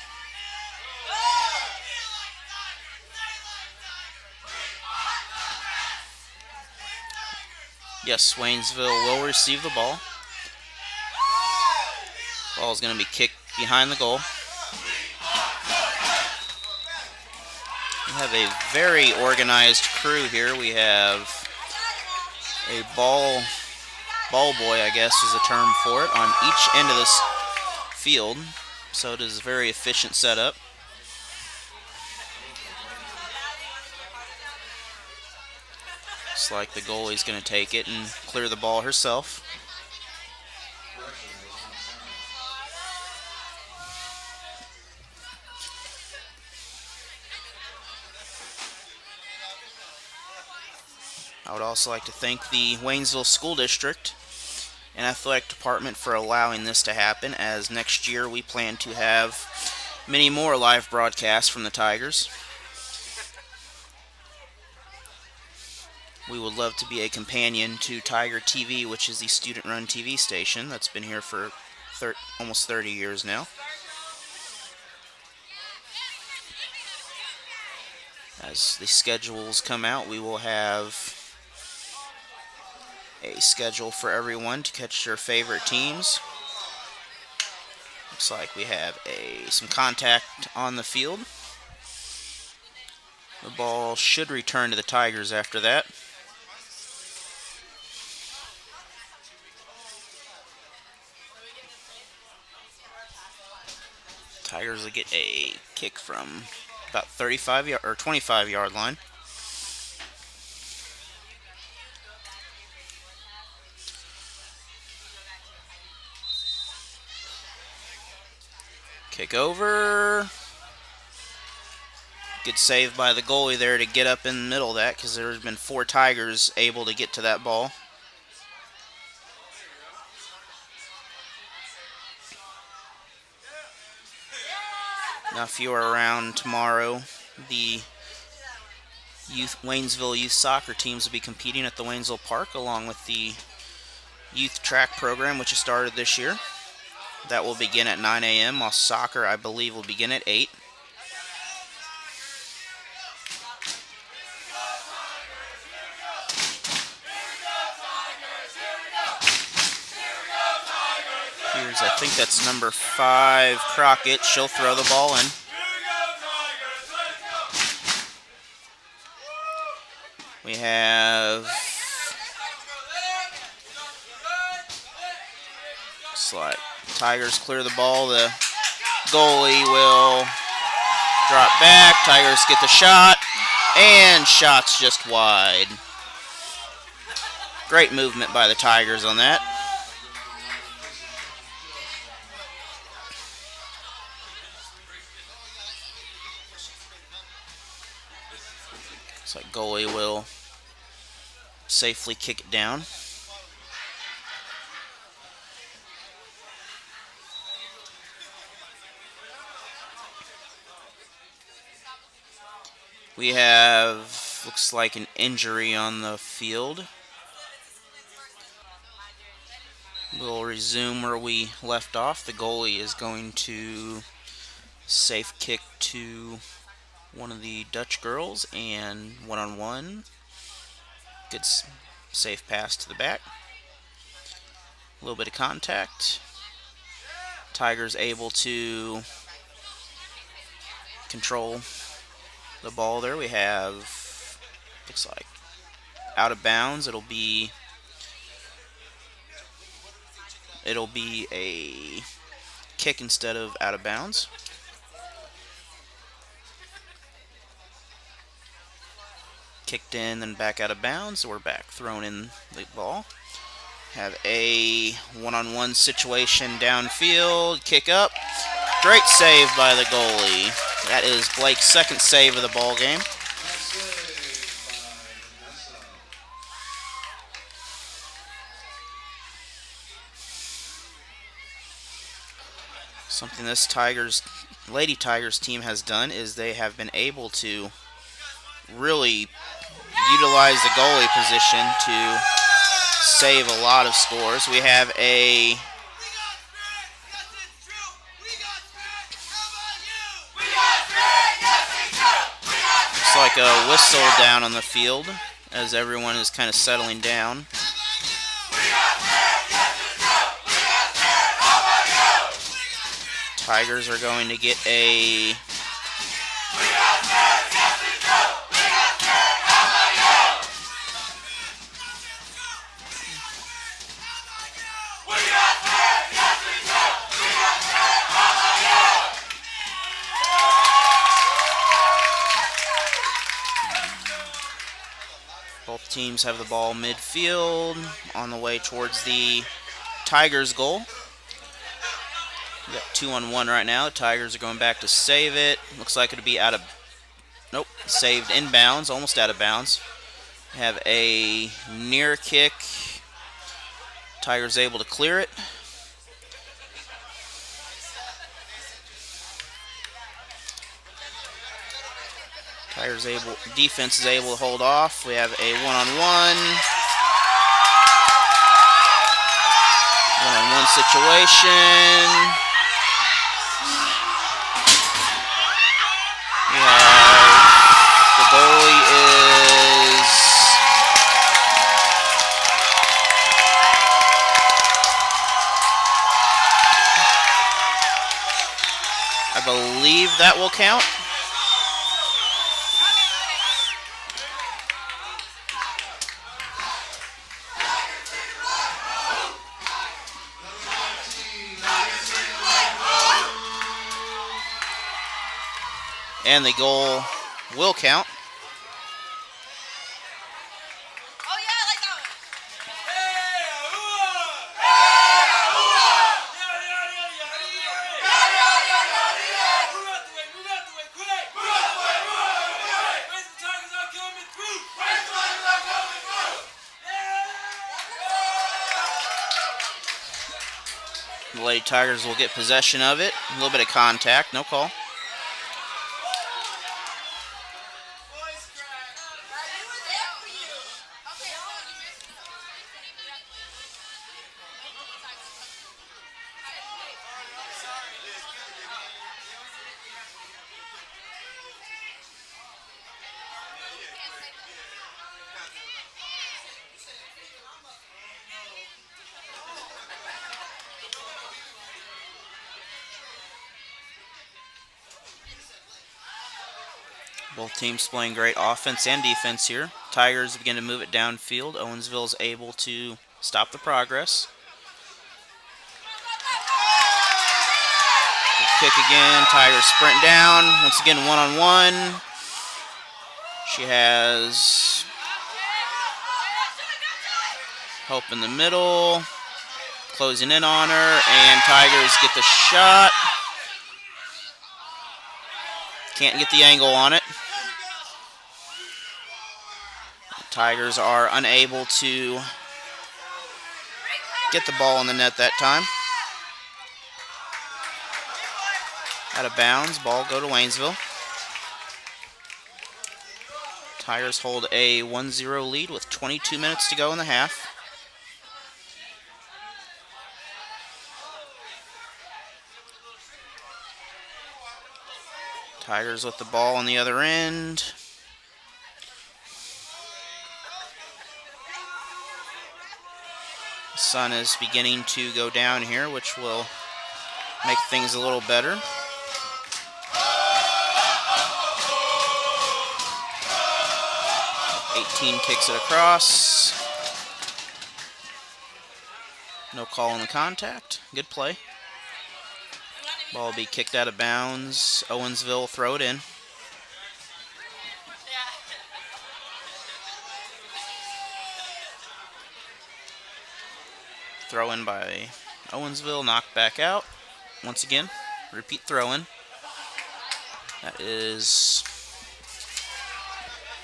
Yes, Waynesville will receive the ball. Ball is going to be kicked behind the goal. We have a very organized crew here. We have a ball boy, I guess is the term for it, on each end of this field. So it is a very efficient setup. Looks like the goalie's going to take it and clear the ball herself. I would also like to thank the Waynesville School District and Athletic Department for allowing this to happen, as next year we plan to have many more live broadcasts from the Tigers. We would love to be a companion to Tiger TV, which is the student-run TV station that's been here for almost 30 years now. As the schedules come out, we will have a schedule for everyone to catch their favorite teams. Looks like we have some contact on the field. The ball should return to the Tigers after that. Tigers will get a kick from about 25-yard line. Kick over. Good save by the goalie there to get up in the middle of that, because there's been 4 Tigers able to get to that ball. Now, if you are around tomorrow, the Waynesville youth soccer teams will be competing at the Waynesville Park, along with the youth track program, which has started this year. That will begin at 9 a.m., while soccer, I believe, will begin at 8. I think that's number 5, Crockett. She'll throw the ball in. We have slide. Tigers clear the ball. The goalie will drop back. Tigers get the shot, and shot's just wide. Great movement by the Tigers on that. Looks like goalie will safely kick it down. We have, looks like, an injury on the field. We'll resume where we left off. The goalie is going to safe kick to one of the Dutch girls, and one-on-one. Good safe pass to the back. A little bit of contact. Tigers able to control the ball there. We have, looks like, out of bounds. It'll be a kick instead of out of bounds. Kicked in, then back out of bounds. We're back, thrown in the ball. Have a one-on-one situation downfield. Kick up. Great save by the goalie. That is Blake's second save of the ball game. Something this Lady Tigers team has done is they have been able to really utilize the goalie position to save a lot of scores. We have a it's like a whistle down on the field as everyone is kind of settling down. Tigers are going to get a both teams have the ball midfield on the way towards the Tigers goal. We got 2-on-1 right now. The Tigers are going back to save it. Looks like it'll be out of... Nope. Saved inbounds. Almost out of bounds. We have a near kick. Tigers able to clear it. Defense is able to hold off. We have a one-on-one. One-on-one situation. The goalie is I believe that will count. And the goal will count. The Lady Tigers will get possession of it. A little bit of contact, no call. Both teams playing great offense and defense here. Tigers begin to move it downfield. Owensville is able to stop the progress. Kick again. Tigers sprint down. Once again, one-on-one. She has help in the middle. Closing in on her. And Tigers get the shot. Can't get the angle on it. Tigers are unable to get the ball in the net that time. Out of bounds, ball go to Waynesville. Tigers hold a 1-0 lead with 22 minutes to go in the half. Tigers with the ball on the other end. The sun is beginning to go down here, which will make things a little better. Kicks it across. No call on the contact. Good play. Ball will be kicked out of bounds. Owensville throw it in. Throw in by Owensville. Knocked back out. Once again, repeat throw in. That is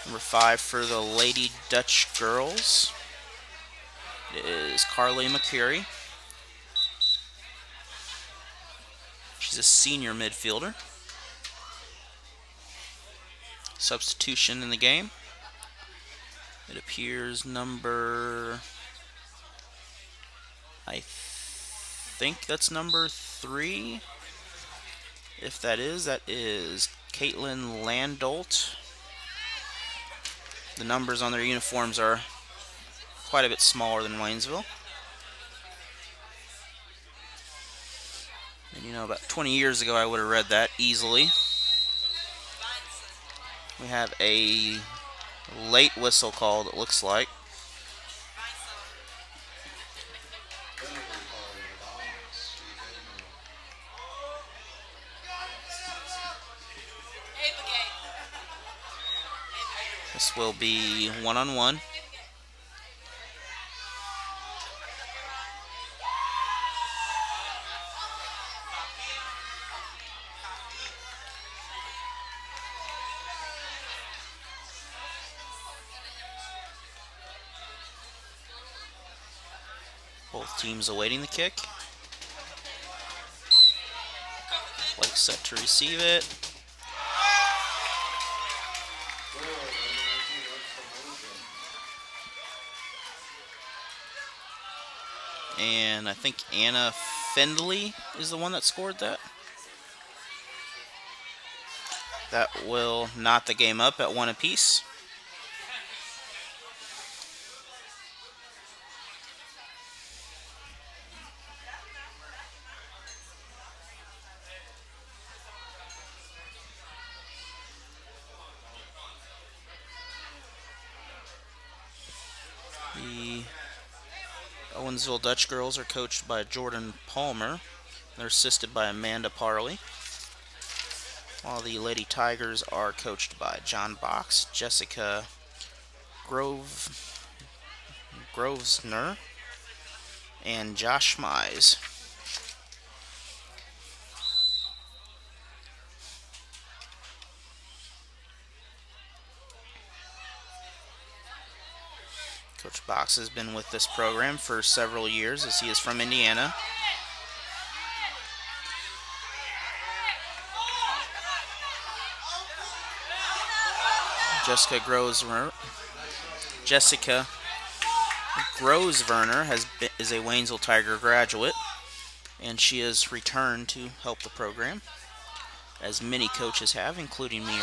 number 5 for the Lady Dutch girls. It is Carly McCurry. She's He's a senior midfielder. Substitution in the game. It appears number... I think that's number 3. If that is Caitlin Landolt. The numbers on their uniforms are quite a bit smaller than Waynesville. And you know, about 20 years ago I would have read that easily. We have a late whistle called, it looks like. This will be 1-on-1. Both teams awaiting the kick. Blake set to receive it. And I think Anna Findley is the one that scored that. That will knot the game up at 1 apiece. The Owensville Dutch girls are coached by Jordan Palmer. They're assisted by Amanda Parley. While the Lady Tigers are coached by John Box, Jessica Grovesner, and Josh Mize. Coach Box has been with this program for several years as he is from Indiana. Jessica Grosvenor is a Waynesville Tiger graduate, and she has returned to help the program, as many coaches have, including me.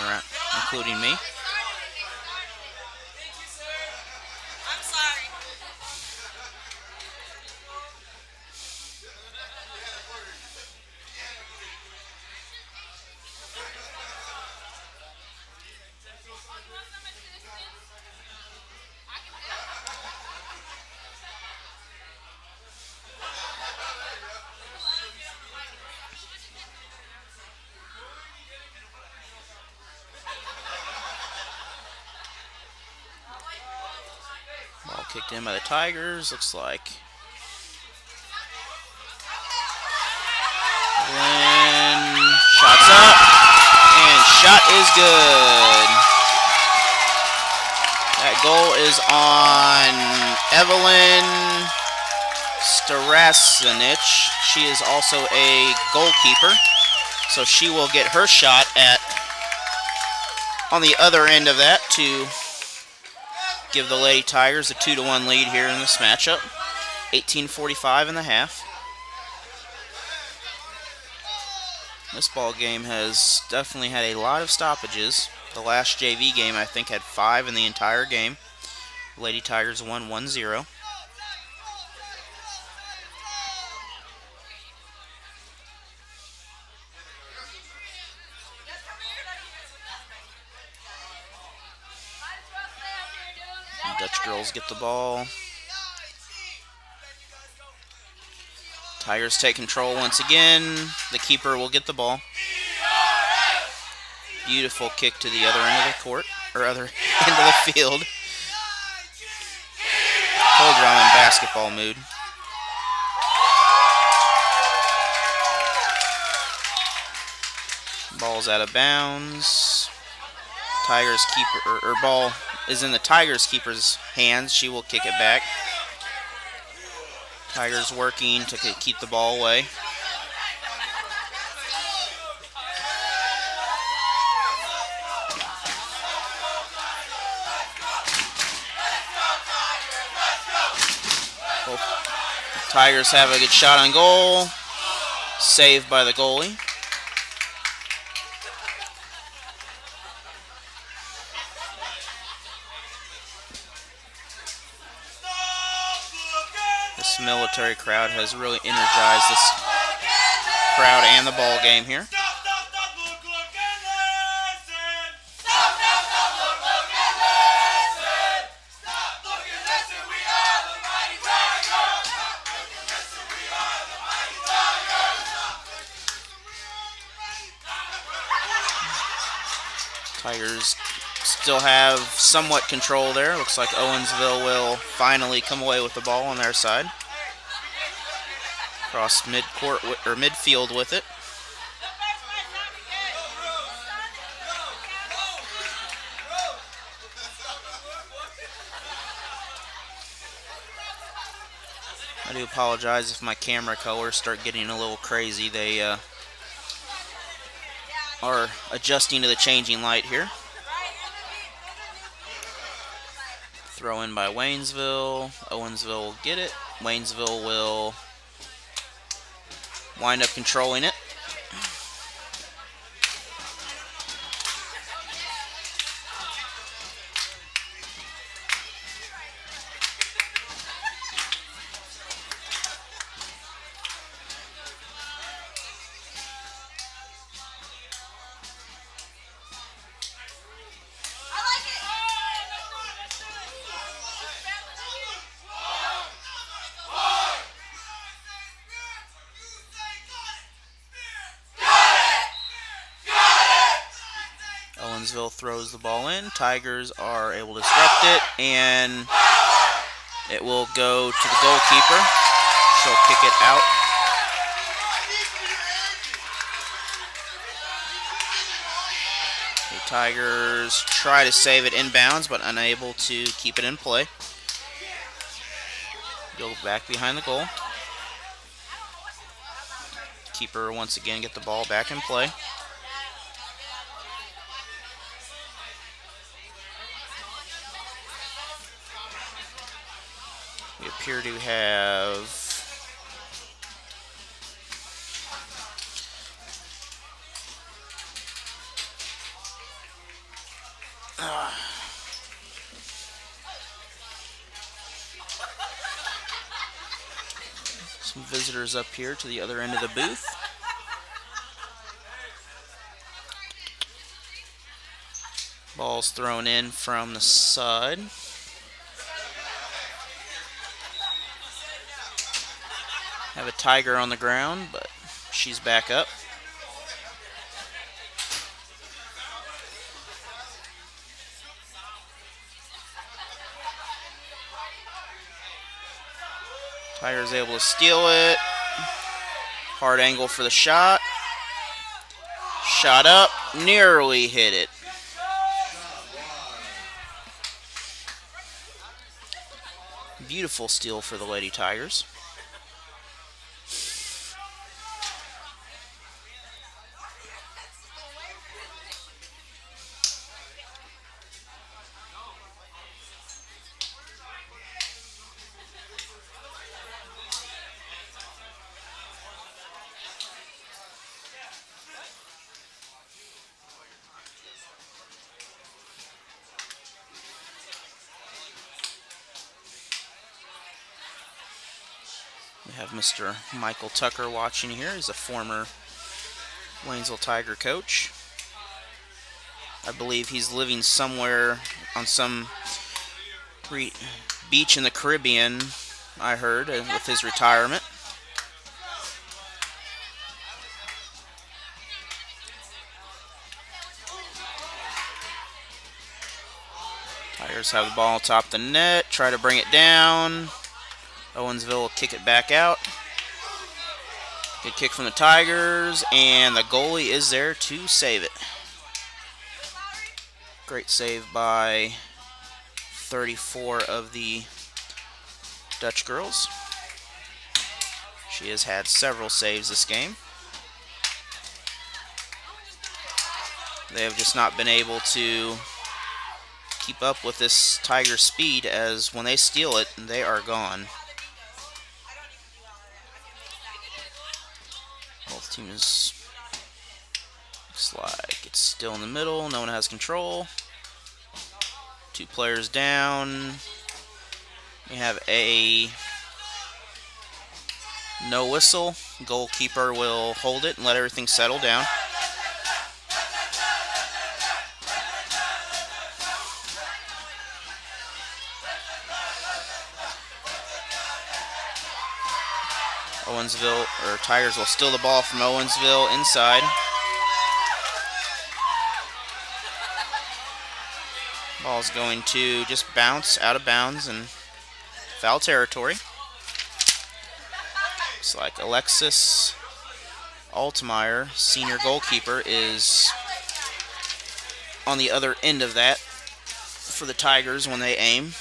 Ball kicked in by the Tigers, looks like. Then shots up, and shot is good. That goal is on Evelyn Starasinich. She is also a goalkeeper, so she will get her shot on the other end of that to give the Lady Tigers a 2-1 lead here in this matchup. 18:45 in the half. This ball game has definitely had a lot of stoppages. The last JV game, I think, had 5 in the entire game. Lady Tigers won 1-0. Dutch girls get the ball. Tigers take control once again. The keeper will get the ball. Beautiful kick to the other end of the court, or other end of the field. Told you I'm in basketball mood. Ball's out of bounds. Tigers keeper, or ball is in the Tigers keeper's hands. She will kick it back. Tigers working to keep the ball away. Tigers have a good shot on goal. Saved by the goalie. This military crowd has really energized this crowd and the ball game here. Tigers still have somewhat control there. Looks like Owensville will finally come away with the ball on their side. Across midcourt or midfield with it. I do apologize if my camera colors start getting a little crazy. They are adjusting to the changing light here. Throw in by Waynesville. Owensville will get it. Waynesville will wind up controlling it. Owensville throws the ball in. Tigers are able to disrupt it, and it will go to the goalkeeper. She'll kick it out. The Tigers try to save it inbounds, but unable to keep it in play. Go back behind the goal. Keeper once again get the ball back in play. We appear to have some visitors up here to the other end of the booth. Ball's thrown in from the side. Have a Tiger on the ground, but she's back up. Tiger's able to steal it. Hard angle for the shot. Shot up, nearly hit it. Beautiful steal for the Lady Tigers. We have Mr. Michael Tucker watching here. He's a former Waynesville Tiger coach. I believe he's living somewhere on some beach in the Caribbean, I heard, with his retirement. Tigers have the ball atop the net, try to bring it down. Owensville will kick it back out. Good kick from the Tigers, and the goalie is there to save it. Great save by 34 of the Dutch girls. She has had several saves this game. They have just not been able to keep up with this Tiger speed, as when they steal it, they are gone. Team is, looks like it's still in the middle. No one has control. 2 players down. We have a no whistle. Goalkeeper will hold it and let everything settle down. Owensville, or Tigers will steal the ball from Owensville inside. Ball's going to just bounce out of bounds and foul territory. Looks like Alexis Altmaier, senior goalkeeper, is on the other end of that for the Tigers when they aim.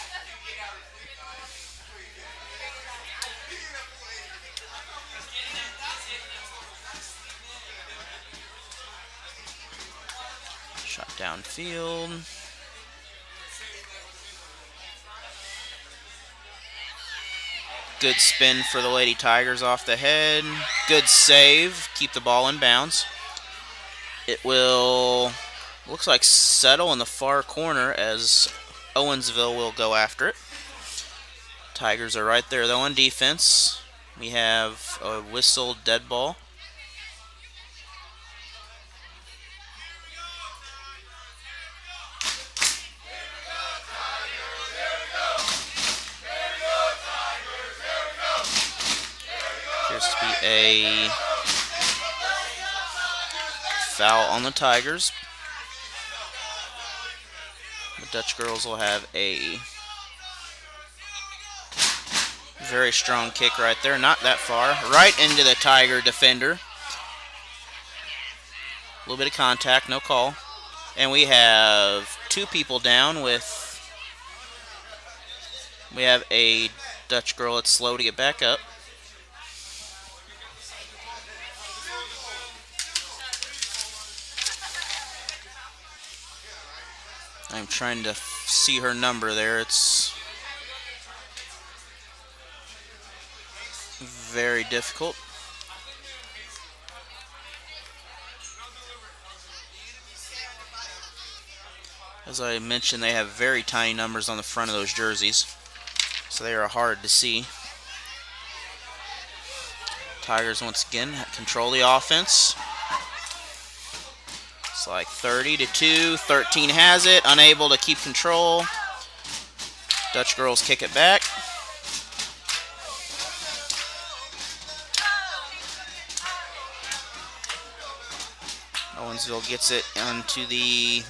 Shot downfield. Good spin for the Lady Tigers off the head. Good save. Keep the ball in bounds. It will, looks like, settle in the far corner as Owensville will go after it. Tigers are right there, though, on defense. We have a whistle dead ball. Appears to be a foul on the Tigers. The Dutch girls will have a very strong kick right there. Not that far. Right into the Tiger defender. A little bit of contact, no call. And we have 2 people down with... We have a Dutch girl that's slow to get back up. I'm trying to see her number there. It's very difficult. As I mentioned, they have very tiny numbers on the front of those jerseys, so they are hard to see. Tigers once again control the offense. It's like 30-2. 13 has it, unable to keep control. Dutch girls kick it back. Owensville gets it onto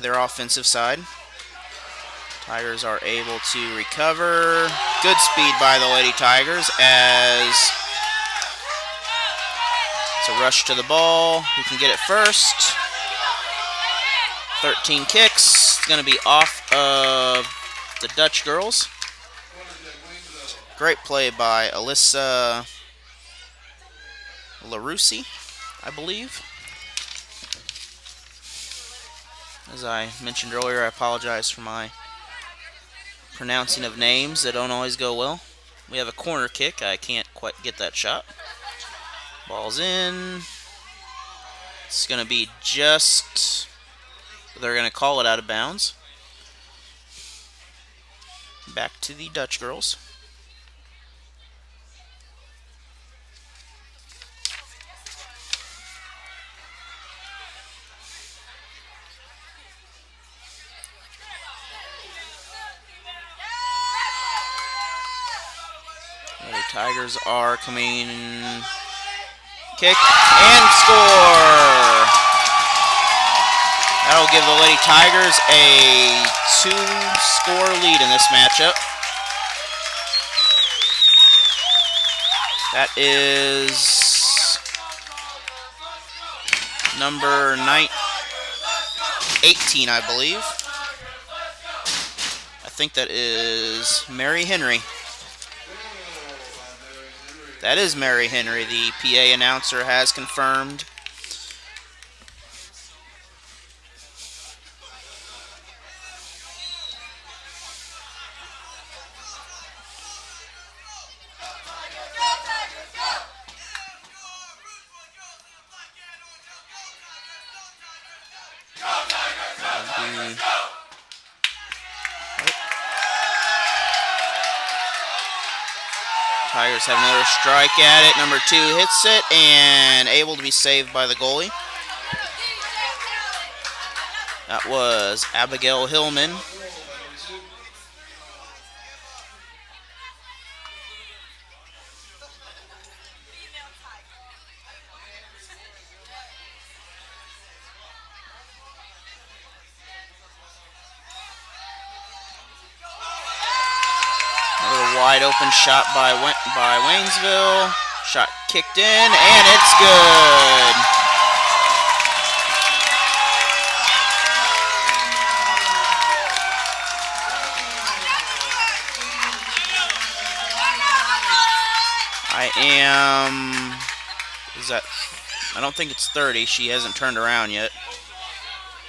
their offensive side. Tigers are able to recover. Good speed by the Lady Tigers as it's a rush to the ball. Who can get it first? 13 kicks. It's going to be off of the Dutch girls. Great play by Alyssa LaRusi, I believe. As I mentioned earlier, I apologize for my pronouncing of names that don't always go well. We have a corner kick. I can't quite get that shot. Ball's in. It's going to be just... They're going to call it out of bounds. Back to the Dutch girls. The Tigers are coming. Kick and score. That'll give the Lady Tigers a 2-score lead in this matchup. That is number 18, I believe. I think that is Mary Henry. That is Mary Henry. The PA announcer has confirmed. Tigers have another strike at it. Number 2 hits it and able to be saved by the goalie. That was Abigail Hillman. Another wide open shot by Waynesville. Shot kicked in, and it's good. I don't think it's 30. She hasn't turned around yet.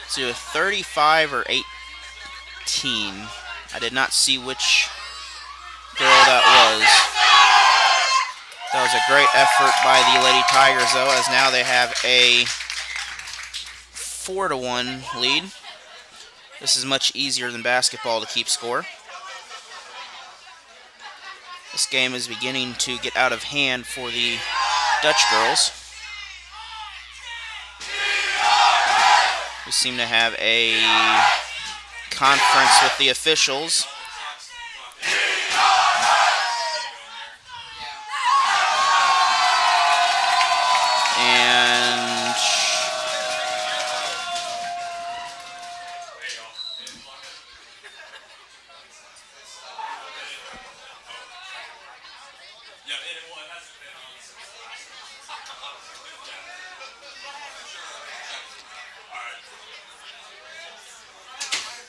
It's either 35 or 18. I did not see which girl that was. That was a great effort by the Lady Tigers, though, as now they have a 4-1 lead. This is much easier than basketball to keep score. This game is beginning to get out of hand for the Dutch girls. We seem to have a conference with the officials. And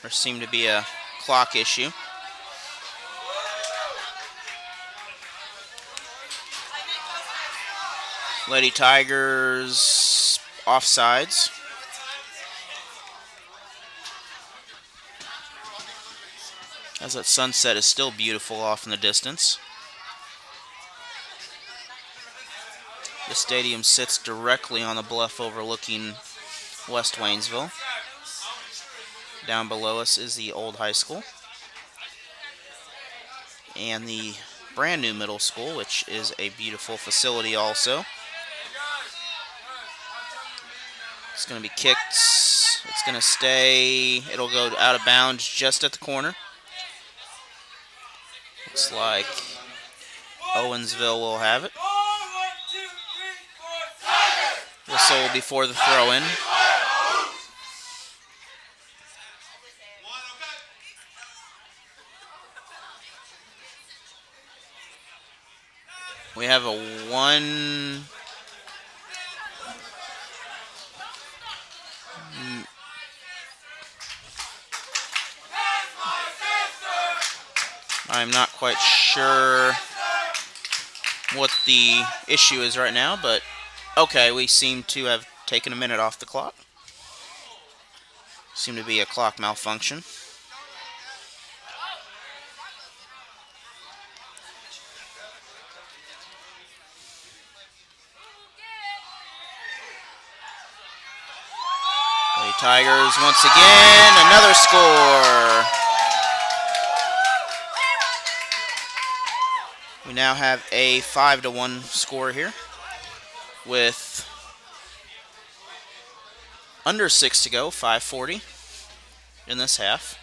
there seemed to be a clock issue. Lady Tigers offsides. As that sunset is still beautiful off in the distance. The stadium sits directly on the bluff overlooking West Waynesville. Down below us is the old high school and the brand new middle school, which is a beautiful facility also. It's going to be kicked. It's going to stay. It'll go out of bounds just at the corner. Looks like Owensville will have it. Whistle before the throw-in. We have a one. I'm not quite sure what the issue is right now, but okay, we seem to have taken a minute off the clock. Seem to be a clock malfunction. The Tigers once again, another score. We now have a 5-1 score here with under 6 to go, 5:40 in this half.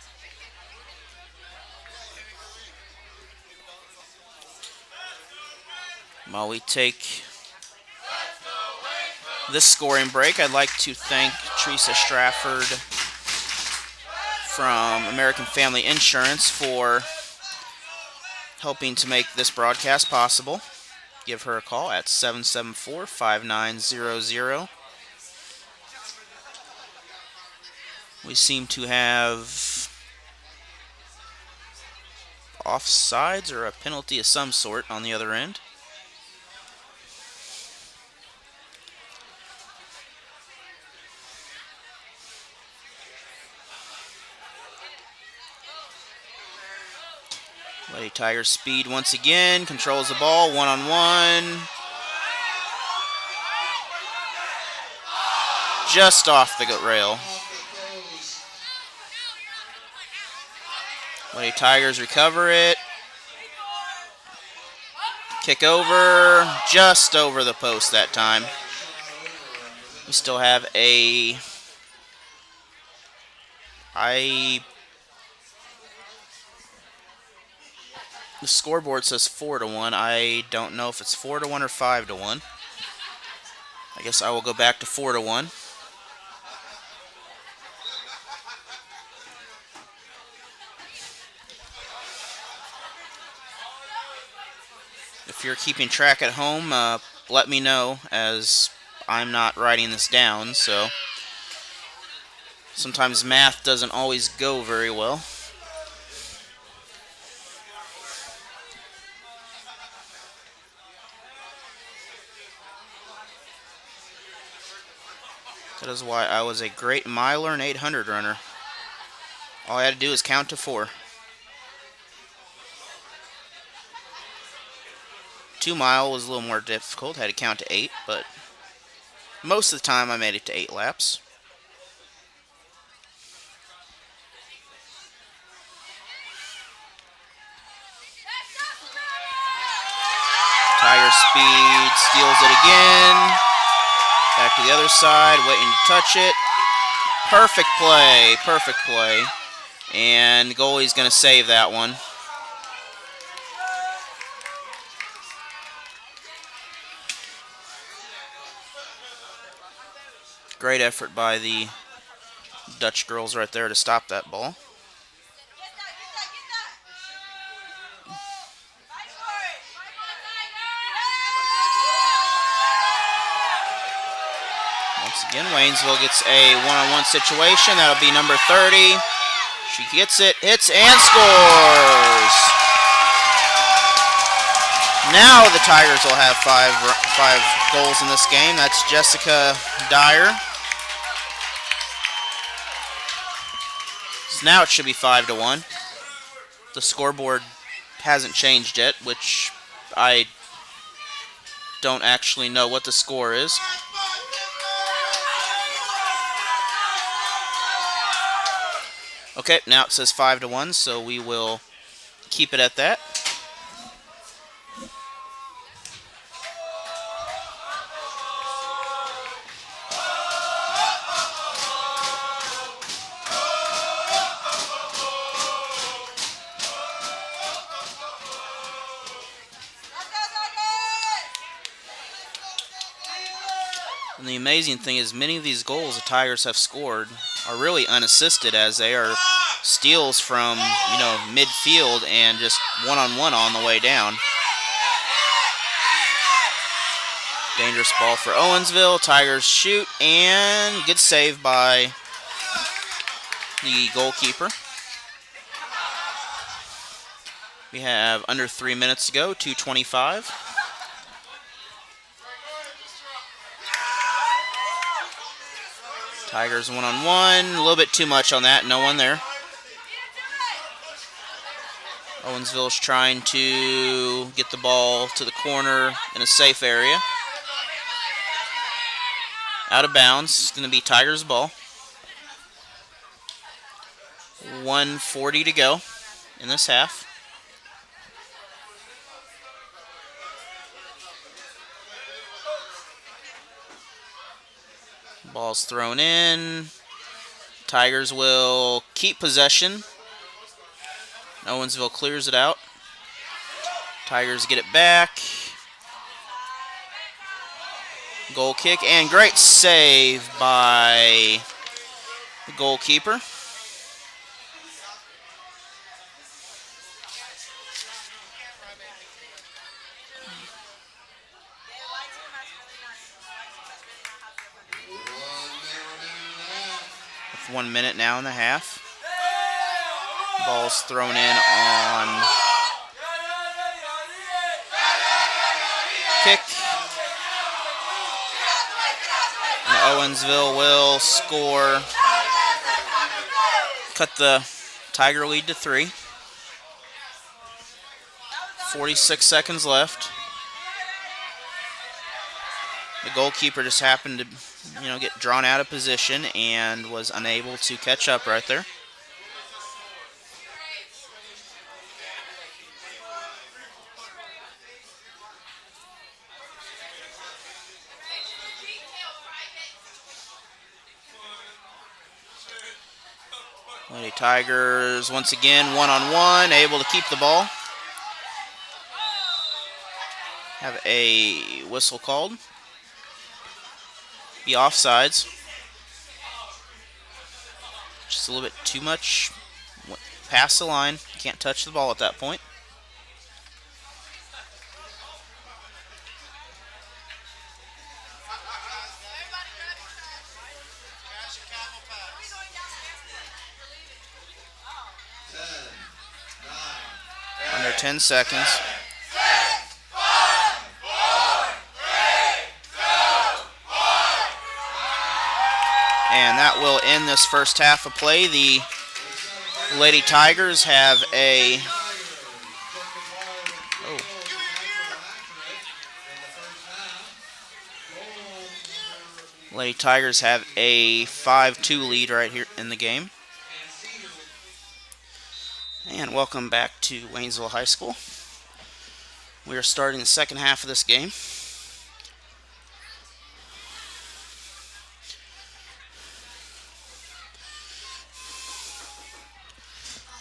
While we take this scoring break, I'd like to thank Teresa Strafford from American Family Insurance for helping to make this broadcast possible. Give her a call at 774-5900. We seem to have offsides or a penalty of some sort on the other end. Lady Tigers speed once again, controls the ball, one-on-one. Just off the rail. Lady Tigers recover it. Kick over, just over the post that time. We still have the scoreboard says 4-1. I don't know if it's 4-1 or 5-1. I guess I will go back to 4-1. If you're keeping track at home, let me know, as I'm not writing this down, so sometimes math doesn't always go very well. That is why I was a great miler and 800 runner. All I had to do is count to 4. 2 mile was a little more difficult. Had to count to 8, but most of the time I made it to 8 laps. Tiger Speed steals it again. Back to the other side, waiting to touch it. Perfect play, perfect play. And the goalie's going to save that one. Great effort by the Dutch girls right there to stop that ball. Once again, Waynesville gets a one-on-one situation. That'll be number 30. She gets it, hits, and scores. Now the Tigers will have five goals in this game. That's Jessica Dyer. So now it should be 5-1. The scoreboard hasn't changed yet, which I don't actually know what the score is. Okay, now it says 5-1, so we will keep it at that. And the amazing thing is many of these goals the Tigers have scored are really unassisted, as they are steals from, midfield and just one-on-one on the way down. Dangerous ball for Owensville. Tigers shoot, and good save by the goalkeeper. We have under 3 minutes to go, 2:25. Tigers one-on-one, a little bit too much on that, no one there. Owensville's trying to get the ball to the corner in a safe area. Out of bounds, it's going to be Tigers' ball. 1:40 to go in this half. Ball's thrown in. Tigers will keep possession. Owensville clears it out. Tigers get it back. Goal kick, and great save by the goalkeeper. With 1 minute now in the half. Ball's thrown in on kick. And Owensville will score. Cut the Tiger lead to 3. 46 seconds left. The goalkeeper just happened to, get drawn out of position and was unable to catch up right there. Tigers once again one-on-one, able to keep the ball. Have a whistle called. Be offsides. Just a little bit too much past the line. Can't touch the ball at that point. Under 10 seconds. And that will end this first half of play. The Lady Tigers have a Lady Tigers have a 5-2 lead right here in the game. And welcome back to Waynesville High School. We are starting the second half of this game.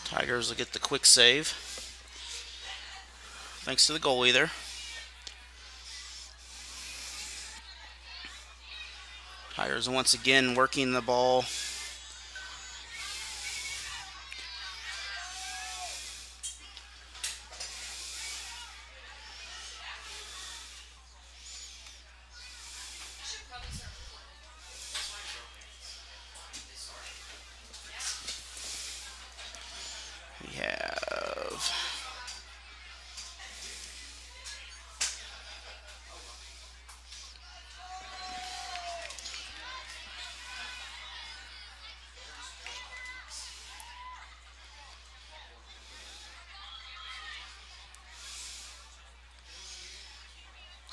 Tigers will get the quick save. Thanks to the goalie there. Tigers once again working the ball. We have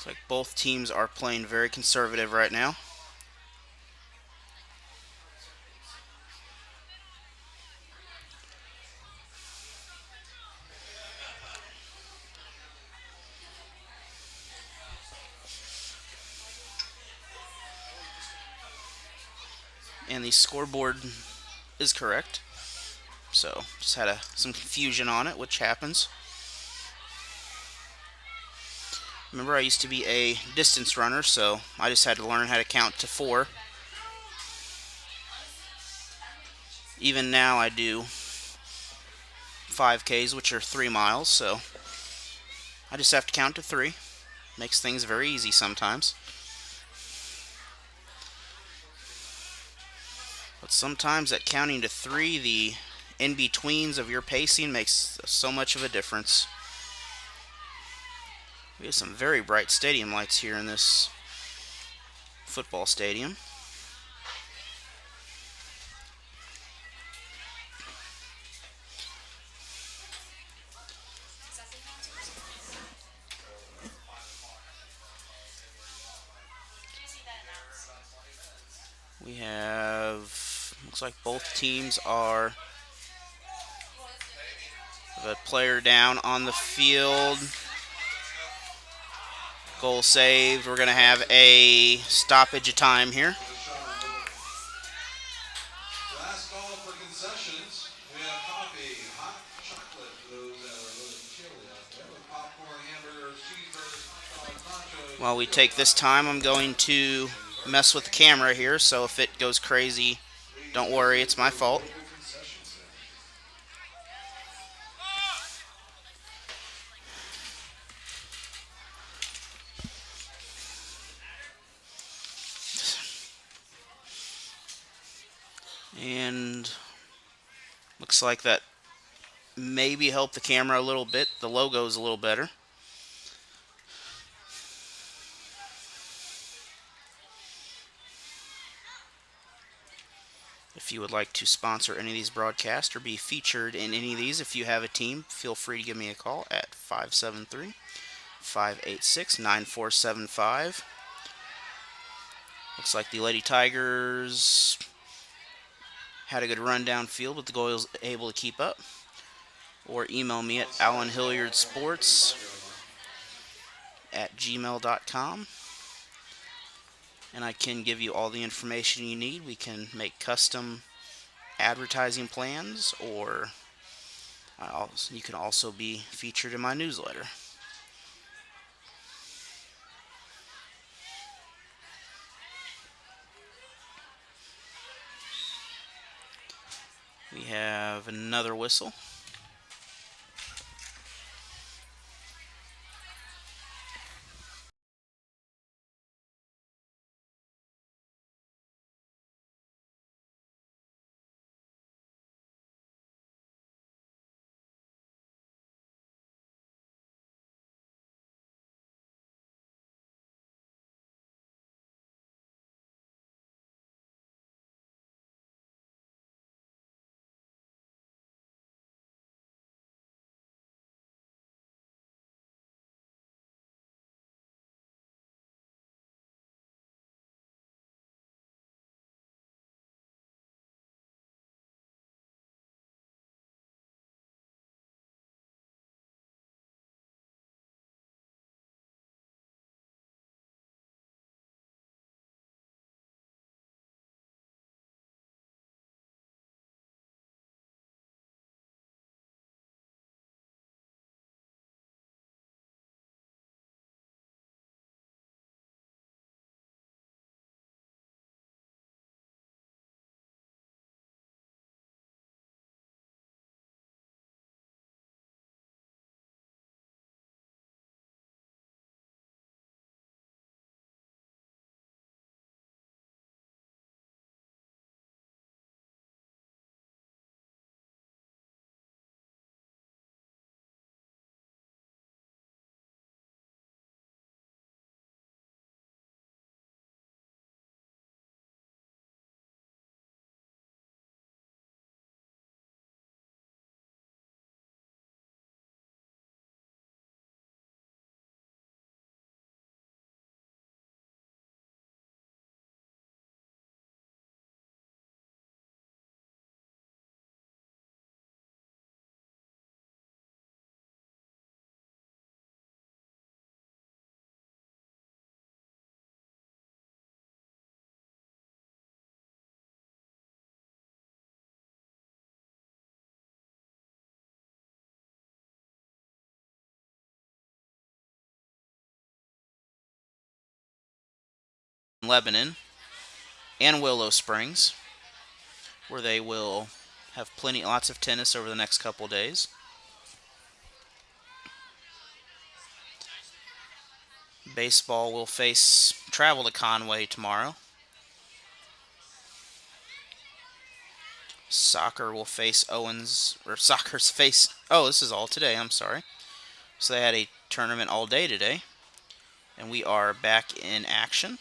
looks like both teams are playing very conservative right now. And the scoreboard is correct. So just had some confusion on it, which happens. Remember, I used to be a distance runner, so I just had to learn how to count to 4. Even now I do 5Ks, which are 3 miles, so I just have to count to 3. Makes things very easy sometimes. But sometimes at counting to 3, the in-betweens of your pacing makes so much of a difference. We have some very bright stadium lights here in this football stadium. We have, looks like both teams have a player down on the field. Goal saved. We're going to have a stoppage of time here. Last call for concessions. We have coffee, hot chocolate for those that are a little chilly out there, with popcorn, hamburgers, cheeseburgers, hot dog, nachos. While we take this time, I'm going to mess with the camera here, so if it goes crazy, don't worry, it's my fault. And looks like that maybe helped the camera a little bit. The logo is a little better. If you would like to sponsor any of these broadcasts or be featured in any of these, if you have a team, feel free to give me a call at 573-586-9475. Looks like the Lady Tigers had a good run downfield, but the goal was able to keep up. Or email me at Allen Hilliard Sports at gmail.com. And I can give you all the information you need. We can make custom advertising plans, or you can also be featured in my newsletter. We have another whistle. Lebanon and Willow Springs, where they will have lots of tennis over the next couple days. Baseball will travel to Conway tomorrow. Soccer will face soccer's face. Oh, this is all today. I'm sorry. So they had a tournament all day today, and we are back in action.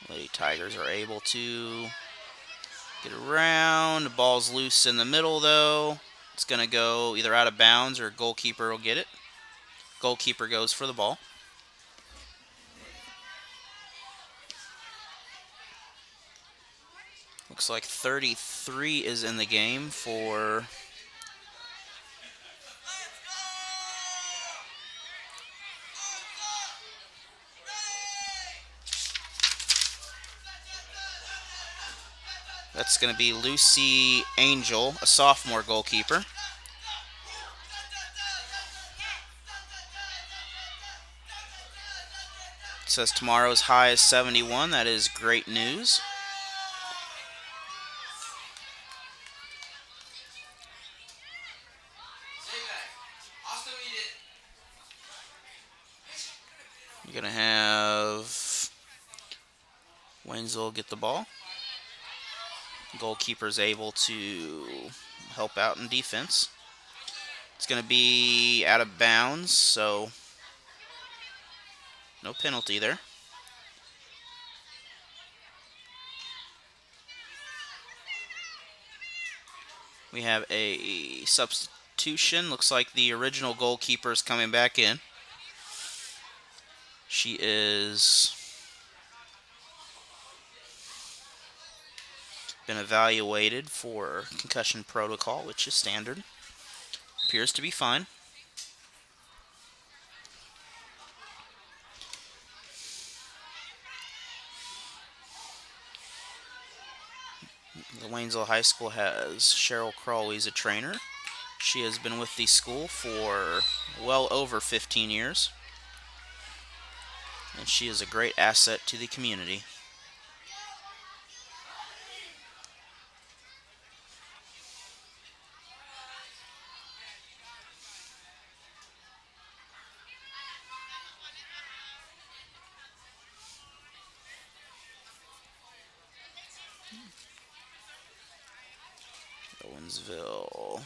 Lady Tigers are able to get around. The ball's loose in the middle, though. It's going to go either out of bounds or goalkeeper will get it. Goalkeeper goes for the ball. Looks like 33 is in the game for that's going to be Lucy Angel, a sophomore goalkeeper. It says tomorrow's high is 71. That is great news. You're going to have Wenzel get the ball. Goalkeeper's able to help out in defense. It's going to be out of bounds, so no penalty there. We have a substitution. Looks like the original goalkeeper is coming back in. She is Been evaluated for concussion protocol, which is standard. Appears to be fine. The Waynesville High School has Cheryl Crawley as a trainer. She has been with the school for well over 15 years. And she is a great asset to the community. Owensville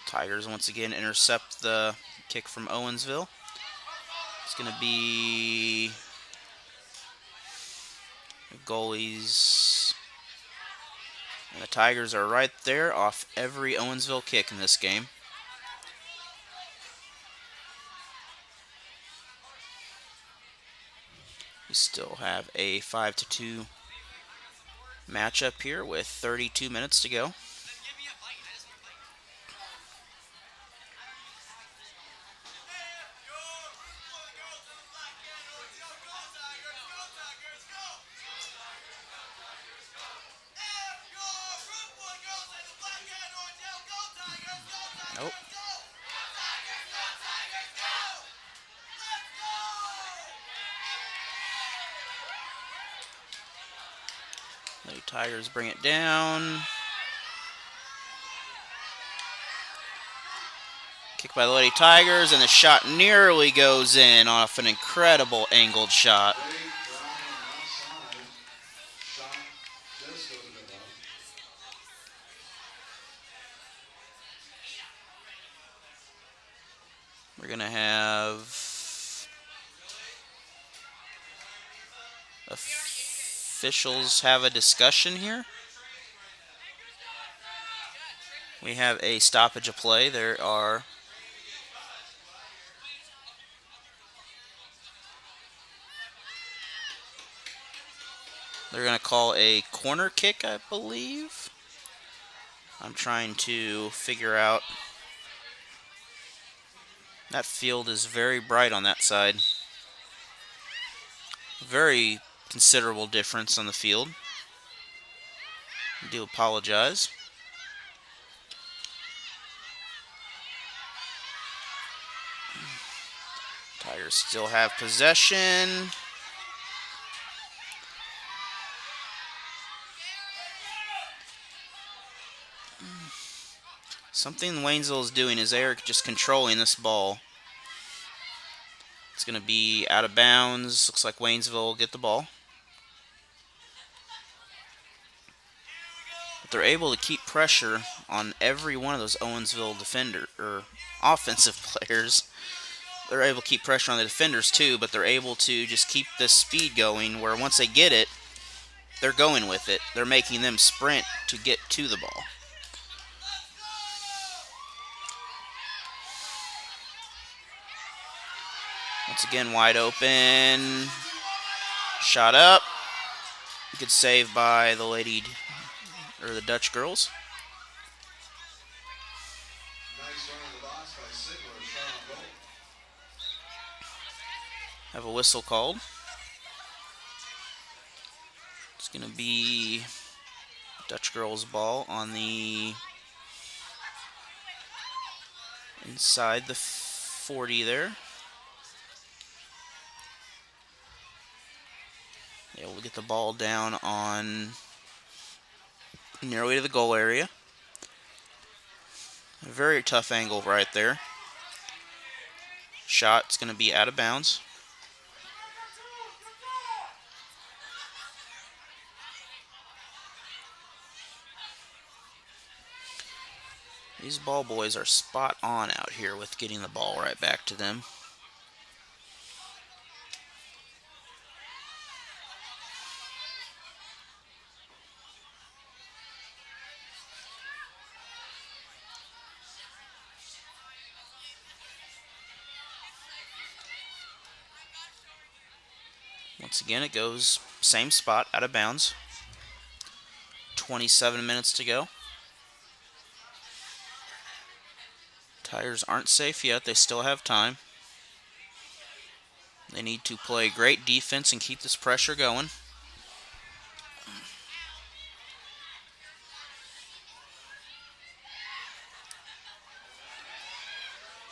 Tigers once again intercept the kick from Owensville. It's going to be the goalies. And the Tigers are right there off every Owensville kick in this game. We still have a 5-2 matchup here with 32 minutes to go. Nope. The Tigers bring it down. Kick by the Lady Tigers, and the shot nearly goes in off an incredible angled shot. Big drive outside. Shot just goes above. We're going to have officials have a discussion here. We have a stoppage of play. They're going to call a corner kick, I believe. I'm trying to figure out. That field is very bright on that side. Very considerable difference on the field. I do apologize. Tigers still have possession. Something Waynesville is doing is they're just controlling this ball. It's going to be out of bounds. Looks like Waynesville will get the ball. But they're able to keep pressure on every one of those Owensville offensive players. They're able to keep pressure on the defenders too, but they're able to just keep this speed going where once they get it, they're going with it. They're making them sprint to get to the ball. Once again, wide open. Shot up. Good save by the the Dutch girls. Nice run in the box by Sigler. Shot on goal. Have a whistle called. It's going to be Dutch girls' ball on the inside the 40 there. Yeah, we'll get the ball down on nearly to the goal area. A very tough angle right there. Shot's going to be out of bounds. These ball boys are spot on out here with getting the ball right back to them. Once again, it goes same spot, out of bounds. 27 minutes to go. Tigers aren't safe yet. They still have time. They need to play great defense and keep this pressure going.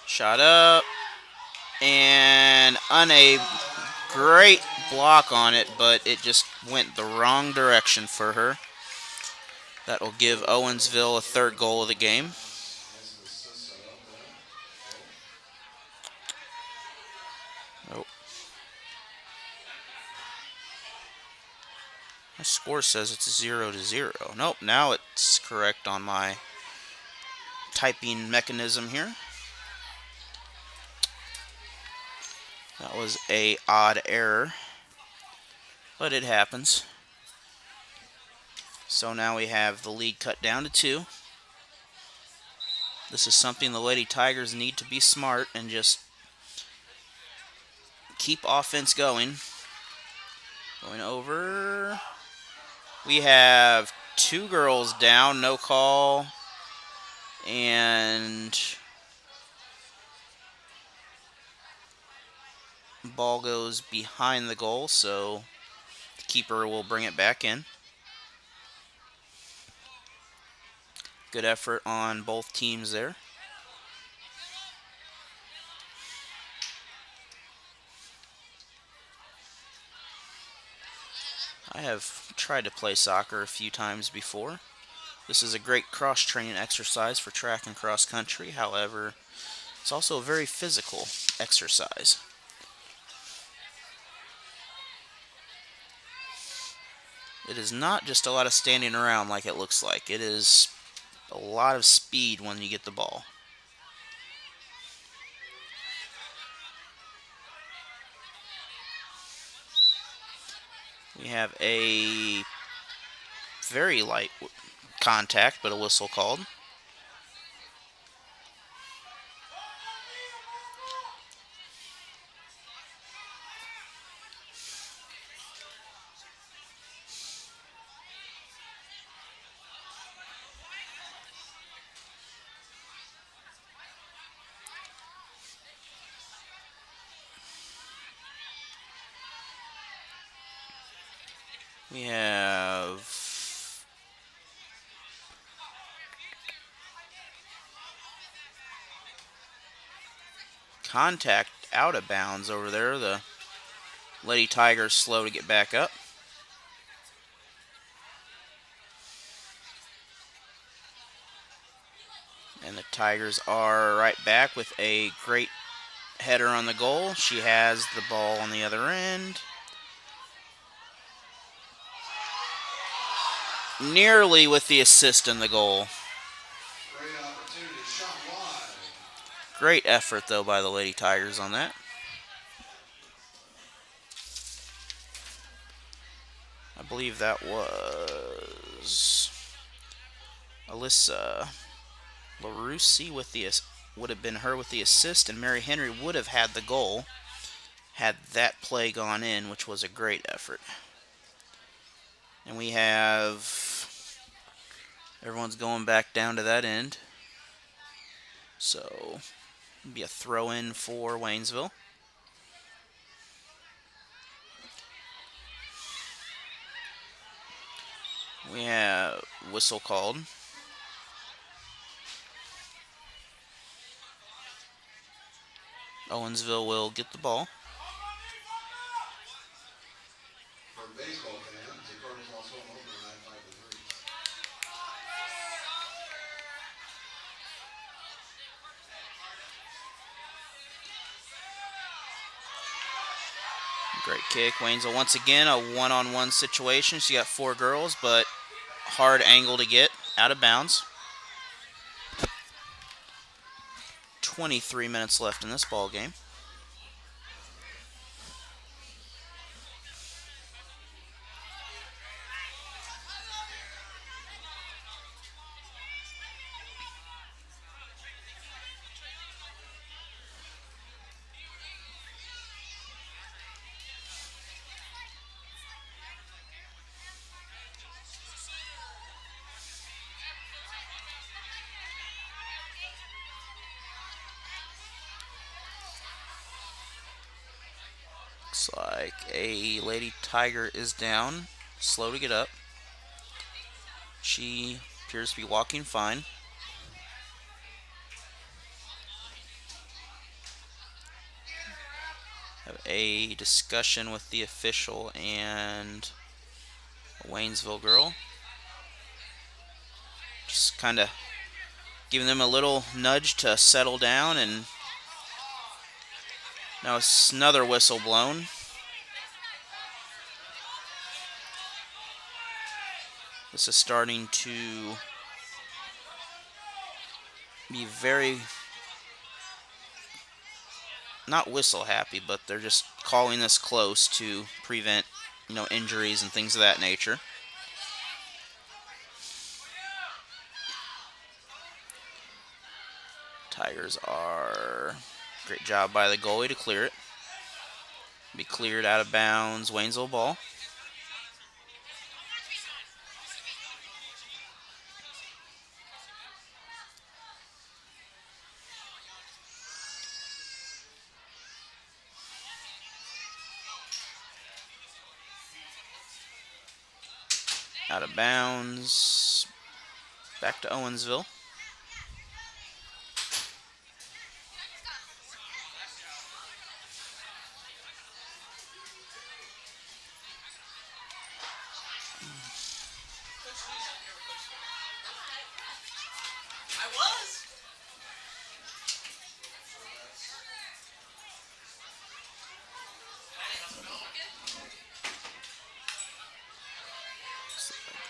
Shot up. And great block on it, but it just went the wrong direction for her. That will give Owensville a third goal of the game. Oh. My score says it's 0-0. Nope, now it's correct on my typing mechanism here. That was an odd error, but it happens. So now we have the lead cut down to 2. This is something the Lady Tigers need to be smart and just keep offense going. Going over. We have 2 girls down, no call. And ball goes behind the goal, so the keeper will bring it back in. Good effort on both teams there. I have tried to play soccer a few times before. This is a great cross-training exercise for track and cross country. However, it's also a very physical exercise. It is not just a lot of standing around like it looks like. It is a lot of speed when you get the ball. We have a very light contact, but a whistle called. We have contact out of bounds over there. The Lady Tigers slow to get back up. And the Tigers are right back with a great header on the goal. She has the ball on the other end. Nearly with the assist in the goal. Great opportunity, shot wide. Great effort, though, by the Lady Tigers on that. I believe that was Alyssa LaRusse with the would have been her with the assist, and Mary Henry would have had the goal had that play gone in, which was a great effort. And we have everyone's going back down to that end. So it'll be a throw-in for Waynesville. We have whistle called. Owensville will get the ball. For baseball fans, the Cardinals lost home opener 9-5-3. Great kick. Waynesville once again a one-on-one situation. She got 4 girls, but hard angle to get out of bounds. 23 minutes left in this ball game. like a Lady Tiger is down, slow to get up. She appears to be walking fine. Have a discussion with the official and a Waynesville girl. Just kind of giving them a little nudge to settle down, and now it's another whistle blown. This is starting to be very, not whistle happy, but they're just calling this close to prevent, injuries and things of that nature. Tigers are, great job by the goalie to clear it. Be cleared out of bounds, Waynesville ball. Out of bounds. Back to Owensville.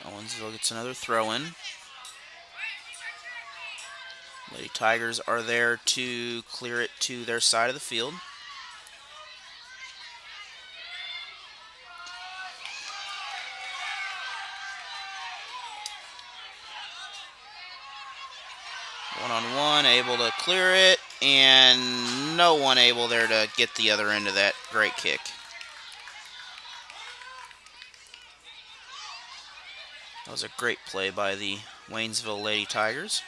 Owensville gets another throw-in. Lady Tigers are there to clear it to their side of the field. One-on-one, able to clear it, and no one able there to get the other end of that great kick. That was a great play by the Waynesville Lady Tigers.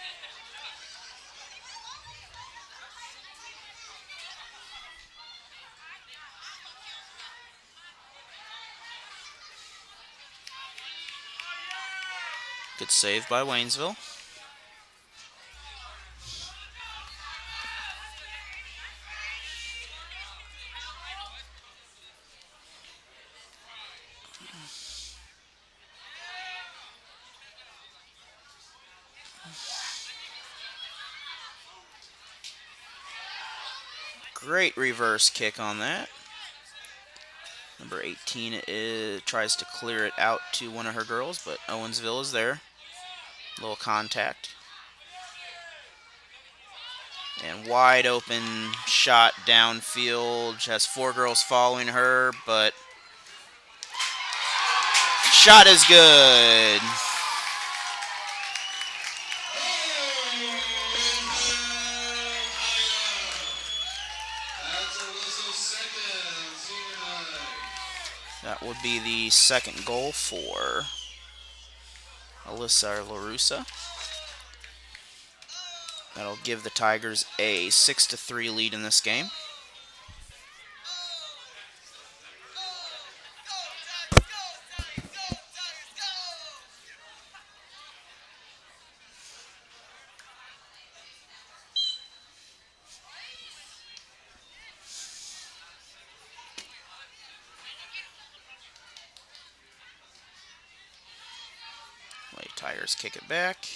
Good save by Waynesville. Great reverse kick on that. Number 18 tries to clear it out to one of her girls, but Owensville is there. Little contact. And wide open shot downfield. She has 4 girls following her, but shot is good. That would be the second goal for Alyssa LaRussa. That'll give the Tigers a 6-3 lead in this game. Tigers kick it back.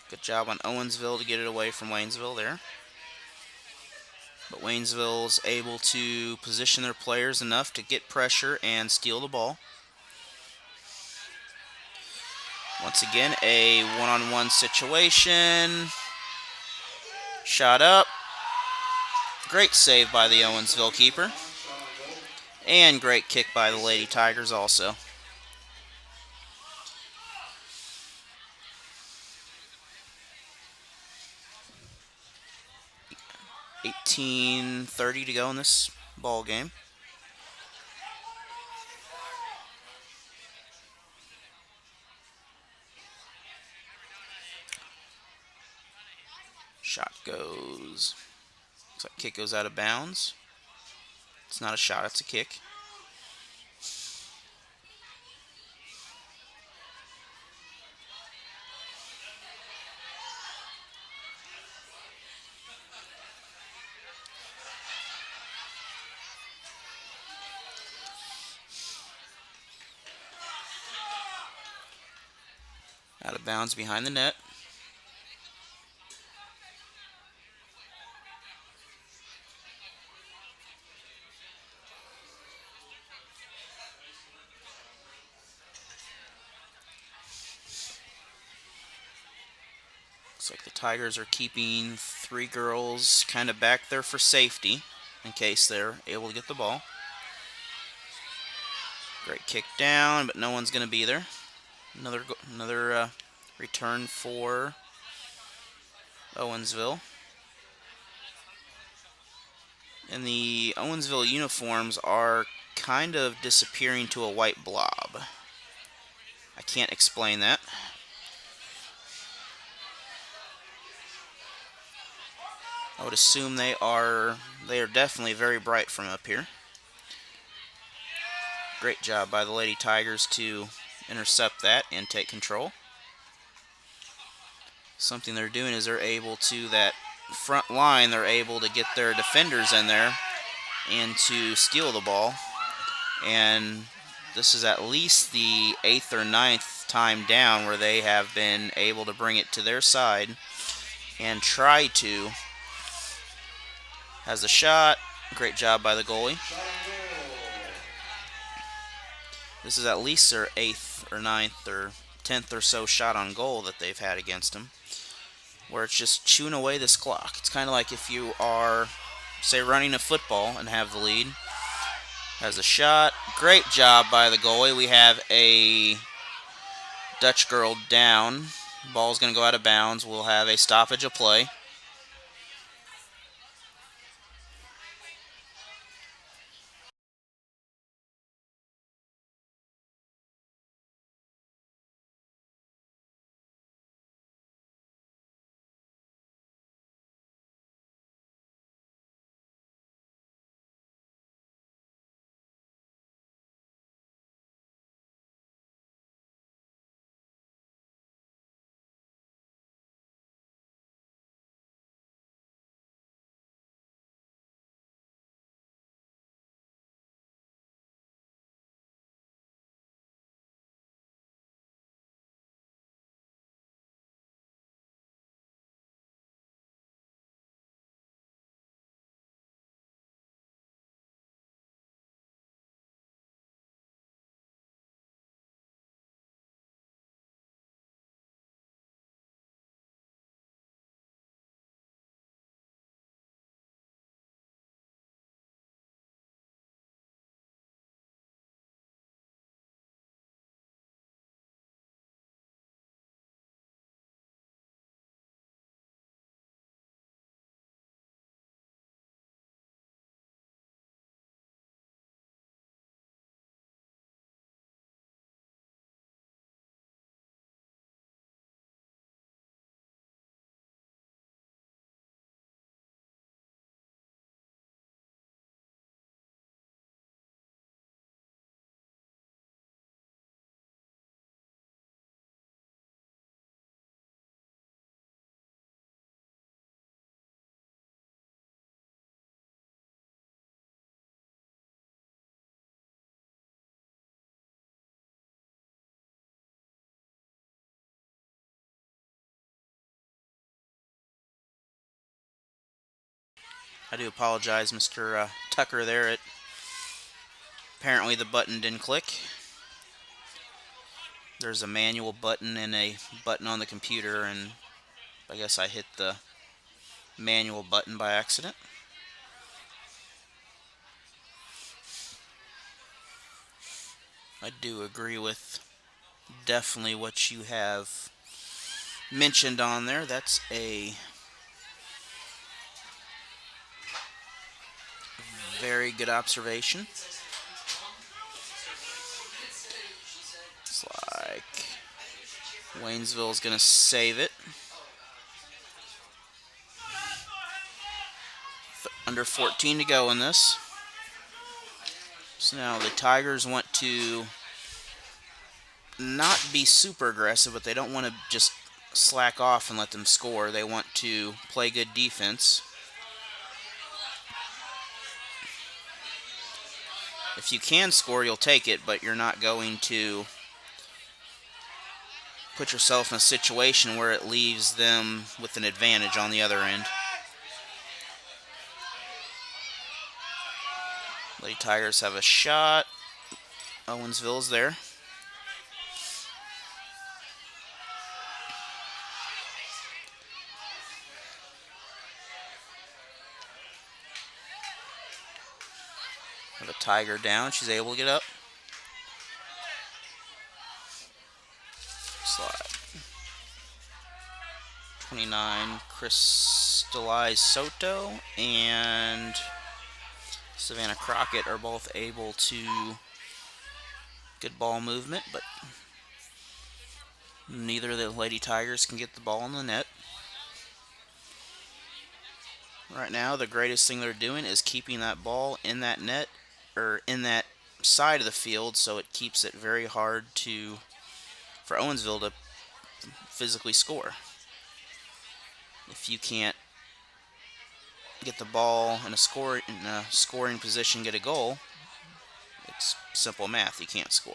Good job on Owensville to get it away from Waynesville there. But Waynesville's able to position their players enough to get pressure and steal the ball. Once again, a one-on-one situation. Shot up. Great save by the Owensville keeper. And great kick by the Lady Tigers also. .30 to go in this ball game. Shot goes Looks like kick goes out of bounds. It's not a shot, it's a kick. Out of bounds behind the net. Looks like the Tigers are keeping 3 girls kind of back there for safety in case they're able to get the ball. Great kick down, but no one's going to be there. Another return for Owensville. And the Owensville uniforms are kind of disappearing to a white blob. I can't explain that. I would assume they are definitely very bright from up here. Great job by the Lady Tigers to intercept that and take control. Something they're doing is they're able to, that front line, they're able to get their defenders in there and to steal the ball. And this is at least the 8th or 9th time down where they have been able to bring it to their side and try to. Has the shot. Great job by the goalie. This is at least their 8th or 9th or 10th or so shot on goal that they've had against them, where it's just chewing away this clock. It's kind of like if you are, say, running a football and have the lead. Has a shot. Great job by the goalie. We have a Dutch girl down. Ball's going to go out of bounds. We'll have a stoppage of play. I do apologize, Mr. Tucker there. Apparently the button didn't click. There's a manual button and a button on the computer, and I guess I hit the manual button by accident. I do agree with definitely what you have mentioned on there. That's a very good observation. It's like Waynesville's going to save it. Under 14 to go in this. So now the Tigers want to not be super aggressive, but they don't want to just slack off and let them score. They want to play good defense. If you can score, you'll take it, but you're not going to put yourself in a situation where it leaves them with an advantage on the other end. Lady Tigers have a shot. Owensville's there. Have a Tiger down. She's able to get up. Slide. 29, Crystallized Soto and Savannah Crockett are both able to good ball movement, but neither of the Lady Tigers can get the ball in the net. Right now, the greatest thing they're doing is keeping that ball in that net, or in that side of the field, so it keeps it very hard for Owensville to physically score. If you can't get the ball in a scoring position, get a goal, it's simple math. You can't score.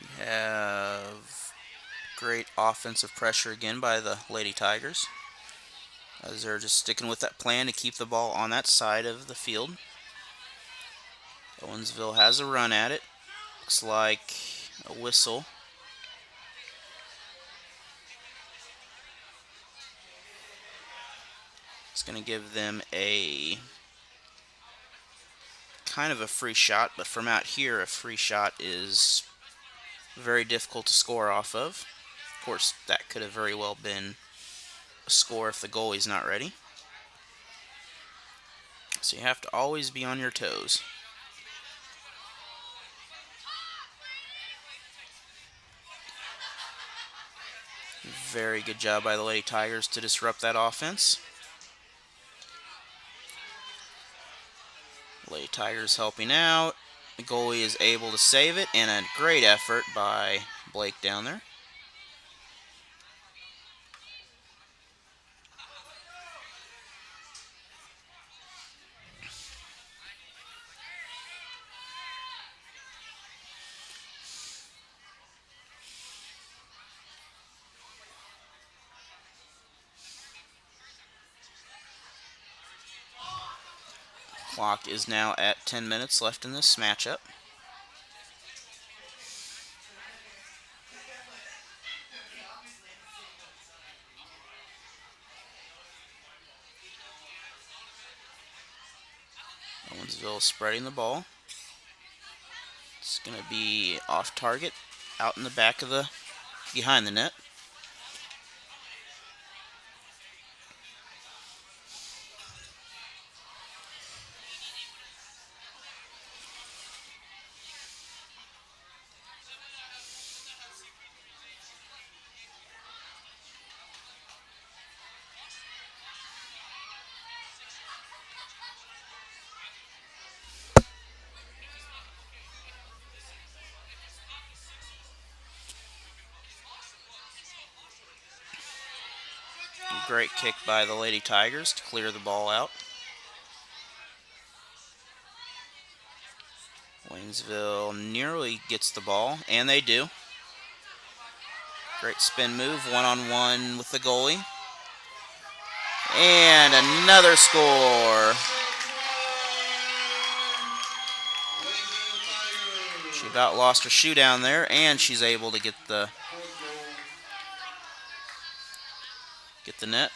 We have great offensive pressure again by the Lady Tigers, as they're just sticking with that plan to keep the ball on that side of the field. Owensville has a run at it. Looks like a whistle. It's going to give them a kind of a free shot, but from out here, a free shot is very difficult to score off of. Of course, that could have very well been a score if the goalie's not ready. So you have to always be on your toes. Very good job by the Lady Tigers to disrupt that offense. Lady Tigers helping out. The goalie is able to save it, and a great effort by Blake down there. Clock is now at 10 minutes left in this matchup. Owensville spreading the ball. It's going to be off target, out in the back of behind the net. Great kick by the Lady Tigers to clear the ball out. Waynesville nearly gets the ball, and they do. Great spin move, one-on-one with the goalie. And another score. Waynesville Tigers about lost her shoe down there, and she's able to get the net.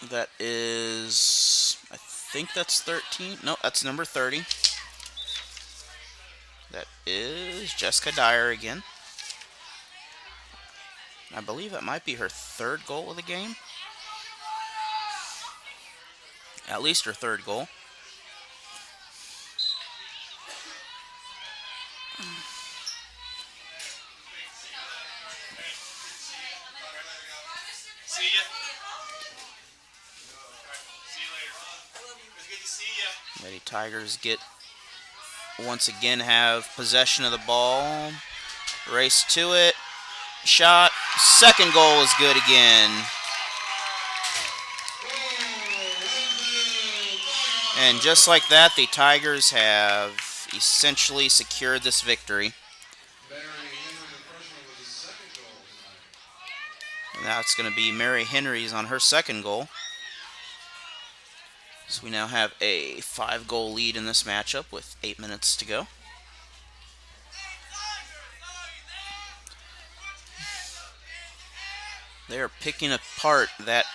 That is, I think that's 13. No, that's number 30. That is Jessica Dyer again. I believe that might be her third goal of the game. At least her third goal. See ya. See you later. It was good to see ya. Lady Tigers once again have possession of the ball. Race to it. Shot. Second goal is good again. And just like that, the Tigers have essentially secured this victory. And now it's going to be Mary Henry's on her second goal. So we now have a 5-goal lead in this matchup with 8 minutes to go. They are picking apart that,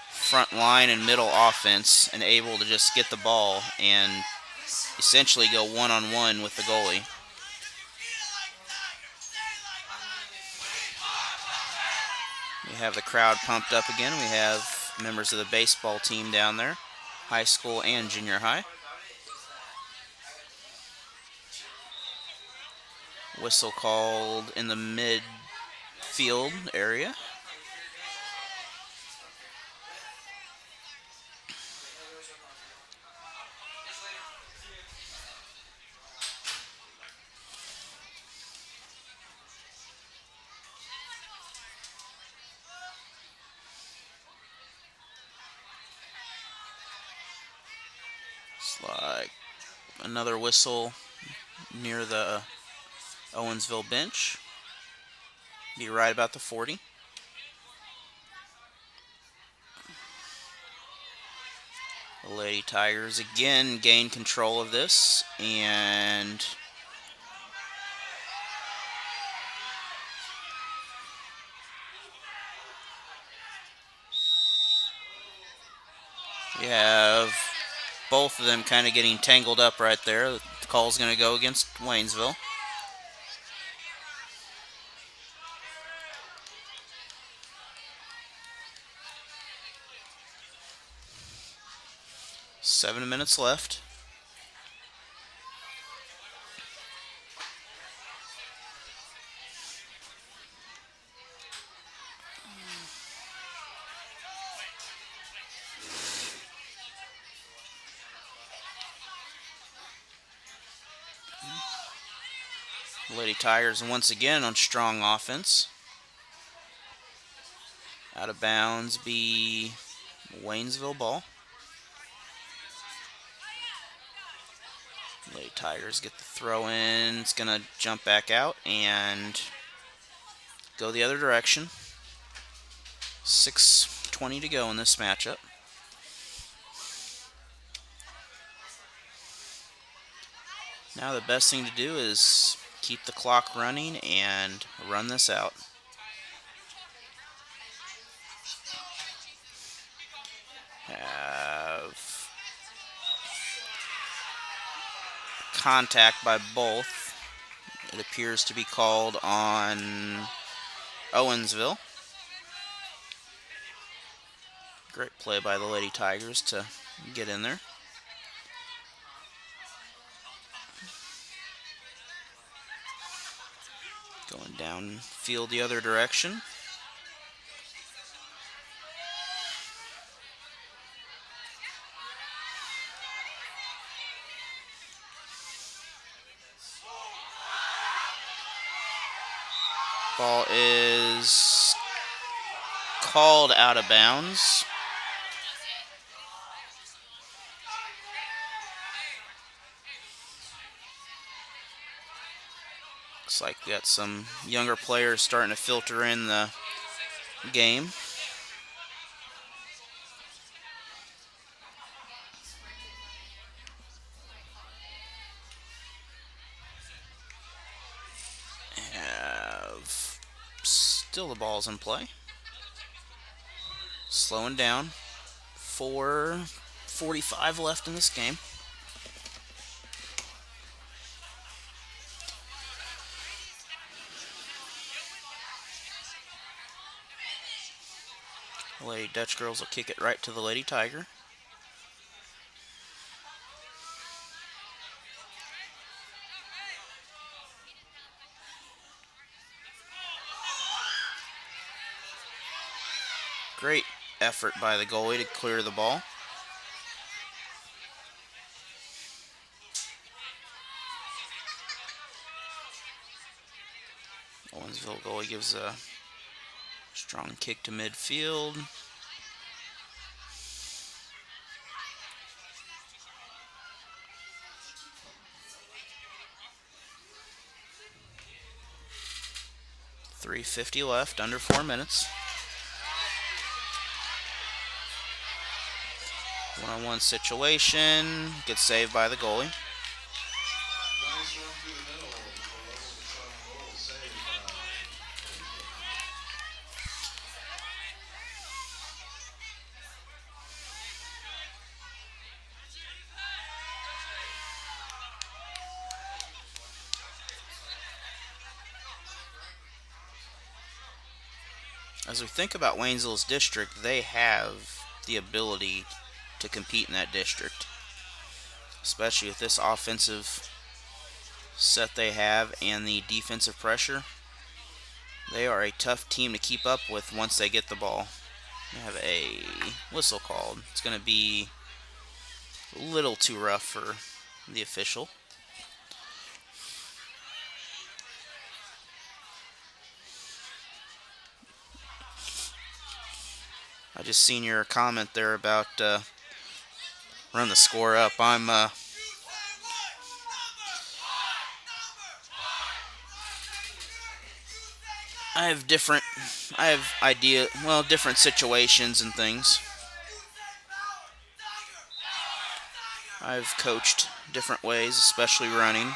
front line and middle offense and able to just get the ball and essentially go one-on-one with the goalie. We have the crowd pumped up again. We have members of the baseball team down there, high school and junior high. Whistle called in the midfield area. It's like another whistle near the Owensville bench. Be right about the 40. The Lady Tigers again gain control of this, and we have both of them kind of getting tangled up right there. The call's going to go against Waynesville. Seven minutes left. Lady Tigers once again on strong offense. Out of bounds be Waynesville ball. Lady Tigers get the throw in. It's going to jump back out and go the other direction. 6:20 to go in this matchup. Now the best thing to do is keep the clock running and run this out. Have contact by both. It appears to be called on Owensville. Great play by the Lady Tigers to get in there. Going downfield the other direction. Ball is called out of bounds. Looks like we got some younger players starting to filter in the game. Still the ball's in play. Slowing down. 4:45 left in this game. The Lady Dutch girls will kick it right to the Lady Tiger. Great effort by the goalie to clear the ball. Owensville goalie gives a strong kick to midfield. .350 left, under 4 minutes. One-on-one situation. Good save by the goalie. Nice run through the middle. The shot on goal saved by As we think about Waynesville's district, they have the ability to compete in that district, especially with this offensive set they have and the defensive pressure. They are a tough team to keep up with once they get the ball. They have a whistle called. It's going to be a little too rough for the official. I just seen your comment there about run the score up. I have different situations and things. I've coached different ways, especially running.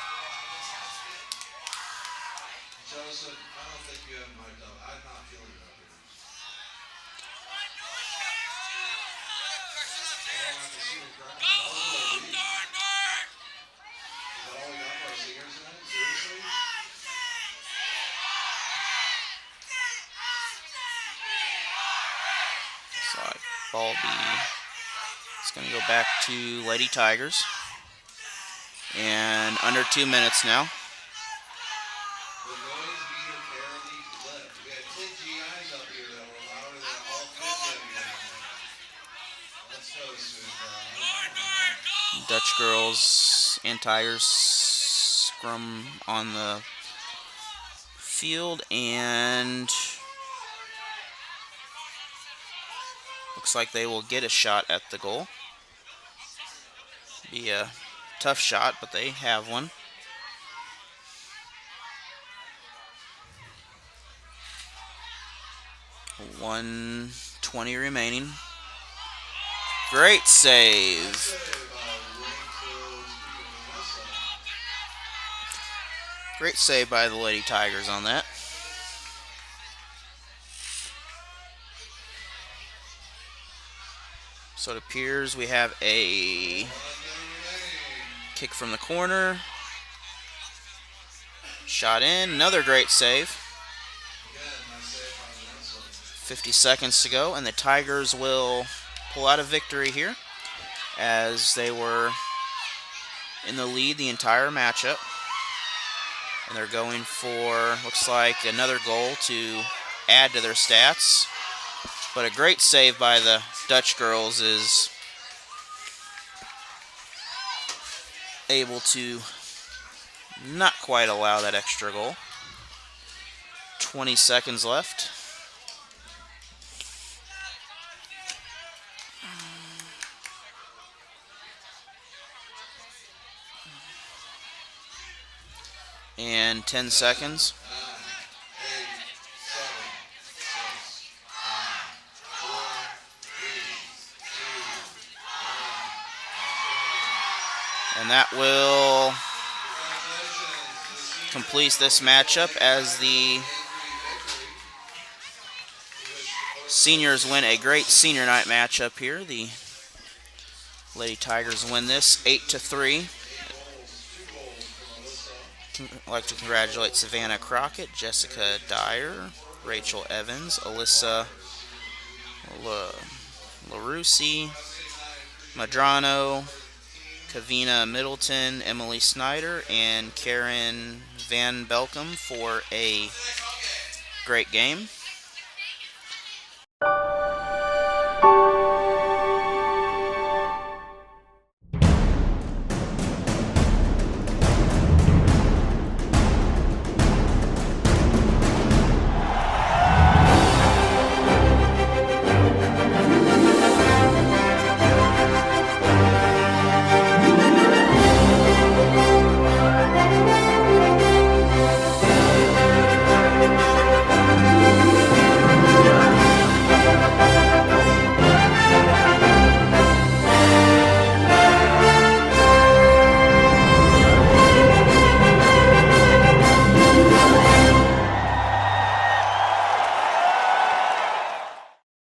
Joseph, I don't think you have my doubt. I'm not feeling it up here. I don't have to see the ground. Is that all we got for our seniors tonight? Seriously? So ball it's going to go back to Lady Tigers. And under 2 minutes now. The noise meter barely left. We had 10 GIs up here that were louder than all 50 of you down there. Let's go, Sue. Dutch girls and Tigers scrum on the field, and looks like they will get a shot at the goal. Be a tough shot, but they have one. .120 remaining. Great save. Great save by the Lady Tigers on that. So it appears we have a kick from the corner. Shot in. Another great save. 50 seconds to go, and the Tigers will pull out a victory here as they were in the lead the entire matchup. And they're going for, looks like, another goal to add to their stats. But a great save by the Dutch girls is able to not quite allow that extra goal. 20 seconds left. And 10 seconds. 9, 8, 7, 6, 5, 4, 3, 2, 1. And that will complete this matchup as the seniors win a great senior night matchup here. The Lady Tigers win this 8-3. I'd like to congratulate Savannah Crockett, Jessica Dyer, Rachel Evans, Alyssa LaRusi, Madrano, Kavina Middleton, Emily Snyder, and Karen Van Belcom for a great game.